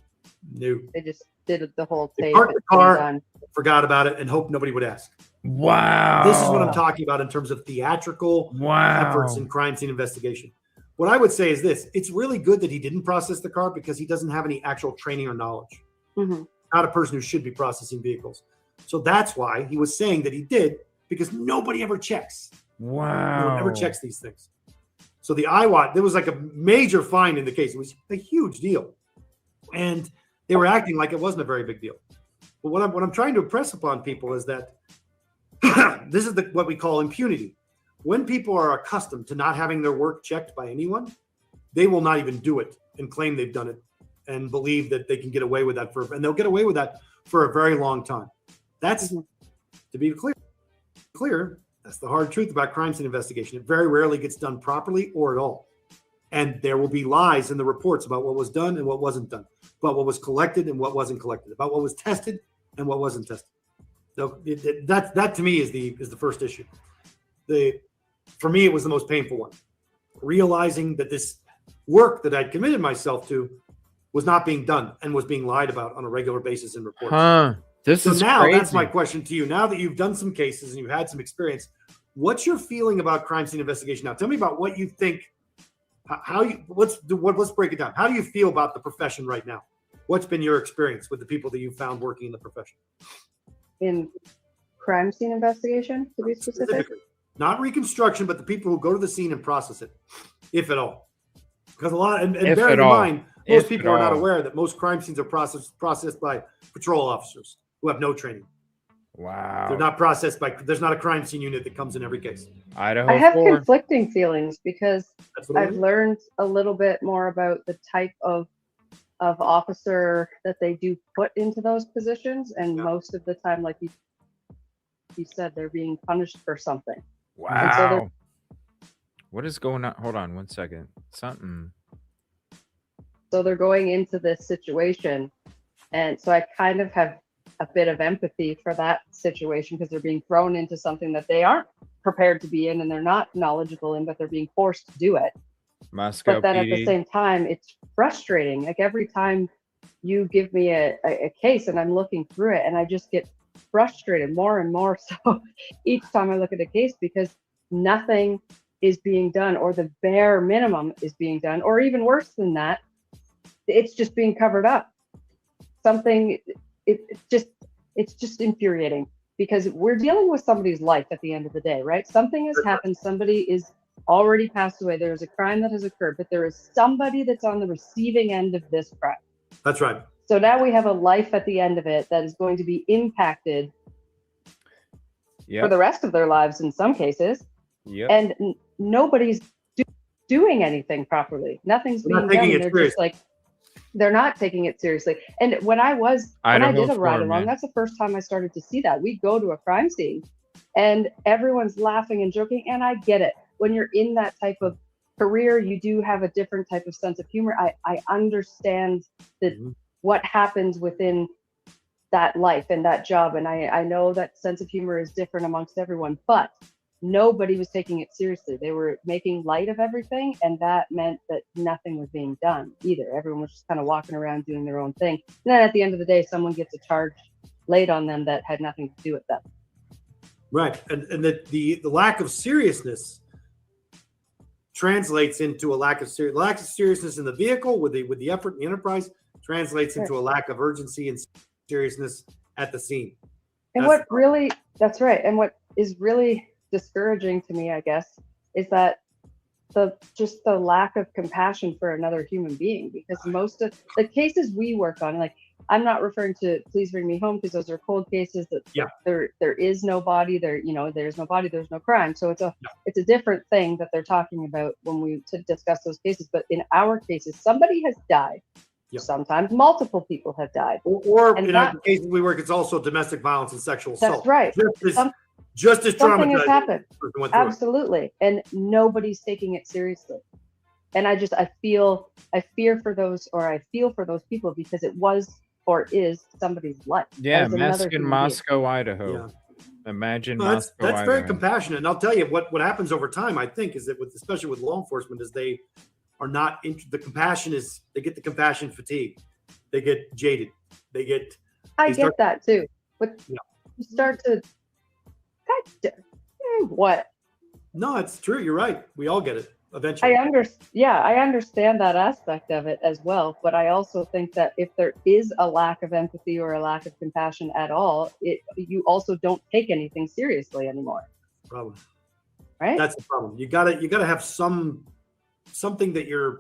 No. They just did the whole They tape. parked the car, forgot about it, and hoped nobody would ask. Wow. This is what I'm talking about in terms of theatrical efforts in crime scene investigation. What I would say is this. It's really good that he didn't process the car because he doesn't have any actual training or knowledge. Mm-hmm. Not a person who should be processing vehicles. So that's why he was saying that he did, because nobody ever checks. Wow. No one ever checks these things. So the iWatch, there was like a major find in the case. It was a huge deal. And they were acting like it wasn't a very big deal. But what I'm trying to impress upon people is that this is what we call impunity. When people are accustomed to not having their work checked by anyone, they will not even do it and claim they've done it and believe that they can get away with that and they'll get away with that for a very long time. That's, to be clear, that's the hard truth about crime scene investigation. It very rarely gets done properly or at all. And there will be lies in the reports about what was done and what wasn't done, about what was collected and what wasn't collected, about what was tested and what wasn't tested. So that to me is the first issue. For me, it was the most painful one. Realizing that this work that I'd committed myself to was not being done and was being lied about on a regular basis in reports. So now crazy. That's my question to you. Now that you've done some cases and you've had some experience, what's your feeling about crime scene investigation now? Tell me about what you think. Let's break it down. How do you feel about the profession right now? What's been your experience with the people that you found working in the profession? In crime scene investigation, to be specific? Not reconstruction, but the people who go to the scene and process it, if at all. Because a lot, and bear in mind, most people are not aware that most crime scenes are processed by patrol officers who have no training. Wow. They're not processed there's not a crime scene unit that comes in every case. I have conflicting feelings because I've learned a little bit more about the type of officer that they do put into those positions. And most of the time, like you said, they're being punished for something. Wow. What is going on? Hold on 1 second. Something. So they're going into this situation. And so I kind of have a bit of empathy for that situation because they're being thrown into something that they aren't prepared to be in and they're not knowledgeable in, but they're being forced to do it. Moscow but then PD. At the same time, it's frustrating. Like every time you give me a case and I'm looking through it and I just get frustrated more and more so each time I look at a case, because nothing is being done, or the bare minimum is being done, or even worse than that, it's just being covered up. It's just infuriating, because we're dealing with somebody's life at the end of the day, right? Something has happened. Somebody is already passed away. There's a crime that has occurred, but there is somebody that's on the receiving end of this crime. That's right. So now we have a life at the end of it that is going to be impacted for the rest of their lives in some cases. And nobody's doing anything properly. Nothing's being done. They're just like, they're not taking it seriously. And when I did a ride along, that's the first time I started to see that. We go to a crime scene and everyone's laughing and joking. And I get it. When you're in that type of career, you do have a different type of sense of humor. I understand that what happens within that life and that job. And I know that sense of humor is different amongst everyone, but nobody was taking it seriously. They were making light of everything, and that meant that nothing was being done either. Everyone was just kind of walking around doing their own thing. And then at the end of the day, someone gets a charge laid on them that had nothing to do with them. Right. And the lack of seriousness translates into a lack of seriousness in the vehicle with the effort and the enterprise translates into a lack of urgency and seriousness at the scene. And that's right. And what is really discouraging to me, I guess, is that the lack of compassion for another human being, because most of the cases we work on, like, I'm not referring to Please Bring Me Home, because those are cold cases that there is no body there, there's no body, there's no crime. So it's a different thing that they're talking about when we discuss those cases. But in our cases, somebody has died. Sometimes multiple people have died. Or in the cases we work, it's also domestic violence and sexual assault. That's right. Just as something has traumatizing. Happened. Absolutely. And nobody's taking it seriously. And I feel for those people, because it was or is somebody's life. Yeah, Mask in Moscow, Idaho. Yeah. Imagine that's Idaho. Very compassionate. And I'll tell you what happens over time, I think, is that especially with law enforcement, is they are not they get the compassion fatigue. They get jaded. I get that too. But you start to what? No, it's true. You're right. We all get it eventually. I understand that aspect of it as well. But I also think that if there is a lack of empathy or a lack of compassion at all, you also don't take anything seriously anymore. Problem. Right? That's the problem. You gotta have something that you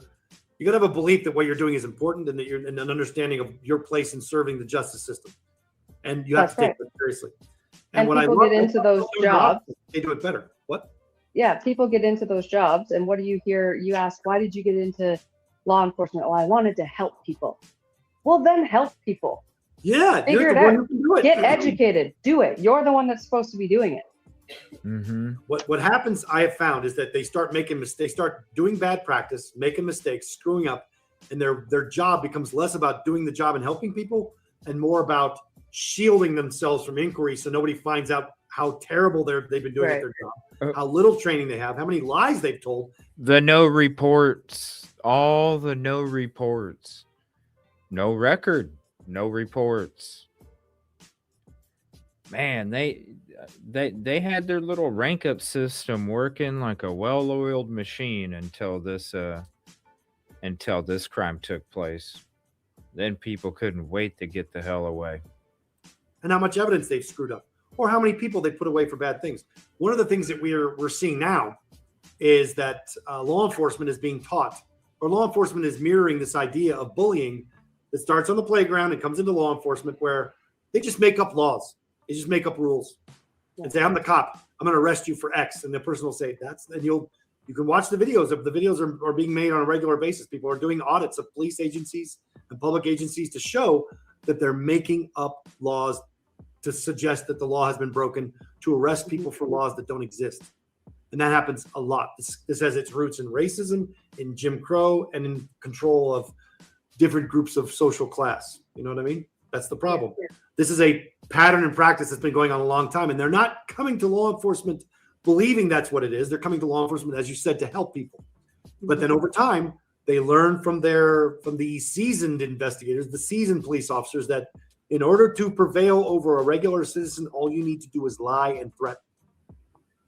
gotta have a belief that what you're doing is important, and that you're an understanding of your place in serving the justice system. And you have to take it seriously. And people get into those jobs. They do it better. What? Yeah, people get into those jobs, and what do you hear? You ask, why did you get into law enforcement? Well, I wanted to help people. Well, then help people. Yeah, figure it out. Get educated. Do it. You're the one that's supposed to be doing it. Mm-hmm. What happens, I have found, is that they start making mistakes. They start doing bad practice, making mistakes, screwing up, and their job becomes less about doing the job and helping people, and more about shielding themselves from inquiry, so nobody finds out how terrible they've been doing at their job, how little training they have, how many lies they've told. The no reports, all the no reports, no record, no reports. Man, they had their little rank up system working like a well-oiled machine until this crime took place. Then people couldn't wait to get the hell away. And how much evidence they've screwed up, or how many people they put away for bad things. One of the things that we're seeing now is that law enforcement is being taught, or law enforcement is mirroring this idea of bullying that starts on the playground and comes into law enforcement, where they just make up laws. They just make up rules and say, I'm the cop. I'm going to arrest you for X. And the person will say and you can watch the videos. The videos are being made on a regular basis. People are doing audits of police agencies and public agencies to show that they're making up laws to suggest that the law has been broken, to arrest people for laws that don't exist. And that happens a lot. This has its roots in racism, in Jim Crow, and in control of different groups of social class. You know what I mean? That's the problem. This is a pattern and practice that's been going on a long time, and they're not coming to law enforcement believing that's what it is. They're coming to law enforcement, as you said, to help people. But then over time, they learn from the seasoned investigators, the seasoned police officers, that In order to prevail over a regular citizen, all you need to do is lie and threaten.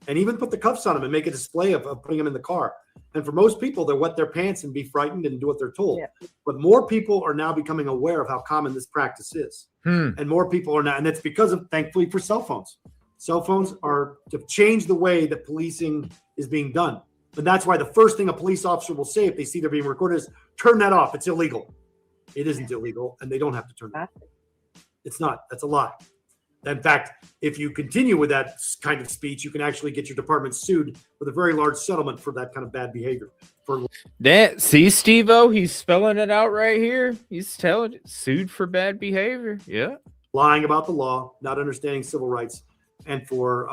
And even put the cuffs on them and make a display of putting them in the car. And for most people, they'll wet their pants and be frightened and do what they're told. Yeah. But more people are now becoming aware of how common this practice is. And more people are now, and that's because of, thankfully, for cell phones. Cell phones are to change the way that policing is being done. And that's why the first thing a police officer will say if they see they're being recorded is, turn that off. It's illegal. It isn't illegal, and they don't have to turn it off. It's not. That's a lie. In fact, if you continue with that kind of speech, you can actually get your department sued with a very large settlement for that kind of bad behavior. See, Steve-O, he's spelling it out right here. He's telling it, sued for bad behavior. Yeah. Lying about the law, not understanding civil rights, and for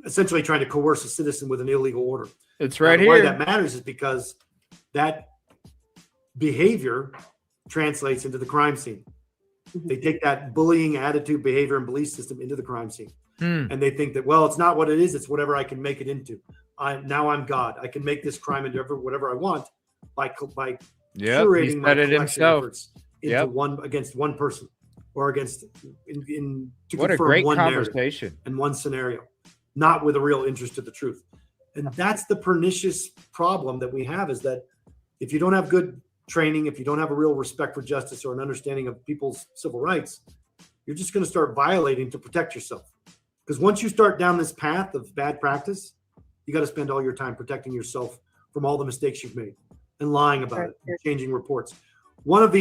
essentially trying to coerce a citizen with an illegal order. It's right here. Why here. that matters is because that behavior translates into the crime scene. They take that bullying attitude, behavior, and belief system into the crime scene. And they think that, well, it's not what it is. It's whatever I can make it into. Now I'm God. I can make this crime into whatever I want by curating my collection efforts into one against one person or against to what a confirm great one conversation narrative and one scenario, not with a real interest to the truth. And that's the pernicious problem that we have, is that if you don't have good training, if you don't have a real respect for justice or an understanding of people's civil rights, you're just going to start violating to protect yourself. Because once you start down this path of bad practice, you got to spend all your time protecting yourself from all the mistakes you've made and lying about it, and changing reports. One of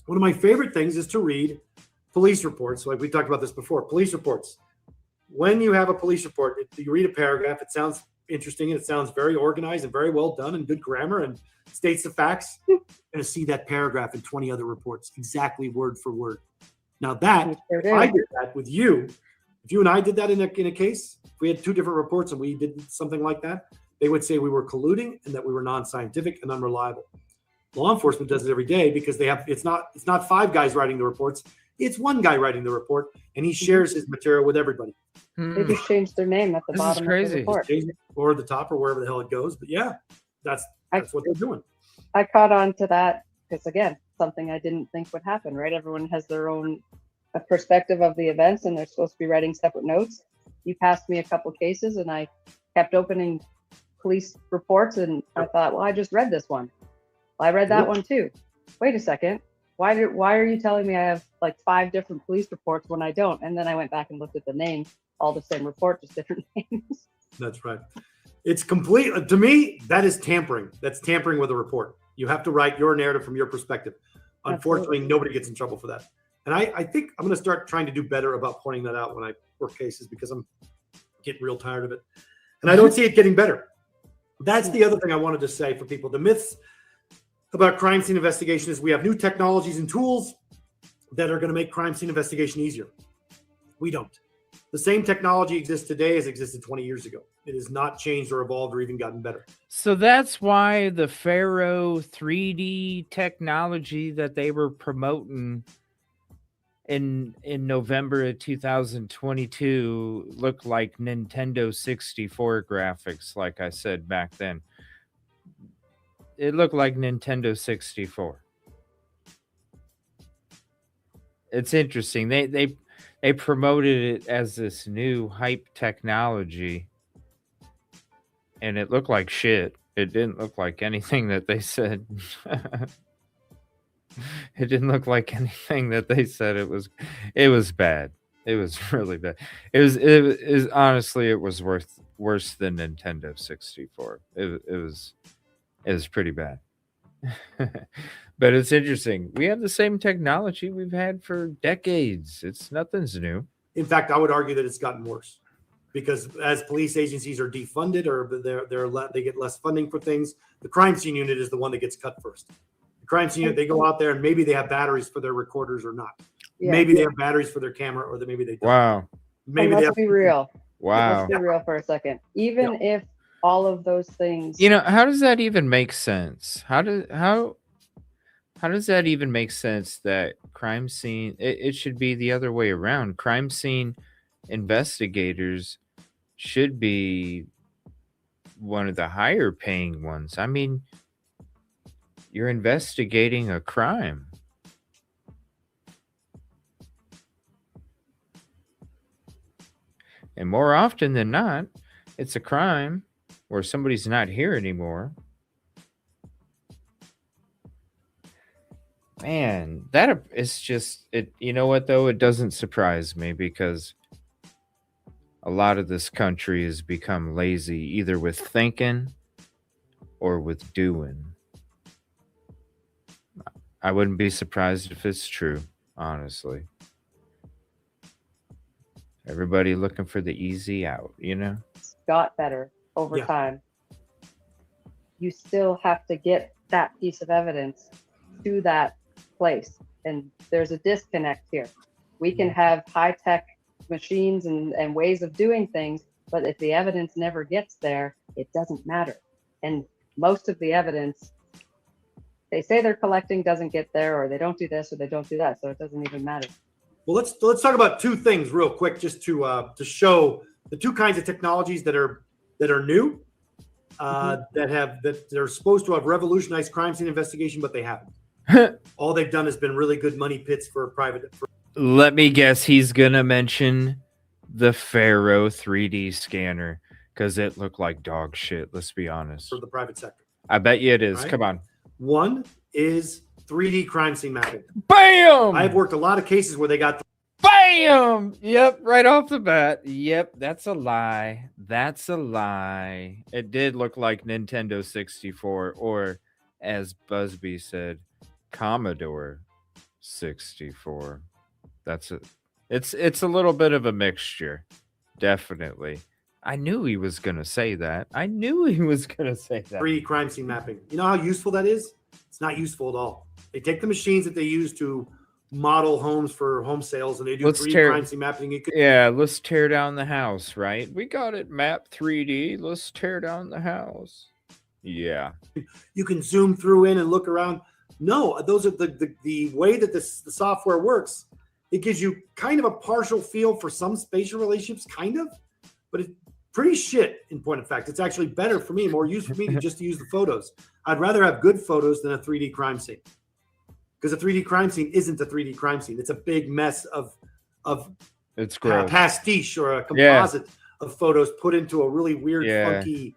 my favorite things is to read police reports. Like we talked about this before, police reports. When you have a police report, you read a paragraph, it sounds interesting and it sounds very organized and very well done and good grammar and states the facts. You're going to see that paragraph in 20 other reports, exactly word for word. Now that, if I did that with you, if you and I did that in a case, if we had two different reports and we did something like that, they would say we were colluding and that we were non-scientific and unreliable. Law enforcement does it every day because it's not five guys writing the reports. It's one guy writing the report, and he shares his material with everybody. They just changed their name at the bottom of the report. Or the top or wherever the hell it goes. But yeah, that's what they're doing. I caught on to that because, again, something I didn't think would happen, right? Everyone has their own perspective of the events, and they're supposed to be writing separate notes. You passed me a couple cases, and I kept opening police reports, and I thought, well, I just read this one. Well, I read that one too. Wait a second. Why are you telling me I have like 5 different police reports when I don't? And then I went back and looked at the names, all the same report, just different names. That's right. It's complete. To me, that is tampering. That's tampering with a report. You have to write your narrative from your perspective. Unfortunately, nobody gets in trouble for that. And I think I'm going to start trying to do better about pointing that out when I work cases, because I'm getting real tired of it. And I don't see it getting better. That's the other thing I wanted to say for people. The myths about crime scene investigation is we have new technologies and tools that are going to make crime scene investigation easier. We don't. The same technology exists today as existed 20 years ago. It has not changed or evolved or even gotten better. So that's why the Pharaoh 3D technology that they were promoting in November of 2022 looked like Nintendo 64 graphics, like I said back then. It looked like Nintendo 64. It's interesting. They promoted it as this new hype technology, and it looked like shit. It didn't look like anything that they said. It didn't look like anything that they said. It was bad. It was really bad. It was honestly, it was worse than Nintendo 64. It was pretty bad. But it's interesting. We have the same technology we've had for decades. Nothing's new. In fact, I would argue that it's gotten worse, because as police agencies are defunded or they get less funding for things, the crime scene unit is the one that gets cut first. The crime scene unit, they go out there and maybe they have batteries for their recorders or not. Yeah. Maybe they have batteries for their camera, or maybe they don't. Wow. Maybe let's be real. Wow. Let's be real for a second. Even if all of those things, how does that even make sense? How does that even make sense that crime scene, it should be the other way around. Crime scene investigators should be one of the higher paying ones. I mean, you're investigating a crime. And more often than not, it's a crime where somebody's not here anymore. Man, that is just it. You know what, though? It doesn't surprise me because a lot of this country has become lazy either with thinking or with doing. I wouldn't be surprised if it's true, honestly. Everybody looking for the easy out, you know? It's got better over Yeah. time. You still have to get that piece of evidence to that place. And there's a disconnect here. We can have high-tech machines and ways of doing things, but if the evidence never gets there, it doesn't matter. And most of the evidence they say they're collecting doesn't get there, or they don't do this or they don't do that, so it doesn't even matter. Well, let's talk about two things real quick, just to show the two kinds of technologies that are new, that they're supposed to have revolutionized crime scene investigation, but they haven't. All they've done has been really good money pits for private. Let me guess, he's gonna mention the Pharaoh 3D scanner because it looked like dog shit. Let's be honest. For the private sector. I bet you it is. Right? Come on. One is 3D crime scene mapping. Bam! I've worked a lot of cases where they got Bam! Yep, right off the bat. Yep, that's a lie. That's a lie. It did look like Nintendo 64, or as Busby said, Commodore 64. That's it. It's a little bit of a mixture. Definitely. I knew he was gonna say that. 3D crime scene mapping. You know how useful that is? It's not useful at all. They take the machines that they use to model homes for home sales, and they do 3D crime scene mapping. Let's tear down the house, right? We got it mapped 3D. Let's tear down the house. Yeah. You can zoom through in and look around. No, those are the way that the software works. It gives you kind of a partial feel for some spatial relationships, kind of, but it's pretty shit in point of fact. It's actually better for me, more useful for me to just use the photos. I'd rather have good photos than a 3D crime scene, because a 3D crime scene isn't a 3D crime scene. It's a big mess of it's gross. Pastiche or a composite of photos put into a really weird, funky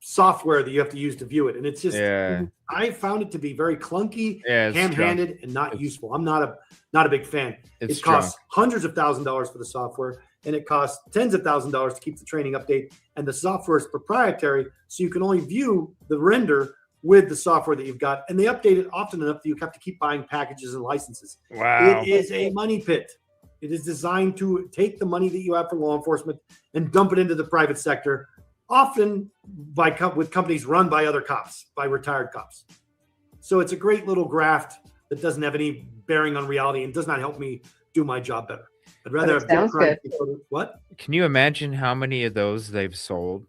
software that you have to use to view it. And it's just, I found it to be very clunky, ham-handed, and not useful. I'm not a big fan. It costs hundreds of $1,000s for the software, and it costs tens of $1,000s to keep the training update. And the software is proprietary, so you can only view the render with the software that you've got. And they update it often enough that you have to keep buying packages and licenses. Wow. It is a money pit. It is designed to take the money that you have for law enforcement and dump it into the private sector, often with companies run by other cops, by retired cops. So it's a great little graft that doesn't have any bearing on reality and does not help me do my job better. I'd rather have sounds good. What? Can you imagine how many of those they've sold?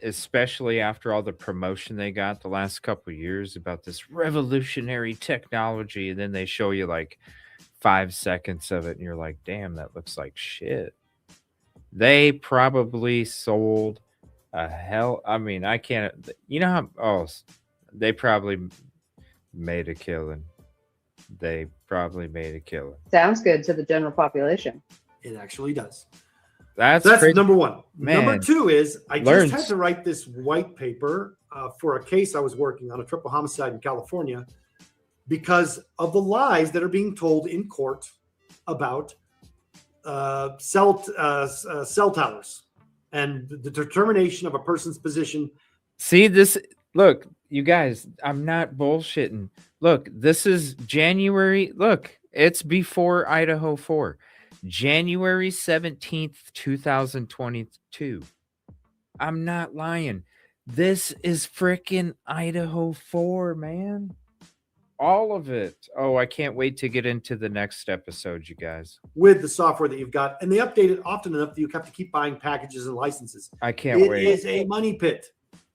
Especially after all the promotion they got the last couple of years about this revolutionary technology, and then they show you like 5 seconds of it, and you're like, damn, that looks like shit. They probably sold a hell. I mean, I can't. You know how? Oh, they probably made a killing. They probably made a killing. Sounds good to the general population. It actually does. That's number one. Man. Number two is I just had to write this white paper for a case I was working on, a triple homicide in California, because of the lies that are being told in court about cell towers and the determination of a person's position. See this? Look, you guys, I'm not bullshitting. Look, this is January. Look, it's before Idaho 4. January 17th, 2022. I'm not lying. This is freaking Idaho 4, man. All of it. Oh, I can't wait to get into the next episode, you guys. With the software that you've got. And they update it often enough that you have to keep buying packages and licenses. I can't wait. It is a money pit.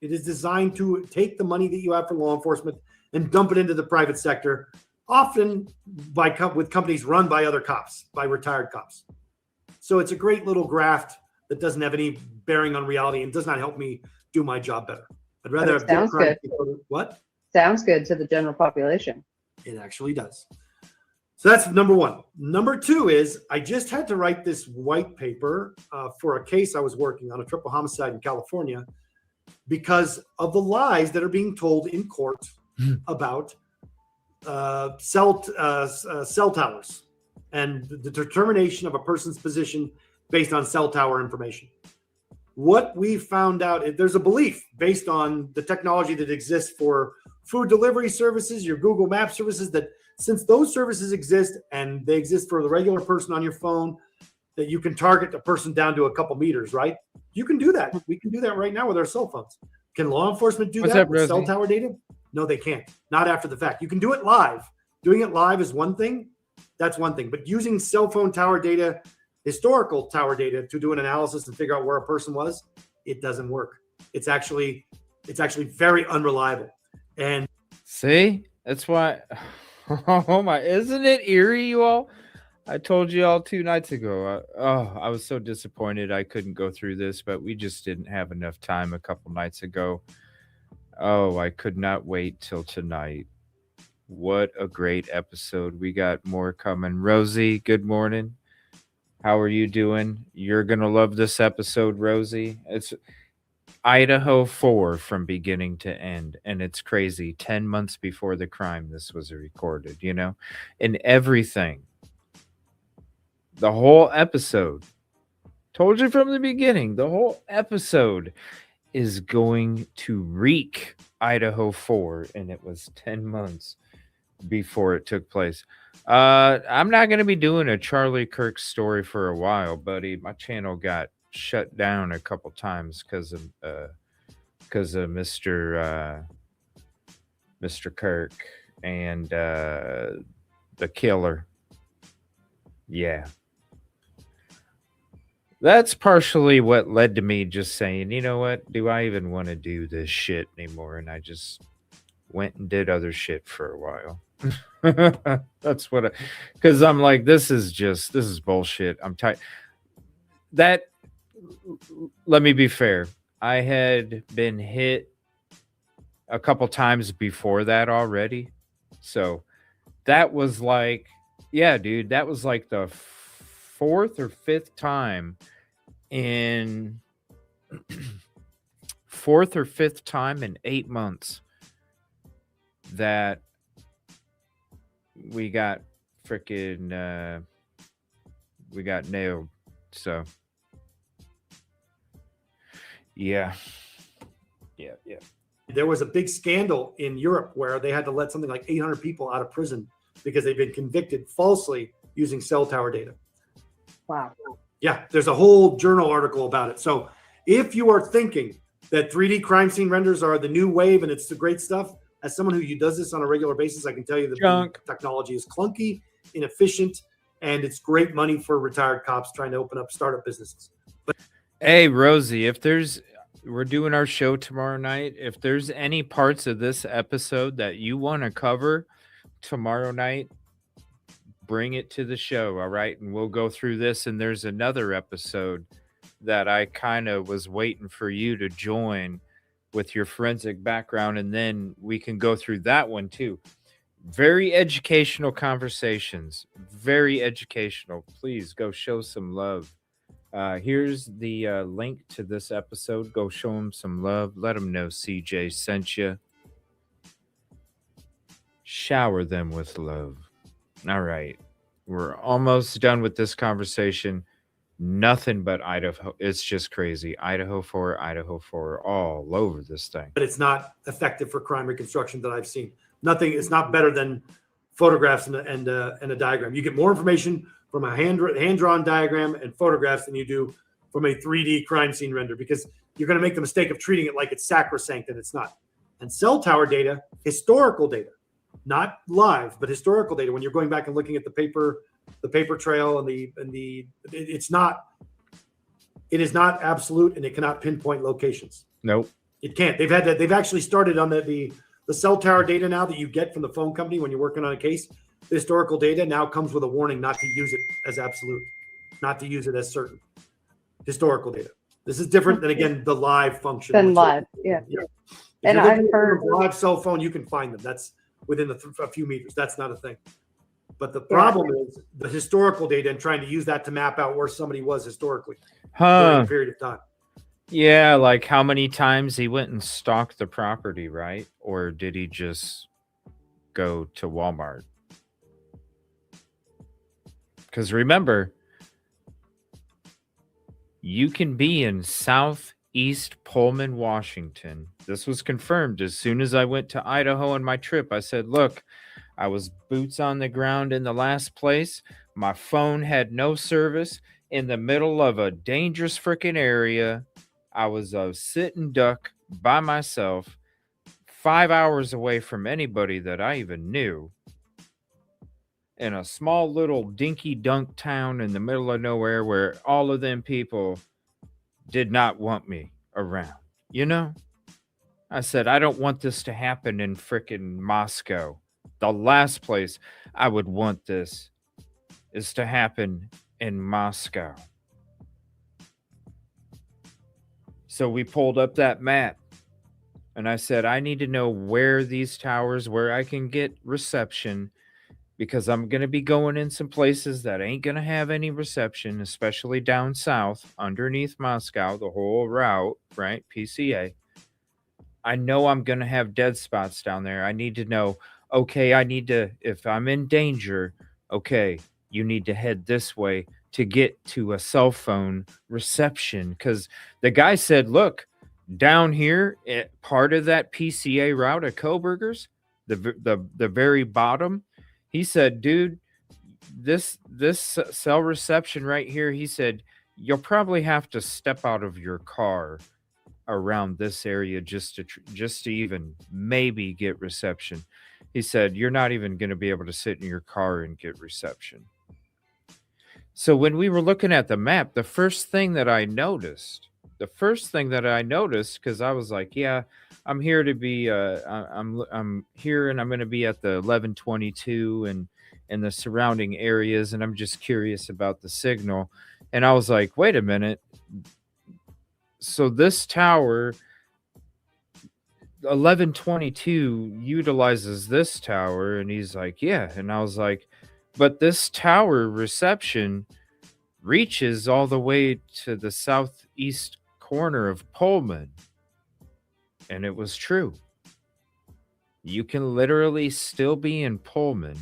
It is designed to take the money that you have for law enforcement and dump it into the private sector, often with companies run by other cops, by retired cops. So it's a great little graft that doesn't have any bearing on reality and does not help me do my job better. I'd rather have sounds good. What? Sounds good to the general population. It actually does. So that's number one. Number two is I just had to write this white paper for a case I was working on, a triple homicide in California, because of the lies that are being told in court about cell towers and the determination of a person's position based on cell tower information. What we found out, there's a belief based on the technology that exists for food delivery services, your Google Maps services, that since those services exist and they exist for the regular person on your phone, that you can target a person down to a couple meters, right? You can do that. We can do that right now with our cell phones. Can law enforcement do that with cell tower data? No, they can't. Not after the fact. You can do it live. Doing it live is one thing. That's one thing. But using cell phone tower data, historical tower data, to do an analysis and figure out where a person was, it doesn't work. It's actually very unreliable. And see, that's why. Oh my! Isn't it eerie, you all? I told you all 2 nights ago. I was so disappointed I couldn't go through this, but we just didn't have enough time a couple nights ago. Oh, I could not wait till tonight. What a great episode. We got more coming. Rosie, good morning. How are you doing? You're going to love this episode, Rosie. It's Idaho 4 from beginning to end. And it's crazy. 10 months before the crime, this was recorded, you know? And everything. The whole episode. Told you from the beginning. The whole episode is going to reek Idaho 4. And it was 10 months before it took place. I'm not going to be doing a Charlie Kirk story for a while, buddy. My channel got shut down a couple times because of Mr. Kirk and the killer. Yeah. That's partially what led to me just saying, you know what? Do I even want to do this shit anymore? And I just went and did other shit for a while. That's what because I'm like, this is bullshit. I'm tired. That, let me be fair. I had been hit a couple times before that already. So that was like, yeah, dude, that was like the 4th or 5th time in 4th or 5th time in 8 months that we got freaking we got nailed. So yeah. there was a big scandal in Europe where they had to let something like 800 people out of prison because they've been convicted falsely using cell tower data. Wow. Yeah, there's a whole journal article about it. So if you are thinking that 3D crime scene renders are the new wave and it's the great stuff, as someone who does this on a regular basis, I can tell you that the technology is clunky, inefficient, and it's great money for retired cops trying to open up startup businesses. But hey, Rosie, we're doing our show tomorrow night. If there's any parts of this episode that you want to cover tomorrow night, bring it to the show, all right? And we'll go through this. And there's another episode that I kind of was waiting for you to join with your forensic background, and then we can go through that one too. Very educational conversations. Very educational. Please go show some love. Here's the link to this episode. Go show them some love. Let them know CJ sent you. Shower them with love. All right. We're almost done with this conversation. Nothing but Idaho. It's just crazy. Idaho 4, all over this thing. But it's not effective for crime reconstruction that I've seen. Nothing. It's not better than photographs and a diagram. You get more information from a hand-drawn diagram and photographs than you do from a 3D crime scene render, because you're going to make the mistake of treating it like it's sacrosanct, and it's not. And cell tower data, historical data, not live, but historical data, when you're going back and looking at the paper trail it is not absolute, and it cannot pinpoint locations. Nope. It can't. They've actually started on the cell tower data now that you get from the phone company when you're working on a case. The historical data now comes with a warning not to use it as absolute, not to use it as certain. Historical data. This is different than, again, the live function. Than live, yeah. And I've heard live cell phone, you can find them. That's within a few meters. That's not a thing. But the problem is the historical data and trying to use that to map out where somebody was historically during a period of time. Yeah, like how many times he went and stalked the property, right? Or did he just go to Walmart? Because remember, you can be in Southeast Pullman, Washington. This was confirmed as soon as I went to Idaho on my trip. I said, look, I was boots on the ground in the last place. My phone had no service in the middle of a dangerous freaking area. I was a sitting duck by myself, 5 hours away from anybody that I even knew, in a small little dinky dunk town in the middle of nowhere where all of them people did not want me around. You know? I said, I don't want this to happen in frickin' Moscow. The last place I would want this is to happen in Moscow. So we pulled up that map and I said, I need to know where these towers, where I can get reception, because I'm going to be going in some places that ain't going to have any reception, especially down south underneath Moscow, the whole route, right? PCA. I know I'm going to have dead spots down there. I need to know, okay, I need to, if I'm in danger, okay, you need to head this way to get to a cell phone reception. Because the guy said, look, down here at part of that PCA route at Koberger's, the very bottom, he said, dude, this cell reception right here, he said, you'll probably have to step out of your car around this area just to even maybe get reception. He said, you're not even going to be able to sit in your car and get reception. So when we were looking at the map, the first thing that I noticed, because I was like, yeah, I'm here to be, I'm here and I'm going to be at the 1122 and the surrounding areas, and I'm just curious about the signal. And I was like, wait a minute. So this tower, 1122, utilizes this tower. And he's like, yeah. And I was like, but this tower reception reaches all the way to the southeast corner of Pullman. And it was true. You can literally still be in Pullman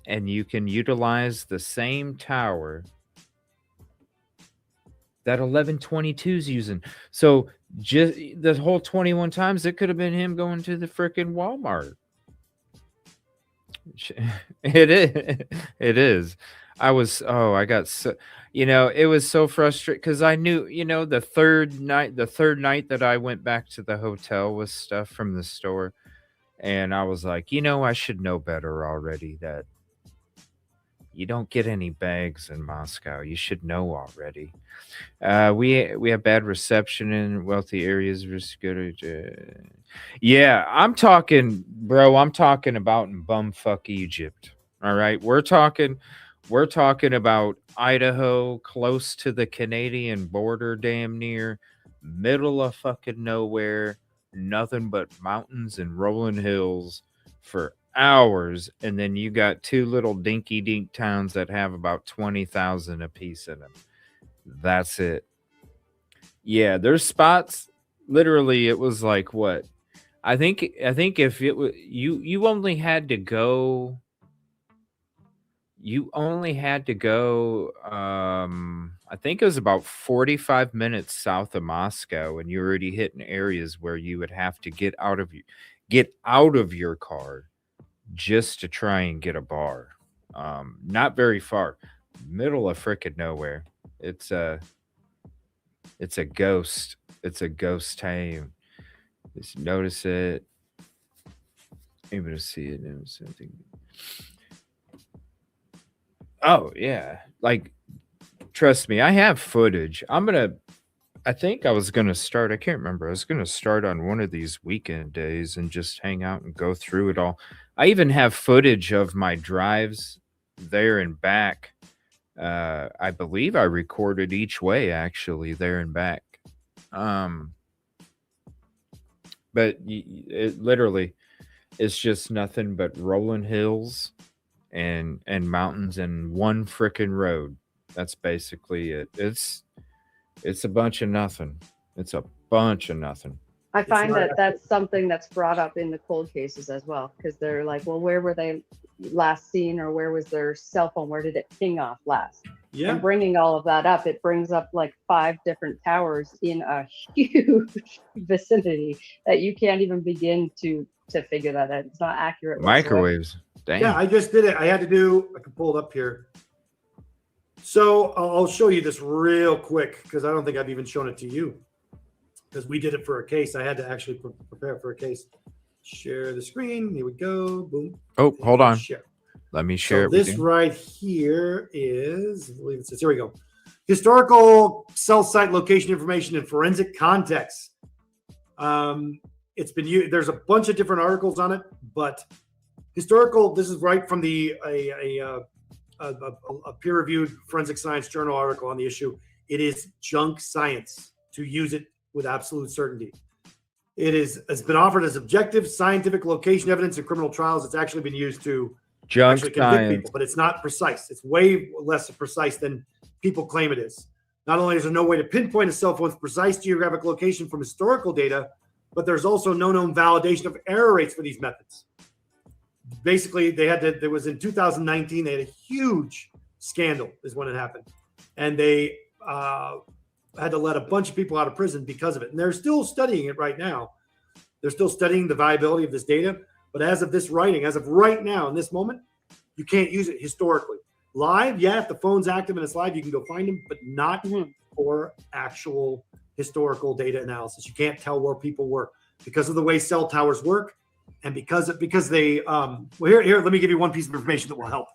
and you can utilize the same tower that 1122 is using. So just the whole 21 times, it could have been him going to the freaking Walmart. It is. I got so, it was so frustrating because I knew, the third night that I went back to the hotel with stuff from the store. And I was like, I should know better already that you don't get any bags in Moscow. You should know already. We have bad reception in wealthy areas. Yeah, I'm talking about in bumfuck Egypt. All right, we're talking about Idaho, close to the Canadian border, damn near middle of fucking nowhere, nothing but mountains and rolling hills for hours, and then you got two little dinky dink towns that have about 20,000 apiece in them. That's it. Yeah, there's spots. Literally, it was like what? I think if it was you only had to go. You only had to go. I think it was about 45 minutes south of Moscow, and you're already hitting areas where you would have to get out of your car just to try and get a bar. Not very far, middle of frickin' nowhere. It's a ghost. It's a ghost town. Just notice it. Able to see it and something. Oh yeah, like trust me, I have footage. I think I was gonna start. I can't remember. I was gonna start on one of these weekend days and just hang out and go through it all. I even have footage of my drives there and back. I believe I recorded each way actually there and back. But it literally, it's just nothing but rolling hills and mountains and one frickin' road. That's basically it. It's a bunch of nothing. It's a bunch of nothing. I find not that that's something that's brought up in the cold cases as well, because they're like, well, where were they last seen, or where was their cell phone? Where did it ping off last? Yeah. And bringing all of that up, it brings up like 5 different towers in a huge vicinity that you can't even begin to figure that out. It's not accurate whatsoever. Microwaves. Damn. Yeah, I just did it. I can pull it up here. So I'll show you this real quick because I don't think I've even shown it to you because we did it for a case. I had to actually prepare for a case. Share the screen. Here we go. Boom. Oh, hold on. Share. Let me share So it with this you. right here is, I believe it says, here we go. Historical cell site location information in forensic context. It's been used. There's a bunch of different articles on it, but historical. This is right from the a peer-reviewed forensic science journal article on the issue. It is junk science to use it with absolute certainty. It's been offered as objective scientific location evidence in criminal trials. It's actually been used to Junk actually convict science. people, but it's not precise. It's way less precise than people claim it is. Not only is there no way to pinpoint a cell phone's precise geographic location from historical data, but there's also no known validation of error rates for these methods. Basically, there was in 2019, they had a huge scandal is when it happened. And they had to let a bunch of people out of prison because of it. And they're still studying it right now. They're still studying the viability of this data. But as of this writing, as of right now, in this moment, you can't use it historically. Live, yeah, if the phone's active and it's live, you can go find them, but not for actual historical data analysis. You can't tell where people were because of the way cell towers work, and because they well, here let me give you one piece of information that will help.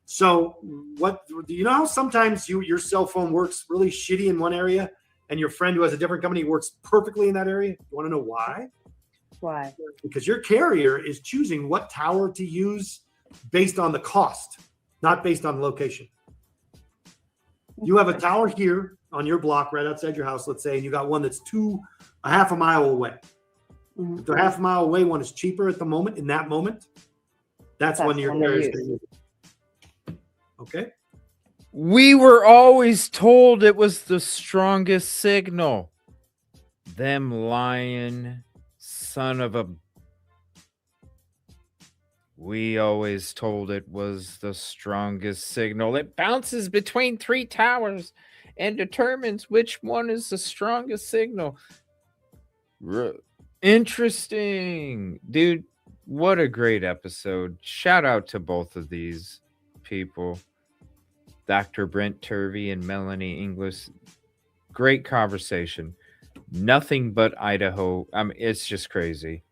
So what do you know how sometimes your cell phone works really shitty in one area and your friend who has a different company works perfectly in that area? You want to know why? Why? Because your carrier is choosing what tower to use based on the cost, not based on the location. You have a tower here on your block right outside your house, let's say, and you got one that's a half a mile away. If the half a mile away one is cheaper at the moment, in that moment, that's when your carrier is going to use it. Okay? We were always told it was the strongest signal. Them lying son of a... We always told it was the strongest signal. It bounces between 3 towers and determines which one is the strongest signal. Interesting. Dude, what a great episode. Shout out to both of these people. Dr. Brent Turvey and Melanie Inglis. Great conversation. Nothing but Idaho. I mean, it's just crazy.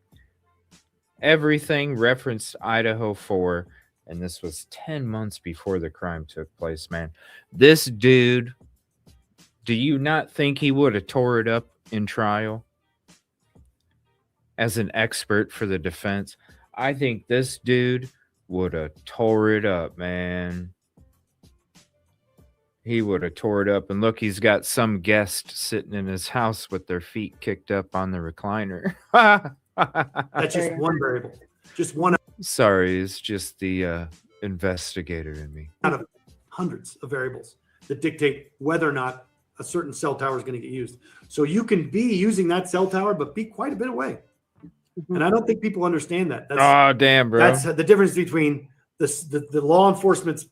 Everything referenced Idaho 4, and this was 10 months before the crime took place, man. This dude, do you not think he would have tore it up in trial? As an expert for the defense, I think this dude would have tore it up, man. He would have tore it up. And look, he's got some guest sitting in his house with their feet kicked up on the recliner. That's just one variable. Just one Sorry, it's just the investigator in me. out of hundreds of variables that dictate whether or not a certain cell tower is going to get used. So you can be using that cell tower, but be quite a bit away. And I don't think people understand that. Oh, damn, bro. That's the difference between the law enforcement's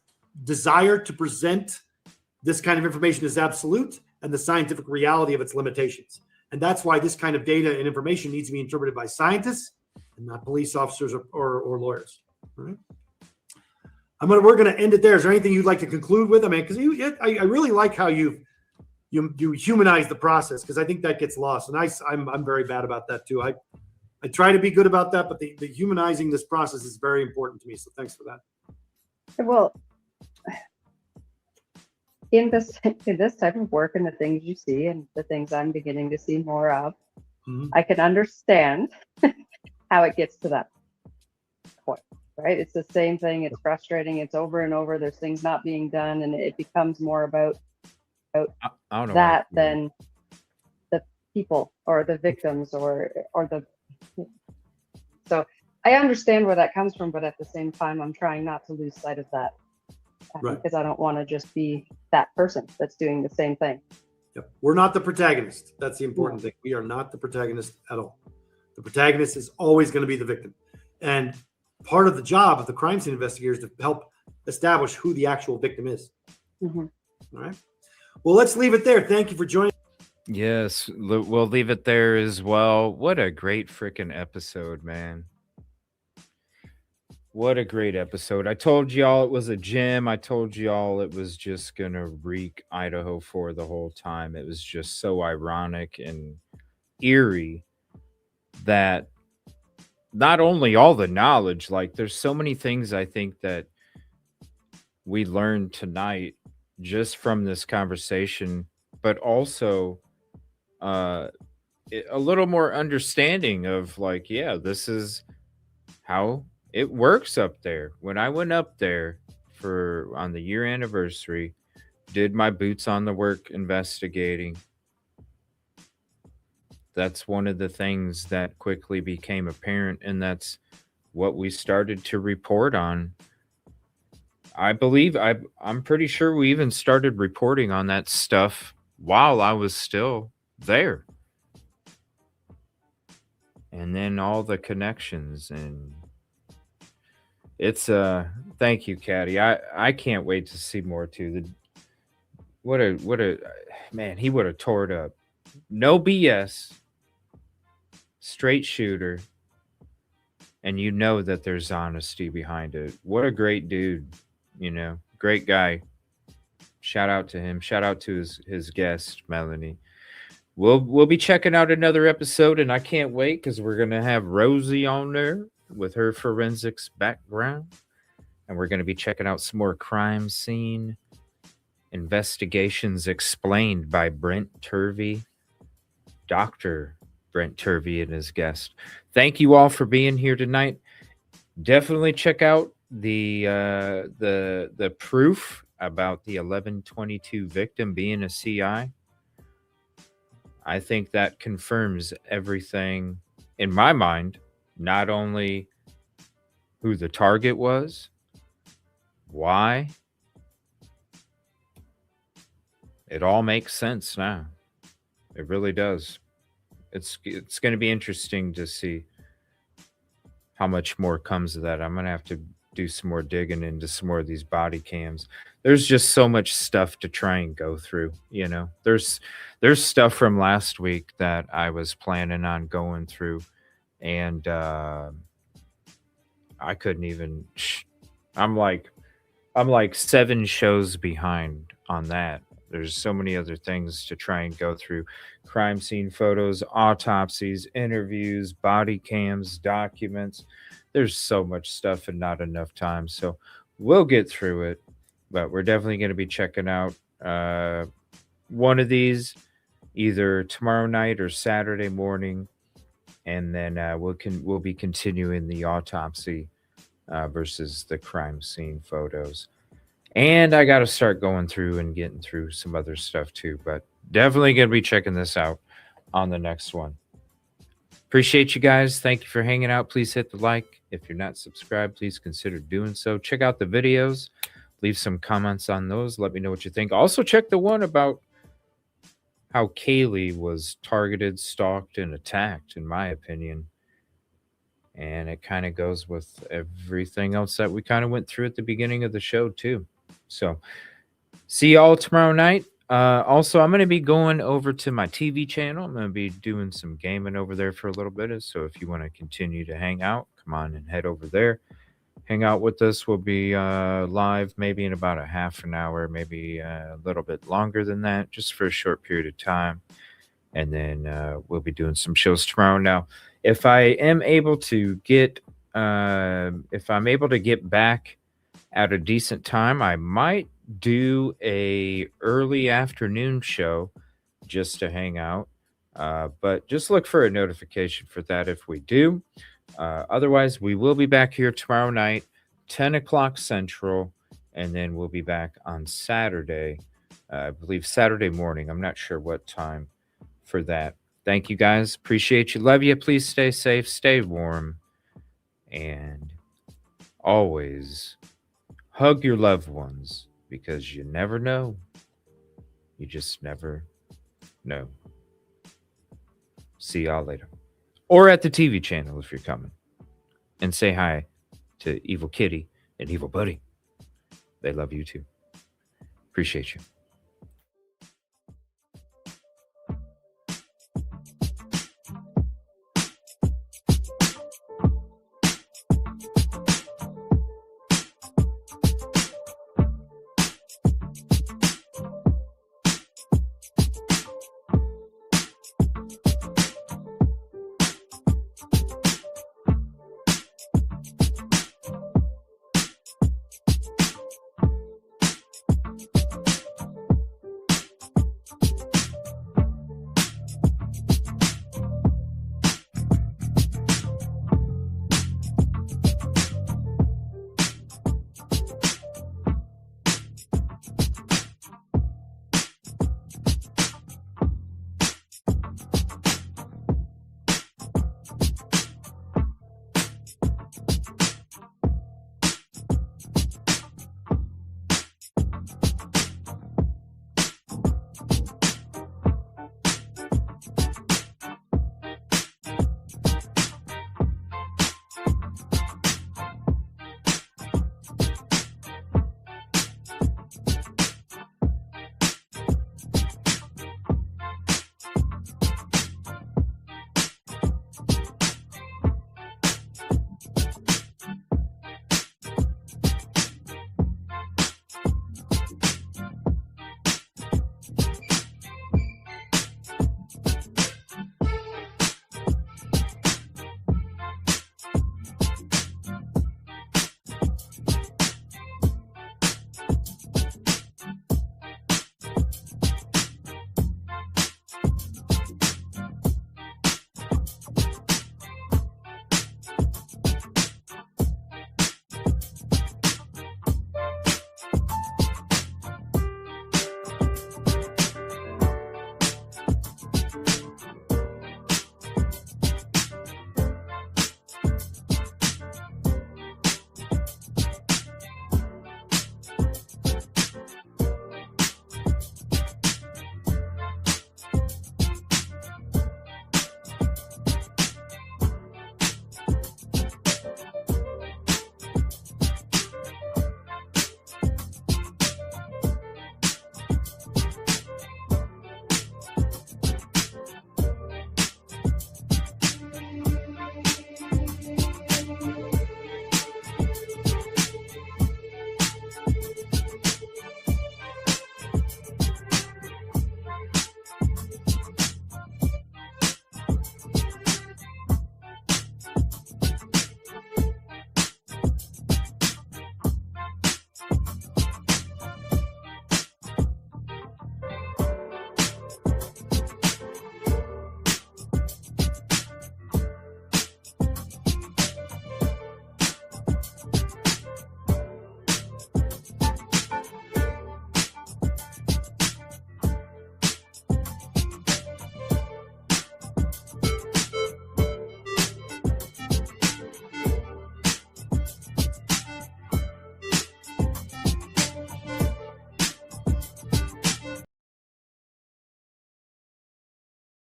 desire to present this kind of information as absolute and the scientific reality of its limitations. And that's why this kind of data and information needs to be interpreted by scientists and not police officers or lawyers. All right? We're going to end it there. Is there anything you'd like to conclude with? I mean, because I really like how you humanize the process, because I think that gets lost. And I'm very bad about that too. I try to be good about that, but the humanizing this process is very important to me. So thanks for that. Well, in this type of work and the things you see and the things I'm beginning to see more of, I can understand how it gets to that point, right? It's the same thing. It's frustrating. It's over and over. There's things not being done, and it becomes more about that than the people or the victims or the. So I understand where that comes from, but at the same time, I'm trying not to lose sight of that Right. because I don't want to just be that person that's doing the same thing. Yep. We're not the protagonist. That's the important thing. We are not the protagonist at all. The protagonist is always going to be the victim. And part of the job of the crime scene investigators is to help establish who the actual victim is. Mm-hmm. All right. Well, let's leave it there. Thank you for joining. Yes, we'll leave it there as well. What a great freaking episode, man. What a great episode. I told y'all it was a gem. I told y'all it was just going to reek Idaho for the whole time. It was just so ironic and eerie that not only all the knowledge, like there's so many things I think that we learned tonight just from this conversation, but also a little more understanding of like, yeah, this is how it works up there. When I went up there for on the year anniversary, did my boots on the work investigating, that's one of the things that quickly became apparent, and that's what we started to report on. I believe I'm pretty sure we even started reporting on that stuff while I was still there. And then all the connections, and it's thank you, Caddy. I can't wait to see more too. What a man, he would have tore it up. No BS. Straight shooter. And you know that there's honesty behind it. What a great dude, great guy. Shout out to him. Shout out to his guest, Melanie. We'll be checking out another episode, and I can't wait because we're gonna have Rosie on there with her forensics background, and we're gonna be checking out some more crime scene investigations explained by Brent Turvey, Dr. Brent Turvey, and his guest. Thank you all for being here tonight. Definitely check out the proof about the 1122 victim being a C.I. I think that confirms everything in my mind, not only who the target was, why. It all makes sense now. It really does. It's going to be interesting to see how much more comes of that. I'm going to have to do some more digging into some more of these body cams. There's just so much stuff to try and go through, There's stuff from last week that I was planning on going through, and I couldn't even I'm like 7 shows behind on that. There's so many other things to try and go through. Crime scene photos, autopsies, interviews, body cams, documents. There's so much stuff and not enough time. So we'll get through it. But we're definitely going to be checking out one of these either tomorrow night or Saturday morning. And then we'll be continuing the autopsy versus the crime scene photos. And I got to start going through and getting through some other stuff too. But definitely going to be checking this out on the next one. Appreciate you guys. Thank you for hanging out. Please hit the like. If you're not subscribed, please consider doing so. Check out the videos. Leave some comments on those. Let me know what you think. Also, check the one about how Kaylee was targeted, stalked, and attacked, in my opinion. And it kind of goes with everything else that we kind of went through at the beginning of the show, too. So, see y'all tomorrow night. Also, I'm going to be going over to my TV channel. I'm going to be doing some gaming over there for a little bit. So, if you want to continue to hang out, come on and head over there. Hang out with us. We'll be live maybe in about a half an hour, maybe a little bit longer than that, just for a short period of time. And then we'll be doing some shows tomorrow. Now, if I am able to get back at a decent time, I might do a early afternoon show just to hang out. But just look for a notification for that if we do. Otherwise, we will be back here tomorrow night, 10 o'clock Central, and then we'll be back on Saturday, I believe Saturday morning. I'm not sure what time for that. Thank you, guys. Appreciate you. Love you. Please stay safe, stay warm, And always hug your loved ones because you never know. You just never know. See y'all later. Or at the TV channel if you're coming. And say hi to Evil Kitty and Evil Buddy. They love you too. Appreciate you.